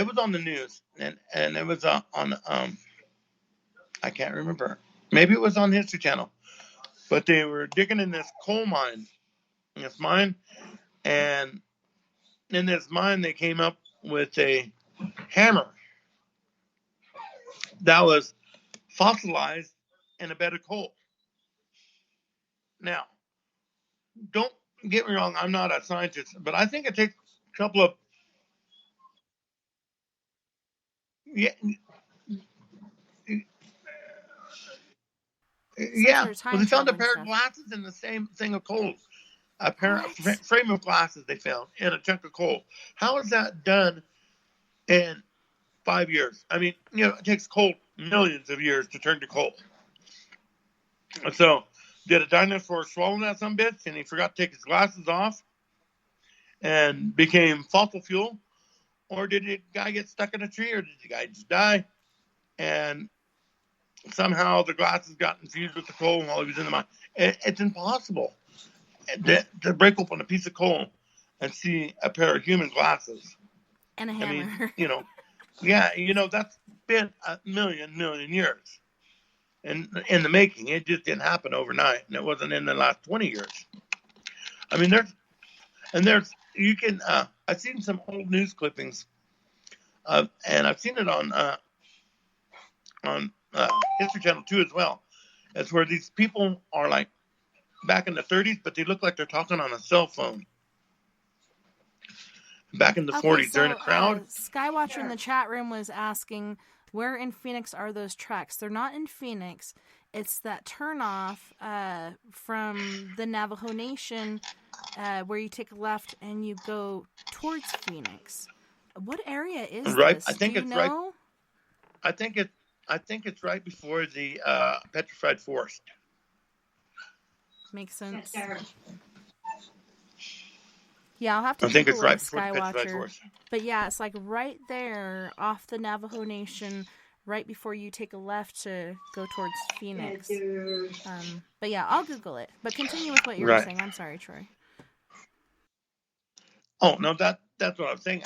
was on the news and it was on I can't remember, maybe it was on History Channel, but they were digging in this coal mine, and in this mine they came up with a hammer that was fossilized in a bed of coal. Now, don't get me wrong, I'm not a scientist, but I think it takes a couple of well, they found a pair of glasses in the same thing of coal. A pair of frame of glasses they found in a chunk of coal. How is that done in 5 years? I mean, it takes coal millions of years to turn to coal. So, did a dinosaur swallow that some bits and he forgot to take his glasses off and became fossil fuel? Or did the guy get stuck in a tree, or did the guy just die? And somehow the glasses got infused with the coal while he was in the mine. It's impossible to break open a piece of coal and see a pair of human glasses. And a hammer. I mean, that's been a million years in the making. It just didn't happen overnight, and it wasn't in the last 20 years. I mean, I've seen some old news clippings, and I've seen it on History Channel 2 as well. It's where these people are like back in the 30s, but they look like they're talking on a cell phone. Back in the 40s, they're in a crowd. Skywatcher in the chat room was asking, where in Phoenix are those tracks? They're not in Phoenix. It's that turnoff from the Navajo Nation where you take a left and you go towards Phoenix. What area is this? I think Do you it's know? right. I think it's right before the petrified forest. Makes sense. Yeah, I'll have to. I think it's Google right it, before the petrified Skywatcher. forest. But yeah, it's like right there off the Navajo Nation right before you take a left to go towards Phoenix. But yeah, I'll Google it. But continue with what you were saying. I'm sorry, Troy. Oh no, that's what I'm saying.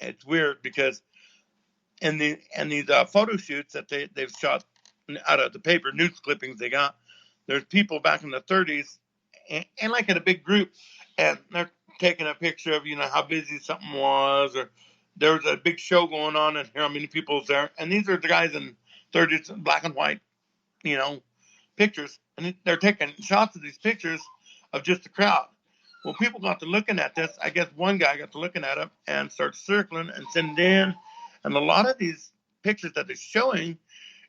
It's weird because in these photo shoots that they've shot out of the paper news clippings they got, there's people back in the 30s and like in a big group, and they're taking a picture of how busy something was, or there was a big show going on and how many people was there, and these are the guys in 30s, black and white, pictures, and they're taking shots of these pictures of just the crowd. Well, people got to looking at this. I guess one guy got to looking at it and started circling and sending in. And a lot of these pictures that they're showing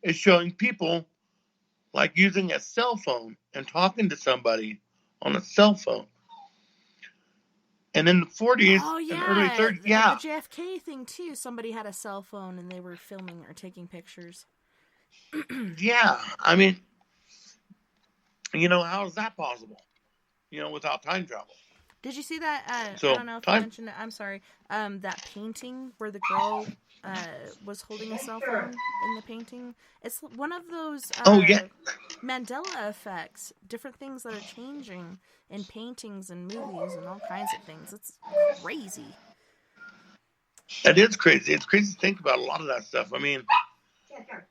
is showing people like using a cell phone and talking to somebody on a cell phone. And in the 40s and early 30s, the JFK thing too. Somebody had a cell phone and they were filming or taking pictures. Yeah, I mean, how is that possible? Without time travel. Did you see that? So, I don't know if I mentioned it. I'm sorry. That painting where the girl was holding a cell phone in the painting. It's one of those Mandela effects. Different things that are changing in paintings and movies and all kinds of things. It's crazy. It is crazy. It's crazy to think about a lot of that stuff. I mean,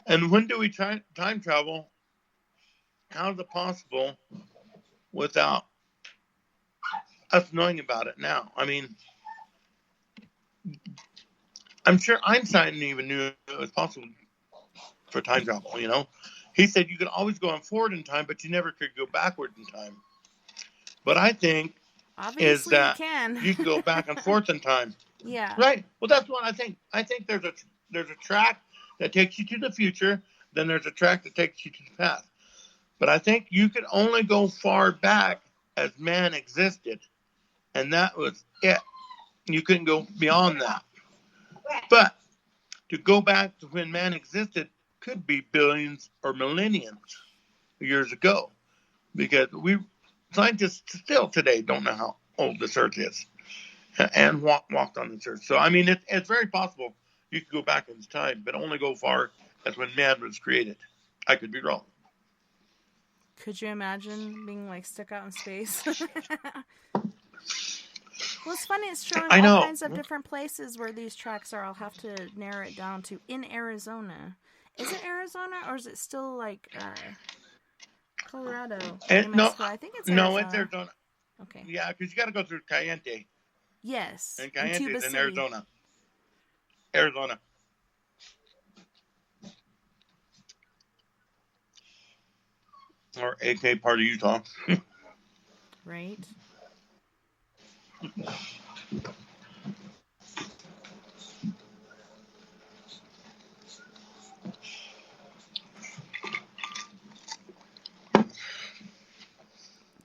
and when do we time travel? How is it possible without us knowing about it now? I mean, I'm sure Einstein even knew it was possible for time travel, He said you could always go on forward in time, but you never could go backward in time. But I think obviously you can go back and forth in time. Yeah. Right. Well, that's what I think. I think there's a track that takes you to the future, then there's a track that takes you to the past. But I think you could only go far back as man existed, and that was it. You couldn't go beyond that. But to go back to when man existed could be billions or millenniums years ago, because scientists still today don't know how old this Earth is and walked on this Earth. So, I mean, it's very possible you could go back in time, but only go far as when man was created. I could be wrong. Could you imagine being stuck out in space? Well, it's funny. It's showing all kinds of different places where these tracks are. I'll have to narrow it down to in Arizona. Is it Arizona or is it still Colorado? No, I think it's Arizona. No, it's Arizona. Okay. Yeah, because you got to go through Cayenne. Yes. And Cayenne is in Arizona. Arizona. Or AK part of Utah. Right.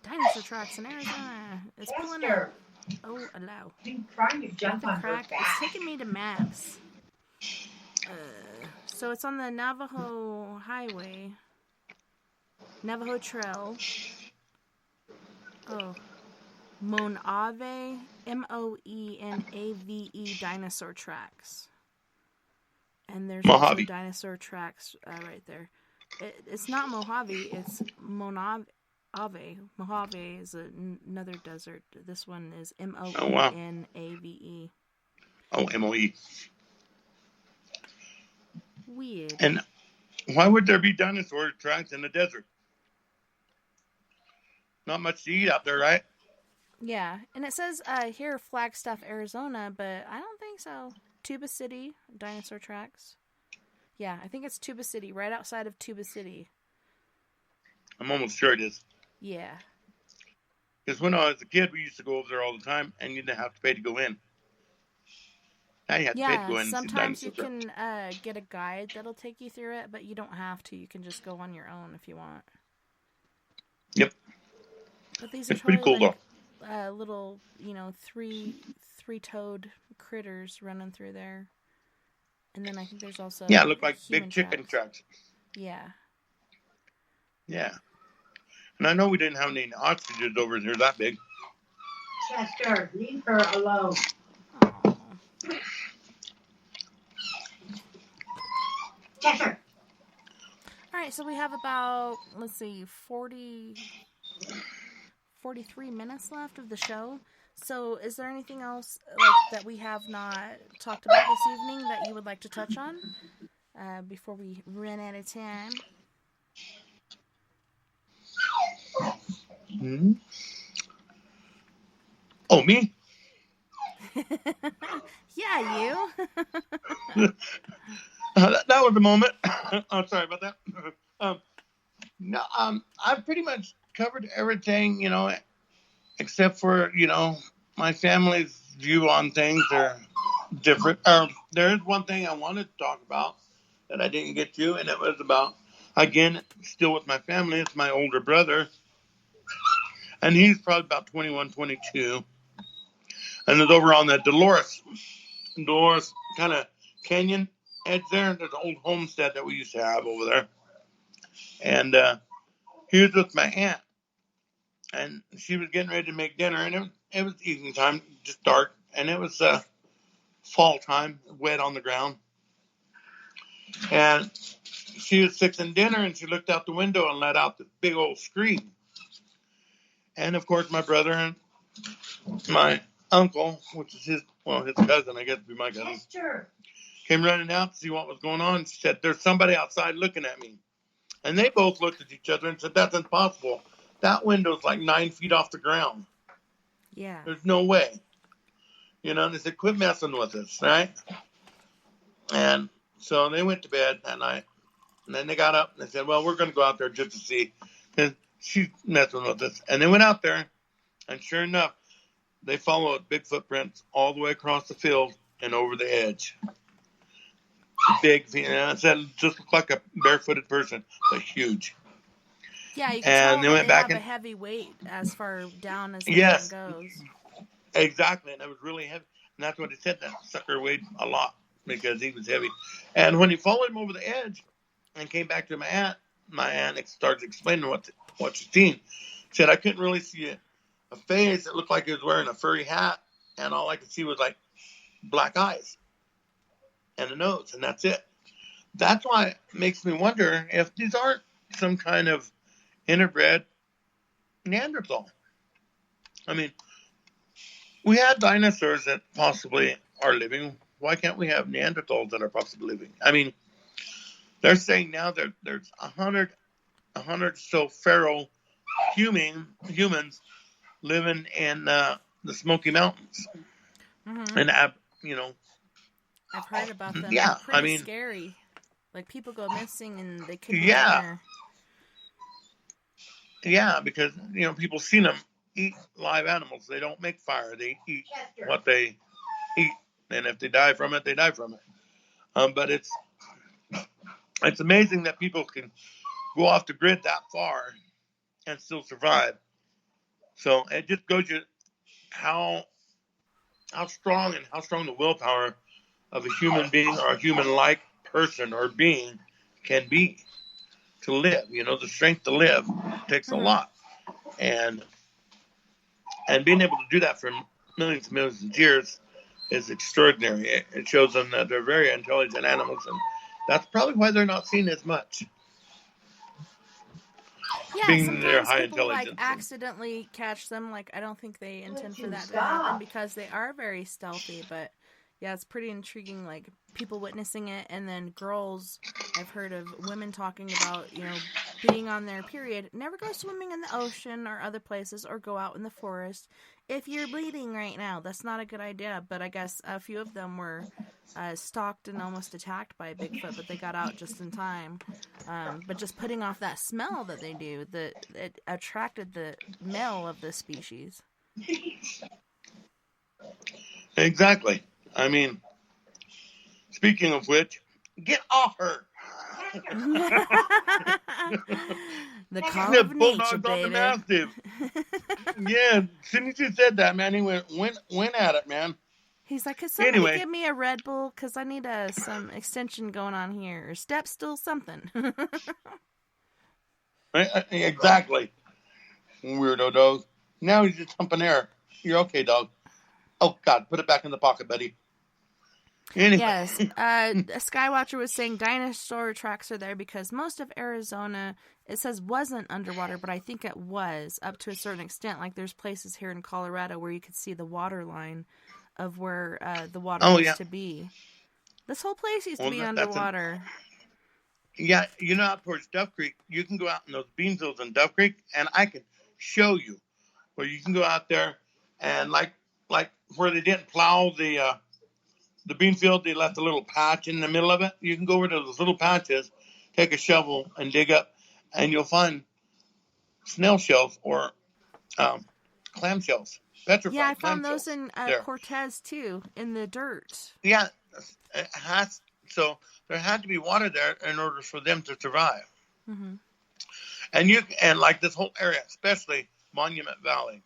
Dinosaur tracks in Arizona. It's pulling up. Oh, allow. Trying to jump on crack. It's taking me to maps. So it's on the Navajo Highway. Navajo Trail. Oh. Moenave, Moenave dinosaur tracks. And there's also dinosaur tracks right there. It's not Mojave, it's Moenave. Mojave is another desert. This one is Moenave. Oh, MOE. Weird. And why would there be dinosaur tracks in the desert? Not much to eat out there, right? Yeah, and it says here Flagstaff, Arizona, but I don't think so. Tuba City, dinosaur tracks. Yeah, I think it's Tuba City, right outside of Tuba City. I'm almost sure it is. Yeah. Because when I was a kid, we used to go over there all the time, and you didn't have to pay to go in. Now you have to pay to go in. Sometimes you can get a guide that'll take you through it, but you don't have to. You can just go on your own if you want. Yep. But these are it's pretty cool, though. Little, three-toed critters running through there. And then I think there's also... Yeah, it looked like big chicken tracks. Yeah. Yeah. And I know we didn't have any ostriches over here that big. Chester, leave her alone. All right, so we have about, let's see, 43 minutes left of the show. So is there anything else that we have not talked about this evening that you would like to touch on before we run out of time? Hmm? Oh, me? Yeah, you. That was the moment. I'm sorry about that. No, I've pretty much covered everything, except for, my family's view on things are different. There is one thing I wanted to talk about that I didn't get to, and it was about, again, still with my family. It's my older brother, and he's probably about 21, 22, and it's over on the Dolores kind of canyon edge there. There's an old homestead that we used to have over there, and he was with my aunt, and she was getting ready to make dinner, and it was evening time, just dark, and it was fall time, wet on the ground. And she was fixing dinner, and she looked out the window and let out this big old scream. And of course, my brother and my uncle, which is his cousin, I guess would be my cousin, came running out to see what was going on. She said, "There's somebody outside looking at me." And they both looked at each other and said, "That's impossible. That window's like 9 feet off the ground. Yeah. There's no way." And they said, "Quit messing with us," right? And so they went to bed that night. And then they got up and they said, "Well, we're going to go out there just to see." Because she's messing with us. And they went out there, and sure enough, they followed big footprints all the way across the field and over the edge. Big, I said, just looked like a barefooted person, but huge. Yeah, you can tell they have a heavy weight as far down as the wind goes. Exactly, and it was really heavy. And that's what he said, that sucker weighed a lot because he was heavy. And when he followed him over the edge and came back to my aunt started explaining what she'd seen. She said, "I couldn't really see a face. It looked like he was wearing a furry hat, and all I could see was like black eyes and a nose, and that's it." That's why it makes me wonder if these aren't some kind of interbred Neanderthal. I mean, we had dinosaurs that possibly are living. Why can't we have Neanderthals that are possibly living? I mean, they're saying now that there's 100 so feral humans living in the Smoky Mountains. Mm-hmm. And, I've heard about them. Yeah, they're pretty scary. Like, people go missing and they could be there. Yeah, because, people seen them eat live animals. They don't make fire. They eat what they eat. And if they die from it, they die from it. But it's amazing that people can go off the grid that far and still survive. So it just goes to how strong the willpower of a human being or a human-like person or being can be to live. The strength to live takes a lot. And being able to do that for millions and millions of years is extraordinary. It shows them that they're very intelligent animals, and that's probably why they're not seen as much. Yeah, being their high people intelligence. Accidentally catch them. I don't think they intend for that to happen because they are very stealthy. But yeah, it's pretty intriguing. People witnessing it, and then girls. I've heard of women talking about being on their period. Never go swimming in the ocean or other places, or go out in the forest. If you're bleeding right now, that's not a good idea. But I guess a few of them were stalked and almost attacked by a Bigfoot, but they got out just in time. But just putting off that smell that they do, it attracted the male of the species. Exactly. I mean, speaking of which, get off her. The call of nature, baby. Yeah, as soon as you said that, man, he went at it, man. He's like, could somebody give me a Red Bull? Because I need some extension going on here. Or step stool, something. Exactly. Weirdo dog. Now he's just humping air. You're okay, dog. Oh, God, put it back in the pocket, buddy. Anyway. Yes, a Skywatcher was saying dinosaur tracks are there because most of Arizona, it says, wasn't underwater, but I think it was up to a certain extent. Like there's places here in Colorado where you could see the water line of where the water used to be. This whole place used to be underwater. Yeah, out towards Duff Creek, you can go out in those bean fields in Duff Creek, and I can show you where you can go out there and like where they didn't plow the bean field, they left a little patch in the middle of it. You can go over to those little patches, take a shovel and dig up, and you'll find snail shells or clam shells. Petrified. Yeah, I found those in Cortez too, in the dirt. Yeah, so there had to be water there in order for them to survive. Mm-hmm. And like this whole area, especially Monument Valley.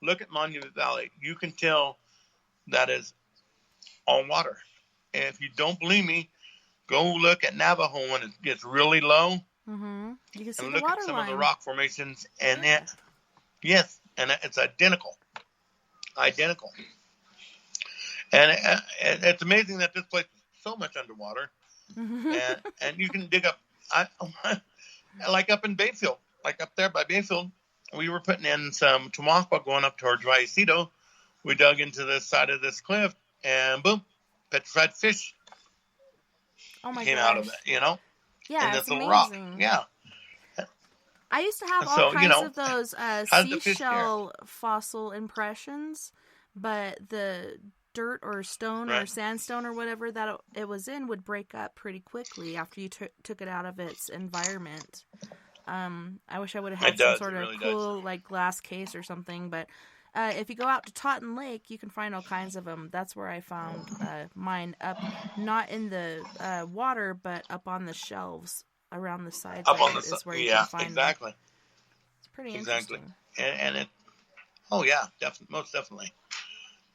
Look at Monument Valley. You can tell that is all water. And if you don't believe me, go look at Navajo when it gets really low. Mm-hmm. You can see and the look water at some line. of the rock formations, and it's identical. And it's amazing that this place is so much underwater. Mm-hmm. and you can dig up, like up in Bayfield, like up there by Bayfield, we were putting in some Tamaqua going up towards Vallecito. We dug into the side of this cliff, and boom, petrified fish came out of it, Yeah, and it's this little amazing. rock. Yeah. I used to have all kinds of those seashell fossil impressions, but the dirt or stone or sandstone or whatever that it was in would break up pretty quickly after you took it out of its environment. I wish I would have had some sort of cool like glass case or something, but if you go out to Totten Lake, you can find all kinds of them. That's where I found mine, up not in the water, but up on the shelves around the sides. Up on the is where you can find them. It's pretty interesting. And it, most definitely.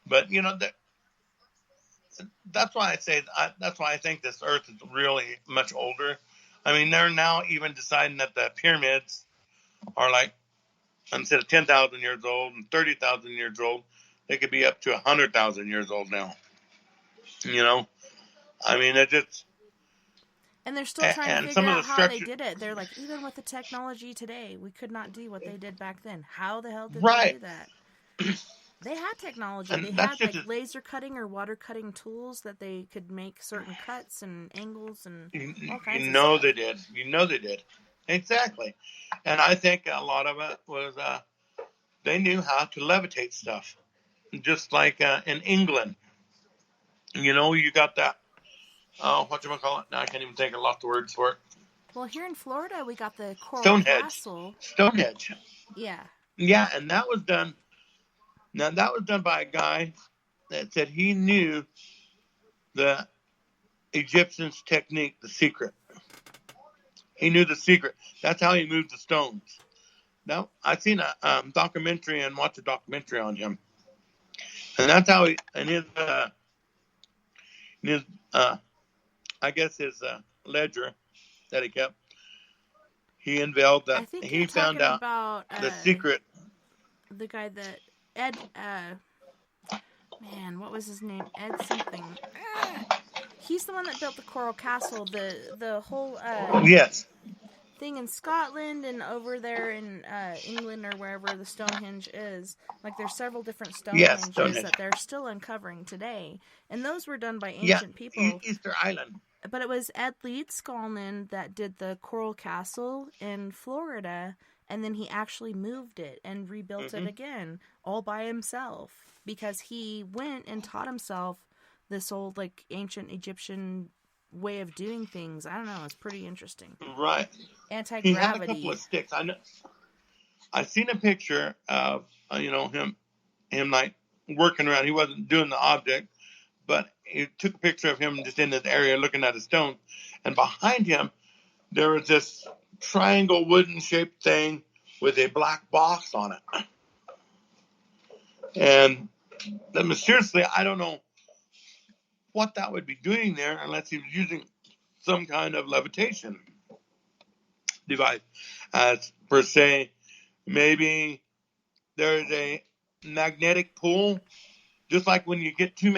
But that's why I say that's why I think this Earth is really much older. I mean, they're now even deciding that the pyramids are like, instead of 10,000 years old and 30,000 years old, they could be up to 100,000 years old now. I mean, it just. And they're still trying to figure out how they did it. They're like, even with the technology today, we could not do what they did back then. How the hell did they do that? They had technology. They had like laser cutting or water cutting tools that they could make certain cuts and angles and all kinds of stuff. They did. They did. Exactly. And I think a lot of it was they knew how to levitate stuff. Just like in England. You got that. Whatchamacallit? Now I can't even think. I lost the words for it. Well, here in Florida, we got the Coral Castle. Stonehenge. Yeah. Yeah, and that was done. Now, that was done by a guy that said he knew the Egyptians' technique, the secret. He knew the secret. That's how he moved the stones. Now, I've seen a documentary and watched a documentary on him. And that's how his ledger that he kept, he unveiled that he found out about, the secret. The guy that Ed, what was his name? Ed something. He's the one that built the Coral Castle, the whole thing in Scotland and over there in England or wherever the Stonehenge is. Like there's several different Stonehenges that they're still uncovering today, and those were done by ancient people. Easter Island. But it was Ed Leedskalnin that did the Coral Castle in Florida. And then he actually moved it and rebuilt it again, all by himself. Because he went and taught himself this old, like, ancient Egyptian way of doing things. I don't know. It's pretty interesting. Right. Anti-gravity. He had a couple of sticks. I know. I seen a picture of, him like, working around. He wasn't doing the object. But he took a picture of him just in this area looking at a stone. And behind him, there was this triangle wooden shaped thing with a black box on it. And mysteriously, I don't know what that would be doing there unless he was using some kind of levitation device. As per se, maybe there is a magnetic pull, just like when you get two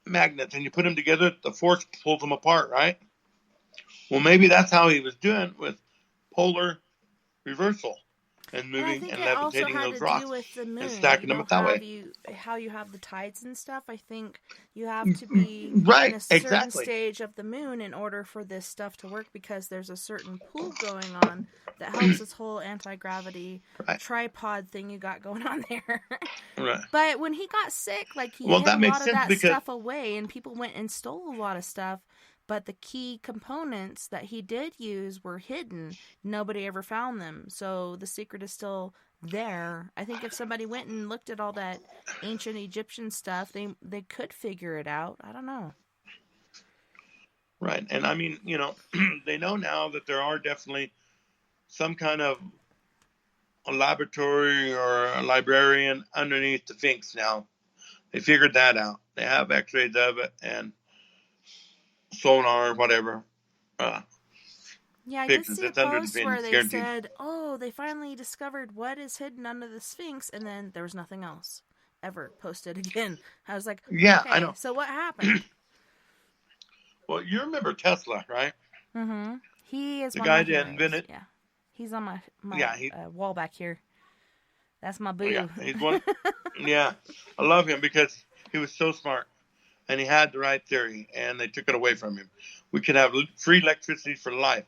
magnets and you put them together, the force pulls them apart, right? Well, maybe that's how he was doing with polar reversal and And I moving think and it also levitating had those to rocks do with the and moon. stacking them up that way. How you have the tides and stuff. I think you have to be Right, in a certain exactly. stage of the moon in order for this stuff to work, because there's a certain pull going on that helps this whole anti-gravity Right. tripod thing you got going on there. Right. But when he got sick, like, he Well, hid that a makes lot of sense that because stuff away, and people went and stole a lot of stuff. But the key components that he did use were hidden. Nobody ever found them. So the secret is still there. I think if somebody went and looked at all that ancient Egyptian stuff, they could figure it out. I don't know. right. And I mean, you know, they know now that there are definitely some kind of a laboratory or a librarian underneath the Sphinx now. They figured that out. They have x-rays of it and sonar, whatever. Yeah, I did Pictures. see a It's under the post Sphinx, where they guaranteed. said, oh, they finally discovered what is hidden under the Sphinx, and then there was nothing else ever posted again. I was like, Yeah, okay, I know. so what happened? Well, you remember Tesla, right? Mm-hmm. He is The one guy of my that heroes. invented. Yeah. He's on my Yeah, he. wall back here. That's my boo. Yeah, he's one. Yeah, I love him because he was so smart and he had the right theory, and they took it away from him. We could have free electricity for life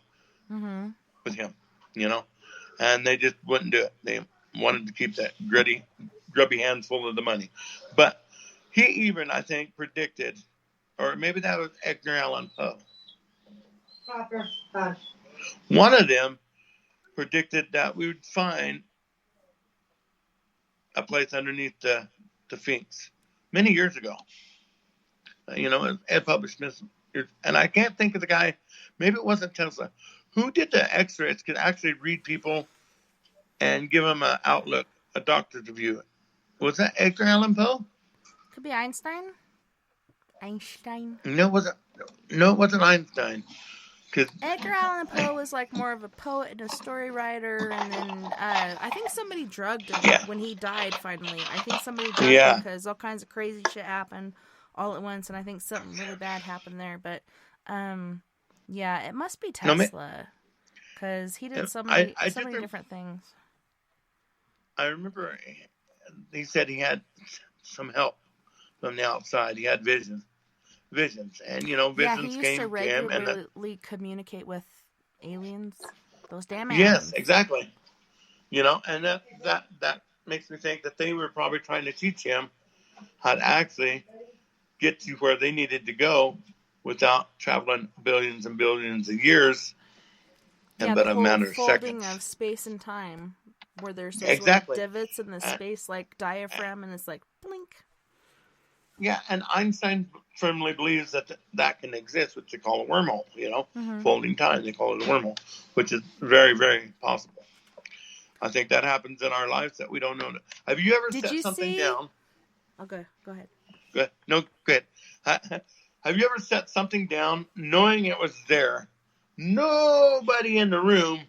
with him, you know, and they just wouldn't do it. They wanted to keep that grubby hands full of the money. But he even, I think, predicted, or maybe that was Edgar Allan Poe. One of them predicted that we would find a place underneath the Sphinx many years ago. You know, Ed published this, and I can't think of the guy. Maybe it wasn't Tesla. Who did the X-rays? Could actually read people and give them an outlook, a doctor's view. Was that Edgar Allan Poe? Could be Einstein. No, it wasn't Einstein. Edgar Allan Poe was like more of a poet and a story writer, and then I think somebody drugged him when he died finally. I think somebody drugged him because all kinds of crazy shit happened all at once, and I think something really bad happened there. But yeah, it must be Tesla because he did so many different things. I remember he said he had some help from the outside. He had visions, and you know, visions he used came to to him, regularly communicate with aliens. Those damn aliens. Yes, exactly. You know, and that makes me think that they were probably trying to teach him how to actually get to where they needed to go without traveling billions and billions of years, but a matter of seconds. Of space and time, where there's those little divots in the space like diaphragm, and it's like blink. Yeah, and Einstein firmly believes that can exist, which they call a wormhole, you know, folding time. They call it a wormhole, which is very, very possible. I think that happens in our lives that we don't know. Have you ever set something down? Okay, go ahead. Go ahead. No, go ahead. Have you ever set something down knowing it was there? Nobody in the room,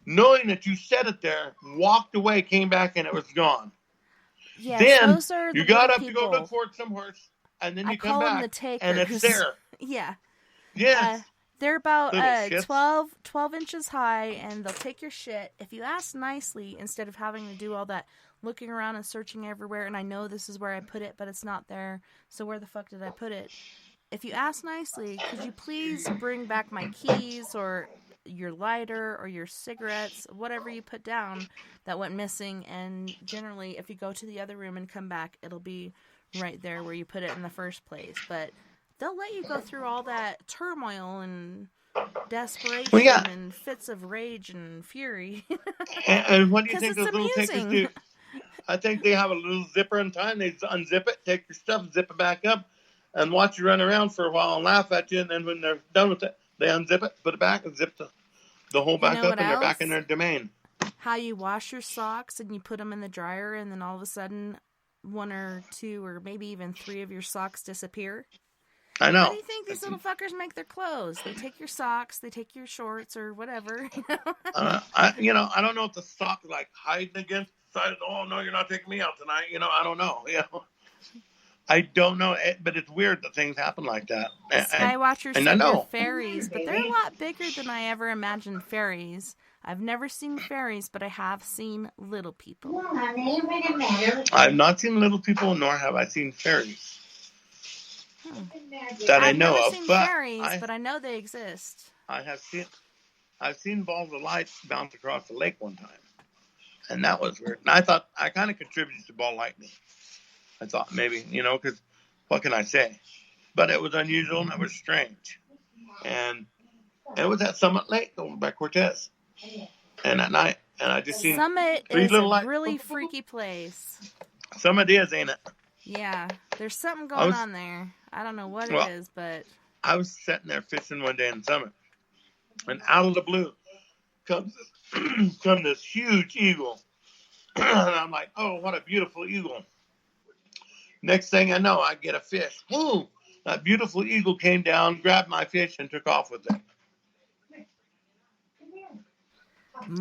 knowing that you set it there, walked away, came back, and it was gone. Yes, then those are you got up to go look for it somewhere, and then you come back, and it's there. Yeah. Yes. They're about 12 inches high, and they'll take your shit. If you ask nicely, instead of having to do all that looking around and searching everywhere, and I know this is where I put it, but it's not there, so where the fuck did I put it? If you ask nicely, could you please bring back my keys, or your lighter, or your cigarettes, whatever you put down that went missing, and generally, if you go to the other room and come back, it'll be right there where you put it in the first place, but they'll let you go through all that turmoil and desperation and fits of rage and fury. and what do you think those little takers do? I think they have a little zipper in time. They unzip it, take your stuff, zip it back up, and watch you run around for a while and laugh at you. And then when they're done with it, they unzip it, put it back, and zip the whole back up, and they're back in their domain. How you wash your socks and you put them in the dryer, and then all of a sudden, one or two or maybe even three of your socks disappear. I know. How do you think these little fuckers make their clothes? They take your socks, they take your shorts, or whatever. I don't know if the sock is like hiding against the side. Oh no, you're not taking me out tonight. I don't know. I don't know, but it's weird that things happen like that. Skywatcher and said I know. they're fairies, but they're a lot bigger than I ever imagined fairies. I've never seen fairies, but I have seen little people. I've not seen little people, nor have I seen fairies. That I know I've of. never seen But fairies, but I know they exist. I've seen balls of light bounce across the lake one time. And that was weird. And I thought I kind of contributed to ball lightning. I thought maybe, because what can I say? But it was unusual and it was strange. And it was at Summit Lake over by Cortez. And at night, and I just seen Summit three is little a lights. really freaky place. Summit is, ain't it? Yeah, there's something going on there. I don't know what it is, but I was sitting there fishing one day in Summit, and out of the blue comes this huge eagle. And I'm like, oh, what a beautiful eagle. Next thing I know, I get a fish. Woo! That beautiful eagle came down, grabbed my fish, and took off with it.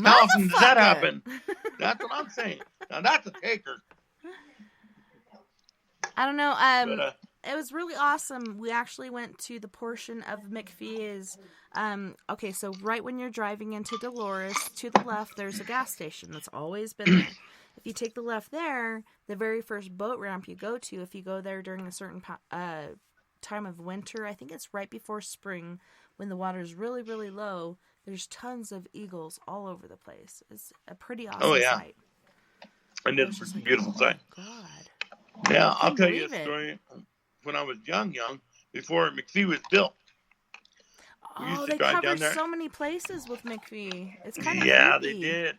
How often does that happen? That's what I'm saying. Now, that's a taker. I don't know. It was really awesome. We actually went to the portion of McPhee okay, so right when you're driving into Dolores, to the left, there's a gas station that's always been there. If you take the left there, the very first boat ramp you go to, if you go there during a certain time of winter, I think it's right before spring, when the water's really, really low, there's tons of eagles all over the place. It's a pretty awesome sight. And it's a beautiful sight. God. Yeah, I'll tell you a story. When I was young, before McPhee was built. They covered so many places with McPhee. It's kind of creepy. Yeah, they did.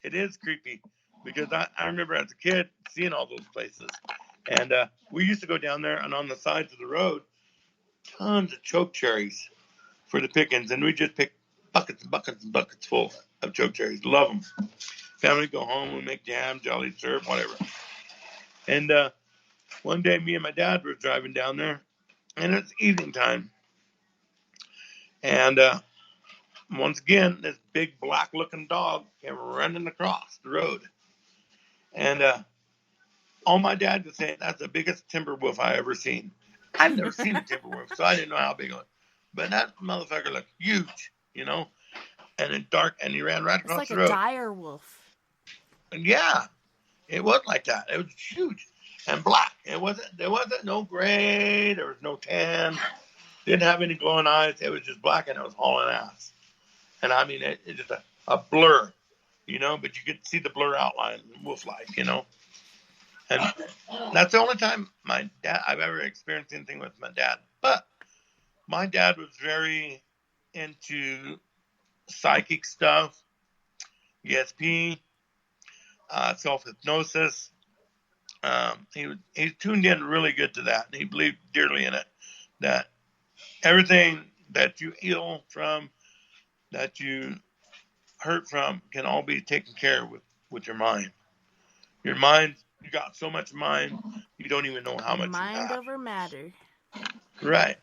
It is creepy because I remember as a kid seeing all those places. And we used to go down there, and on the sides of the road, tons of choke cherries for the pickings. And we just pick buckets and buckets and buckets full of choke cherries. Love them. Family go home, we make jam, jelly, syrup, whatever. And one day, me and my dad were driving down there, and it's evening time. And once again, this big black-looking dog came running across the road. And all my dad could say, that's the biggest timber wolf I ever seen. I've never seen a timber wolf, so I didn't know how big it was. But that motherfucker looked huge, and it's dark, and he ran right across the road. It's like a dire wolf. And yeah, it was like that. It was huge and black. There wasn't no gray. There was no tan. Didn't have any glowing eyes. It was just black, and it was hauling ass. And I mean, it's just a blur, but you could see the blur outline, wolf-like, And that's the only time I've ever experienced anything with my dad. But my dad was very into psychic stuff, ESP, self-hypnosis. He tuned in really good to that, and he believed dearly in it, that everything that you heal from, that you hurt from, can all be taken care of with your mind. Your mind, you got so much mind, you don't even know how much mind you have. over matter. Right.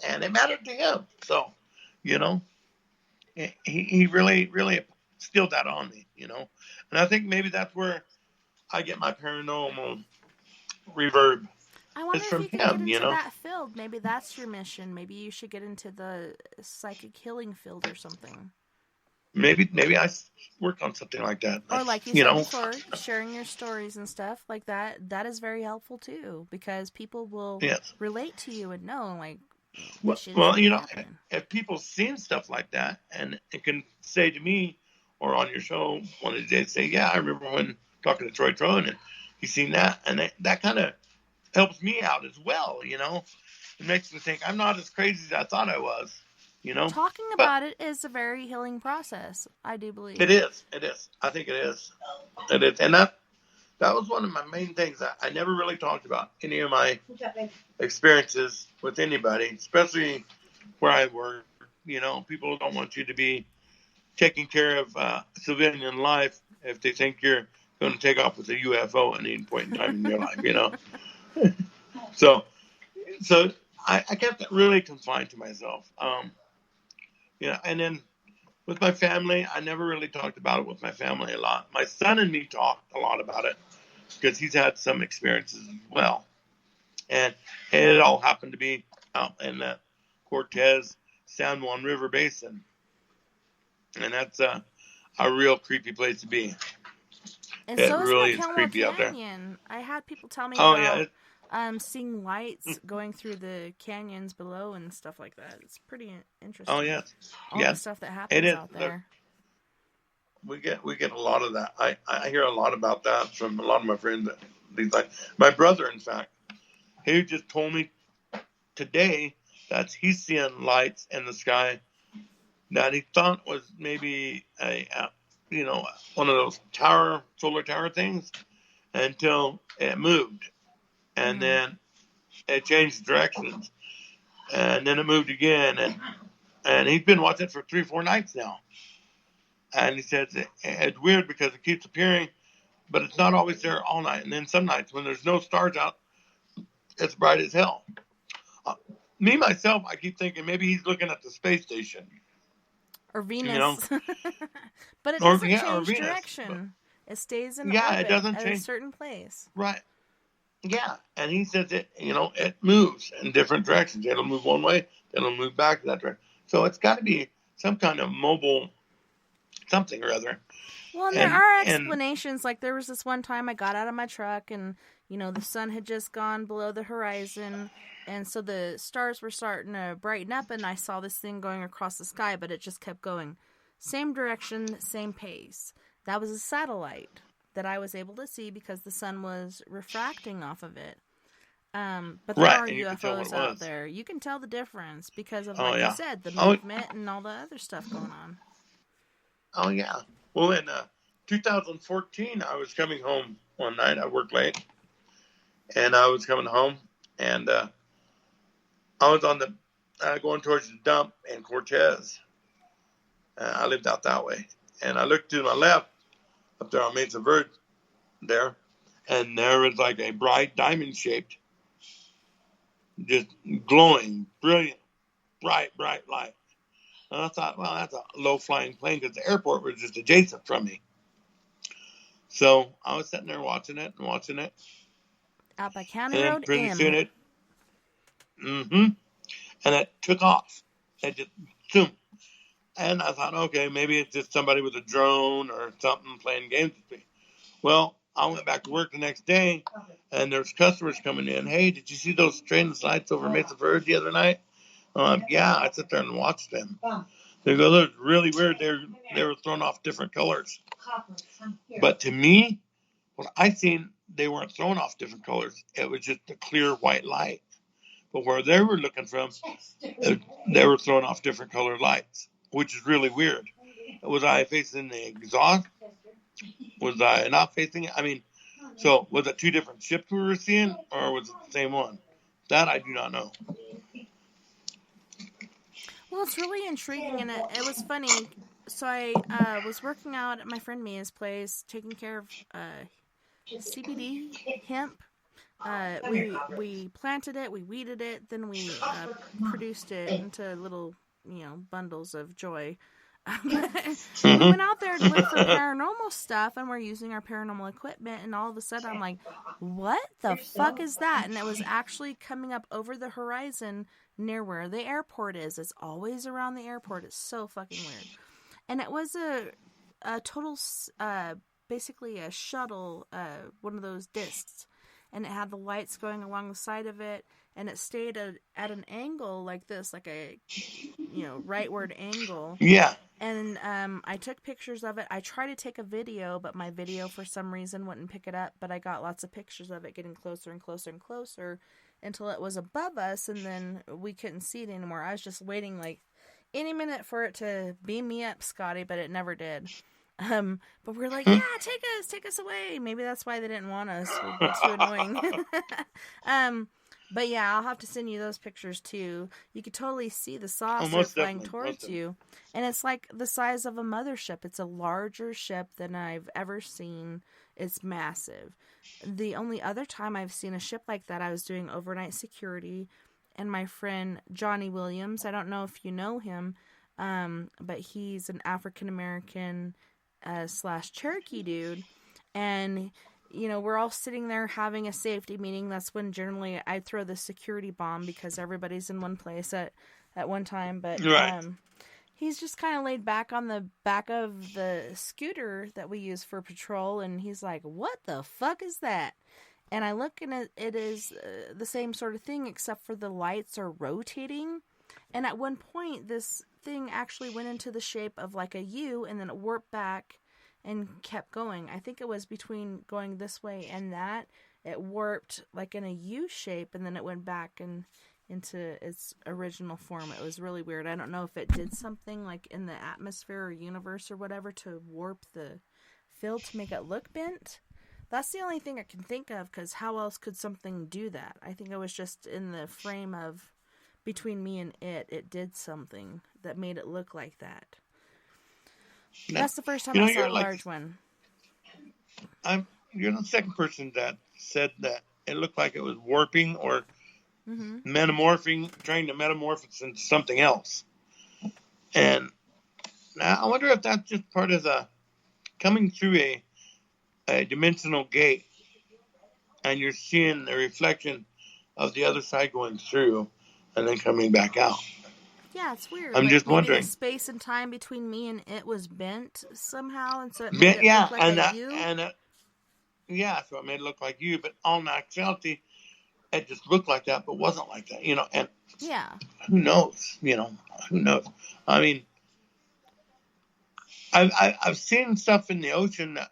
And it mattered to him. So, he really, really instilled that on me, And I think maybe that's where I get my paranormal reverb. I wonder if you can get into that field. Maybe that's your mission. Maybe you should get into the psychic healing field or something. Maybe I work on something like that. Or like you said before, sharing your stories and stuff like that. That is very helpful too, because people will relate to you and know, like, if people's seen stuff like that, and it can say to me, or on your show one of the days, say, yeah, I remember when talking to Troy Trone, and he's seen that, and that kind of helps me out as well, It makes me think I'm not as crazy as I thought I was, Talking about it is a very healing process, I do believe. It is. I think it is. It is. And that was one of my main things. I never really talked about any of my experiences with anybody, especially where I work. People don't want you to be taking care of civilian life if they think you're going to take off with a UFO at any point in time in your life, So I kept it really confined to myself. And then with my family, I never really talked about it with my family a lot. My son and me talked a lot about it because he's had some experiences as well. And it all happened to be out in the Cortez San Juan River Basin. And that's a real creepy place to be. And It so is really is McElmo creepy out there. Canyon. I had people tell me Oh, about yeah. seeing lights going through the canyons below and stuff like that. It's pretty interesting. Oh, yeah. All Yeah. the stuff that happens out there. We get a lot of that. I hear a lot about that from a lot of my friends. My brother, in fact, he just told me today that he's seeing lights in the sky that he thought was maybe one of those solar tower things, until it moved, and then it changed directions, and then it moved again, and he's been watching it for 3-4 nights now. And he says it's weird because it keeps appearing, but it's not always there all night. And then some nights when there's no stars out, it's bright as hell. Myself, I keep thinking maybe he's looking at the space station. Or Venus. You know? But it doesn't change Venus, direction. It stays in orbit it doesn't at change. A certain place. Right. Yeah. And he says it moves in different directions. It'll move one way, then it'll move back to that direction. So it's got to be some kind of mobile something or other. Well, and there are explanations. Like, there was this one time I got out of my truck and, the sun had just gone below the horizon. And so the stars were starting to brighten up, and I saw this thing going across the sky, but it just kept going. Same direction, same pace. That was a satellite that I was able to see because the sun was refracting off of it. But there are UFOs out there. You can tell the difference because of, you said, the movement and all the other stuff going on. Oh, yeah. Well, in 2014, I was coming home one night. I worked late, and I was coming home, and I was on the going towards the dump in Cortez. I lived out that way, and I looked to my left up there on Mesa Verde there, and there was like a bright diamond-shaped, just glowing, brilliant, bright light. And I thought, well, that's a low-flying plane because the airport was just adjacent from me. So I was sitting there watching it. Out by County Road pretty soon it, and it took off. It just zoomed. And I thought, okay, maybe it's just somebody with a drone or something playing games with me. Well, I went back to work the next day, and there's customers coming in. Hey, did you see those strange lights over Mesa Verde the other night? Yeah, I sit there and watch them. They go, they're really weird. They were thrown off different colors. But to me, what I seen, they weren't thrown off different colors. It was just a clear white light. But where they were looking from, they were thrown off different colored lights, which is really weird. Was I facing the exhaust? Was I not facing it? I mean, so was it two different ships we were seeing, or was it the same one? That I do not know. Well, it's really intriguing, and it was funny. So I was working out at my friend Mia's place, taking care of CBD hemp. We planted it, we weeded it, then we produced it into little, bundles of joy. We went out there to look for paranormal stuff, and we're using our paranormal equipment, and all of a sudden I'm like, what the fuck is that? And it was actually coming up over the horizon near where the airport is. It's always around the airport. It's so fucking weird. And it was a total, basically a shuttle, one of those discs. And it had the lights going along the side of it, and it stayed at an angle like this, like a, rightward angle. Yeah. And I took pictures of it. I tried to take a video, but my video for some reason wouldn't pick it up. But I got lots of pictures of it getting closer and closer and closer until it was above us, and then we couldn't see it anymore. I was just waiting like any minute for it to beam me up, Scotty, but it never did. But we're like, yeah, take us away. Maybe that's why they didn't want us. We'd be too annoying. But yeah, I'll have to send you those pictures too. You could totally see the saucer flying towards you. And it's like the size of a mothership. It's a larger ship than I've ever seen. It's massive. The only other time I've seen a ship like that, I was doing overnight security, and my friend Johnny Williams, I don't know if you know him, but he's an African American / Cherokee dude, and we're all sitting there having a safety meeting. That's when generally I throw the security bomb because everybody's in one place at one time. But Right. he's just kind of laid back on the back of the scooter that we use for patrol, and he's like, "What the fuck is that?" And I look, and it is the same sort of thing, except for the lights are rotating. And at one point, this thing actually went into the shape of like a U, and then it warped back and kept going. I think it was between going this way and that. It warped like in a U shape, and then it went back into its original form. It was really weird. I don't know if it did something like in the atmosphere or universe or whatever to warp the field to make it look bent. That's the only thing I can think of, because how else could something do that? I think it was just in the frame of between me and it did something that made it look like that. That's the first time I saw a large one. You're the second person that said that it looked like it was warping or metamorphing, trying to metamorph into something else. And now I wonder if that's just part of the coming through a dimensional gate, and you're seeing the reflection of the other side going through and then coming back out. Yeah, it's weird. I'm just wondering. The space and time between me and it was bent somehow, and so it made it look like a U. So it made it look like you, but all actuality, it just looked like that, but wasn't like that, and yeah. Who knows, who knows? I mean, I've seen stuff in the ocean that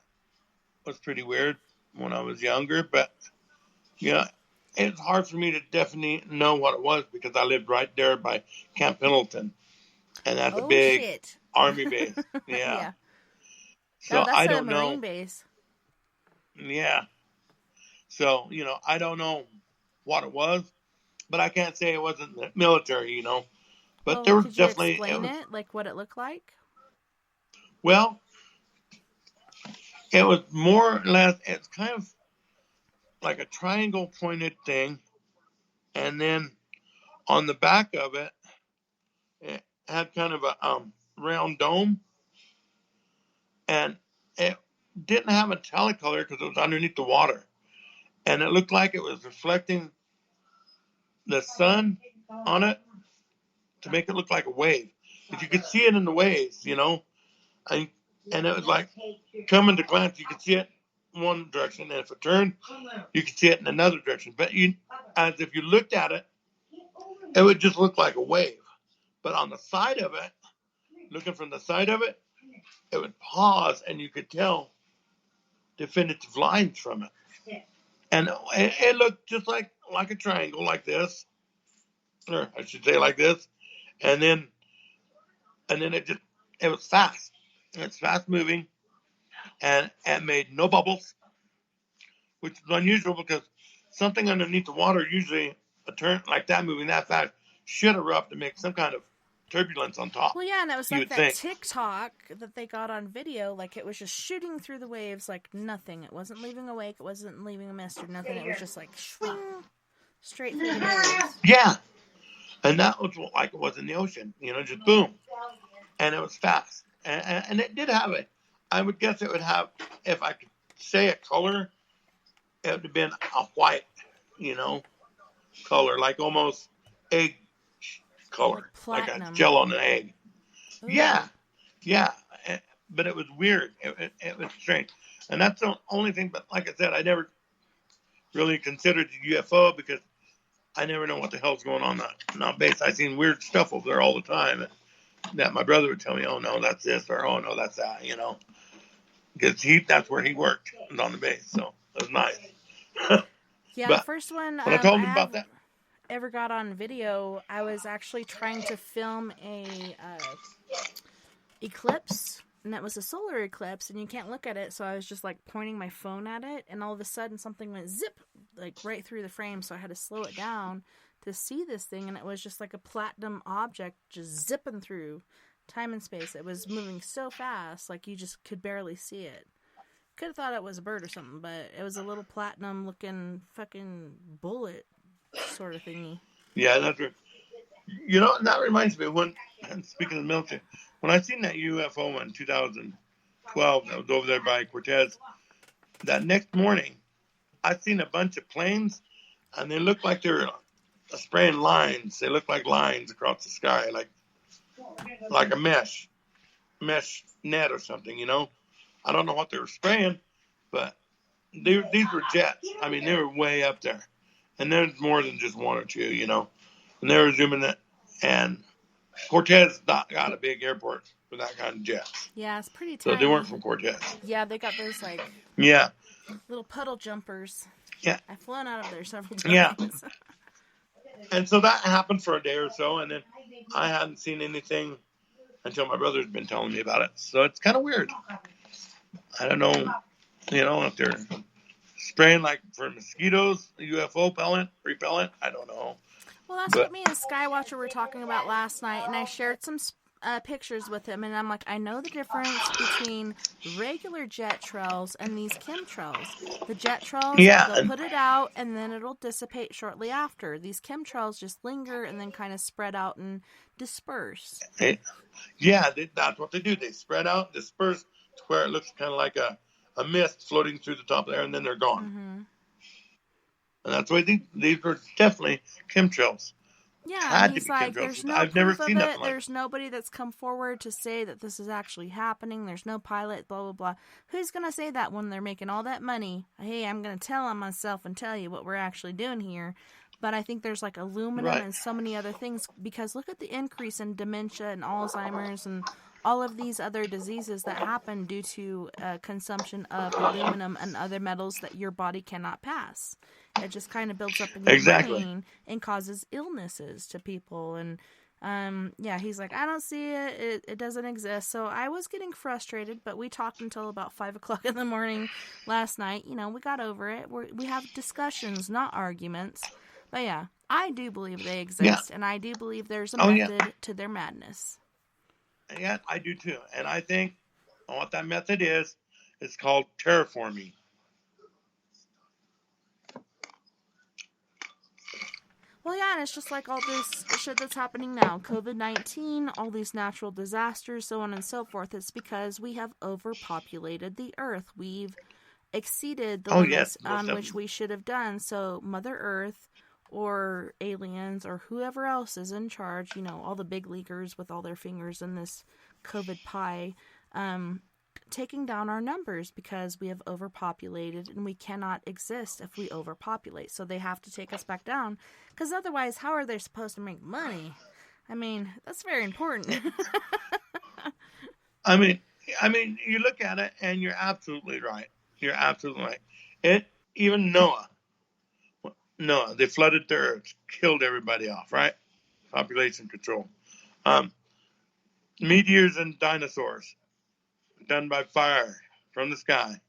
was pretty weird when I was younger, but it's hard for me to definitely know what it was because I lived right there by Camp Pendleton, and that's a big Army base. Yeah. So that's I don't a Marine know. Base. Yeah. So I don't know what it was, but I can't say it wasn't the military. But there was definitely. Could you explain it, like what it looked like? Well, it was more or less, it's kind of like a triangle pointed thing. And then on the back of it, it had kind of a round dome. And it didn't have a metallic color because it was underneath the water. And it looked like it was reflecting the sun on it to make it look like a wave. But you could see it in the waves, And it was like, coming to glance, you could see it in one direction, and if it turned, you could see it in another direction. But as if you looked at it, it would just look like a wave. But on the side of it, looking from the side of it, it would pause, and you could tell definitive lines from it. And it looked just like a triangle, like this, or I should say like this, and then it was fast. It's fast moving, and it made no bubbles, which is unusual because something underneath the water, usually a turn like that moving that fast, should erupt and make some kind of turbulence on top. Well, yeah, and it was like that TikTok that they got on video, like it was just shooting through the waves like nothing. It wasn't leaving a wake, it wasn't leaving a mist or nothing. It was just like swing straight through the waves. Yeah, and that was like it was in the ocean, just boom, and it was fast. And it did have it. I would guess it would have, if I could say a color, it would have been a white, color, like almost egg color, like a gel on an egg. Ooh. Yeah. But it was weird. It was strange. And that's the only thing, but like I said, I never really considered it UFO because I never know what the hell's going on base. I seen weird stuff over there all the time. That my brother would tell me, oh no, that's this, or oh no, that's that, because that's where he worked, on the base, so it was nice. Yeah, the first one I told him about that. Ever got on video, I was actually trying to film a eclipse, and it was a solar eclipse, and you can't look at it, so I was just like pointing my phone at it, and all of a sudden something went zip, like right through the frame, so I had to slow it down to see this thing, and it was just like a platinum object just zipping through time and space. It was moving so fast, like you just could barely see it. Could have thought it was a bird or something, but it was a little platinum looking fucking bullet sort of thingy. Yeah, that's right. That reminds me, speaking of the military, when I seen that UFO in 2012 that was over there by Cortez, that next morning, I seen a bunch of planes, and they looked like they were spraying lines. They looked like lines across the sky, like a mesh net or something, you know. I don't know what they were spraying, but these were jets. I mean, they were way up there. And there's more than just one or two, you know. And they were zooming it. And Cortez got a big airport for that kind of jets. Yeah, it's pretty tiny. So they weren't from Cortez. Yeah, they got those, like, little puddle jumpers. Yeah. I've flown out of there several times. Yeah. And so that happened for a day or so, and then I hadn't seen anything until my brother's been telling me about it. So it's kind of weird. I don't know, you know, if they're spraying like for mosquitoes, UFO repellent. I don't know. Well, that's what me and Skywatcher were talking about last night, and I shared some pictures with him, and I'm like, I know the difference between regular jet trails and these chemtrails. The jet trails, they'll put it out, and then it'll dissipate shortly after. These chemtrails just linger and then kind of spread out and disperse. That's what they do. They spread out, disperse to where it looks kind of like a mist floating through the top there, and then they're gone. Mm-hmm. And that's why these were definitely chemtrails. Yeah, he's like, there's no I've never proof seen of it. nothing like There's nobody that's come forward to say that this is actually happening. There's no pilot, blah, blah, blah. Who's going to say that when they're making all that money? Hey, I'm going to tell on myself and tell you what we're actually doing here. But I think there's like aluminum and so many other things, because look at the increase in dementia and Alzheimer's and all of these other diseases that happen due to consumption of aluminum and other metals that your body cannot pass. It just kind of builds up in your brain and causes illnesses to people. And he's like, I don't see it. It doesn't exist. So I was getting frustrated, but we talked until about 5 o'clock in the morning last night. You know, we got over it. We have discussions, not arguments. But yeah, I do believe they exist, and I do believe there's a method to their madness. Yeah, I do too. And I think what that method is, it's called terraforming. Well, yeah, and it's just like all this shit that's happening now. COVID-19, all these natural disasters, so on and so forth. It's because we have overpopulated the Earth. We've exceeded the limits on which we should have done. So Mother Earth or aliens or whoever else is in charge, you know, all the big leaguers with all their fingers in this COVID pie, taking down our numbers because we have overpopulated and we cannot exist if we overpopulate. So they have to take us back down, because otherwise how are they supposed to make money? I mean, that's very important. I mean, you look at it and you're absolutely right. You're absolutely right. Even Noah, they flooded the earth, killed everybody off, right? Population control. Meteors and dinosaurs, done by fire from the sky,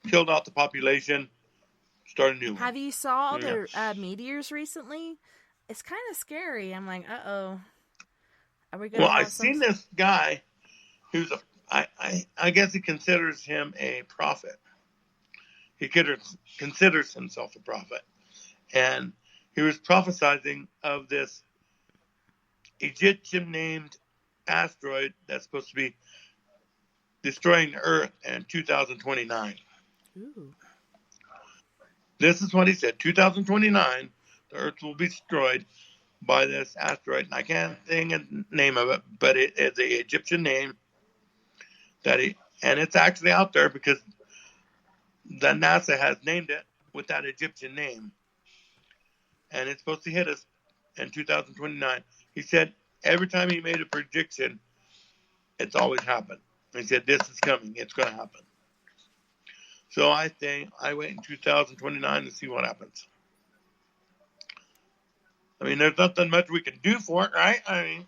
killed off the population, started a new one. Have you saw all the meteors recently? It's kind of scary. I'm like, uh-oh. Are we gonna I've seen this guy who's I guess he considers him a prophet. He considers himself a prophet. And he was prophesying of this Egyptian-named asteroid that's supposed to be destroying the Earth in 2029. Ooh. This is what he said. 2029, the Earth will be destroyed by this asteroid. And I can't think of the name of it, but it is an Egyptian name. And it's actually out there because the NASA has named it with that Egyptian name. And it's supposed to hit us in 2029. He said every time he made a prediction, it's always happened. He said, this is coming. It's going to happen. So I think I wait in 2029 to see what happens. I mean, there's nothing much we can do for it, right? I mean,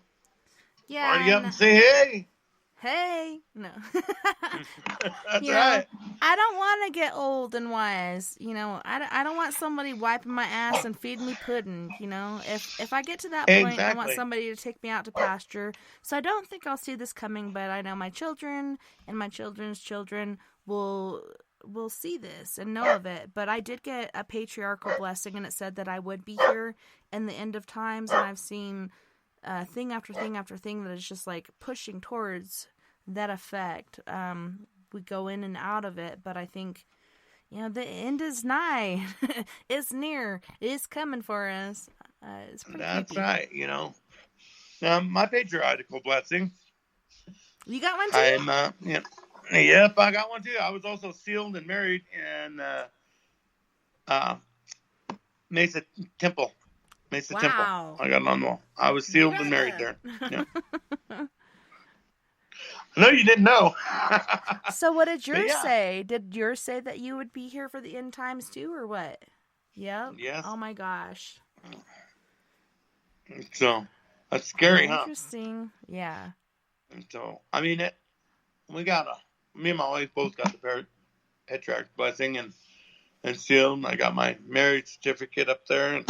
party up and say, hey. Hey. No. That's right. I don't want to get old and wise. You know, I don't want somebody wiping my ass and feeding me pudding. You know, if I get to that point, I want somebody to take me out to pasture. So I don't think I'll see this coming, but I know my children and my children's children will see this and know of it. But I did get a patriarchal blessing, and it said that I would be here in the end of times, and I've seen thing after thing after thing that is just like pushing towards that effect. we go in and out of it, but I think, the end is nigh. It's near. It's coming for us. It's pretty That's creepy. right, my patriarchal blessing. You got one too? I'm, yep, I got one too. I was also sealed and married in Mesa Temple. Mesa Temple. I got it on the wall. I was sealed and married there. Yeah. I know you didn't know. So what did yours say? Did yours say that you would be here for the end times too, or what? Yep. Yes. Oh my gosh. So that's scary, huh? Interesting. Yeah. And so, I mean, me and my wife both got the patriarch blessing and sealed. And I got my marriage certificate up there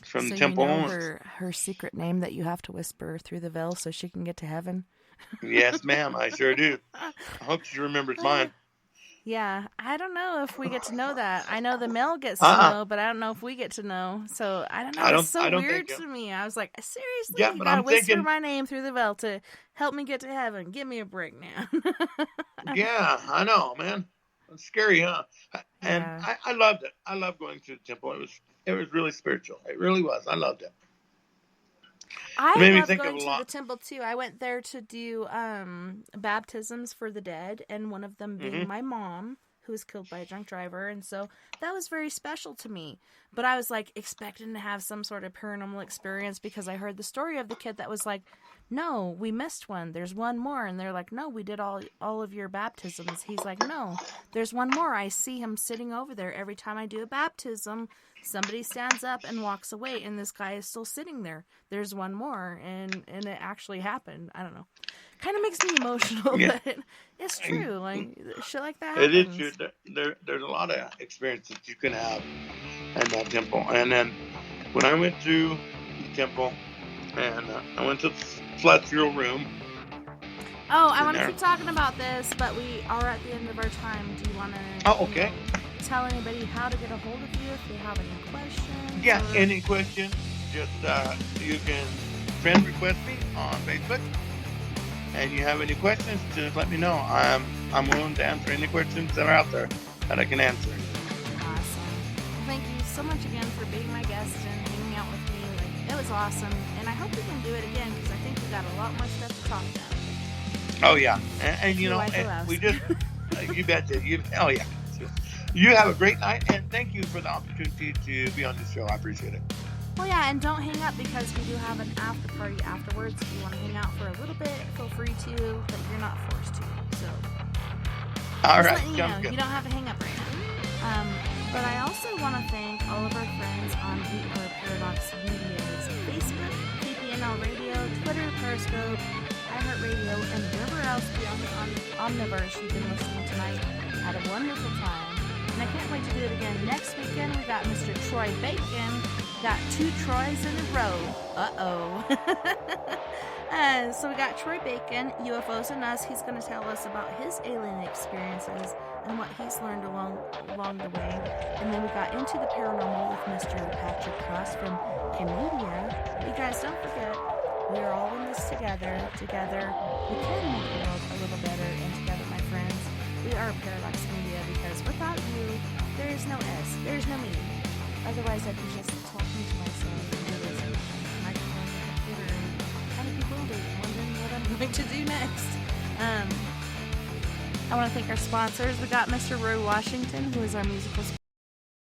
from the temple. You know her secret name that you have to whisper through the veil so she can get to heaven? Yes, ma'am, I sure do. I hope she remembers mine. Yeah, I don't know if we get to know that. I know the male gets to know, but I don't know if we get to know. So I don't know. It's so weird to me. I was like, seriously, you gotta whisper my name through the veil to help me get to heaven. Give me a break now. Yeah, I know, man. It's scary, huh? And I loved it. I loved going to the temple. It was really spiritual. It really was. I loved it. I love going to the temple too. I went there to do baptisms for the dead, and one of them being my mom, who was killed by a drunk driver, and so that was very special to me. But I was like expecting to have some sort of paranormal experience because I heard the story of the kid that was like, "No, we missed one. There's one more," and they're like, "No, we did all of your baptisms." He's like, "No, there's one more. I see him sitting over there every time I do a baptism. Somebody stands up and walks away, and this guy is still sitting there. There's one more," and it actually happened. I don't know. Kind of makes me emotional, but it's true. Like, shit like that happens. It is true. There's a lot of experiences you can have in that temple. And then when I went to the temple, and I went to the celestial room. Oh, I want to keep talking about this, but we are at the end of our time. Do you want to? Oh, okay. Tell anybody how to get a hold of you if they have any questions? Yeah, any questions, just you can friend request me on Facebook. And you have any questions, just let me know. I'm willing to answer any questions that are out there that I can answer. Awesome. Well, thank you so much again for being my guest and hanging out with me. Like, it was awesome, and I hope we can do it again because I think we got a lot more stuff to talk about. Oh yeah, and you know, we just you betcha. Oh yeah. You have a great night, and thank you for the opportunity to be on the show. I appreciate it. Well, yeah, and don't hang up because we do have an after party afterwards. If you want to hang out for a little bit, feel free to, but you're not forced to. So, all right, you don't have to hang up right now. But I also want to thank all of our friends on We Are Paradox Media's Facebook, KPNL Radio, Twitter, Periscope, iHeartRadio, and wherever else beyond the Omniverse you've been listening tonight. Had a wonderful time. And I can't wait to do it again next weekend. We got Mr. Troy Bacon. Got 2 Troys in a row. So we got Troy Bacon, UFOs and Us. He's going to tell us about his alien experiences and what he's learned along the way. And then we got Into the Paranormal with Mr. Patrick Cross from Canada. You guys, don't forget, we are all in this together. Together, we can make the world a little better. And together, my friends, we are Paradox Media, because without you, there is no S, there is no me. Otherwise, I'd be just talking to myself and using a microphone and computer and kind of bewildered, wondering what I'm going to do next. I want to thank our sponsors. We got Mr. Roy Washington, who is our musical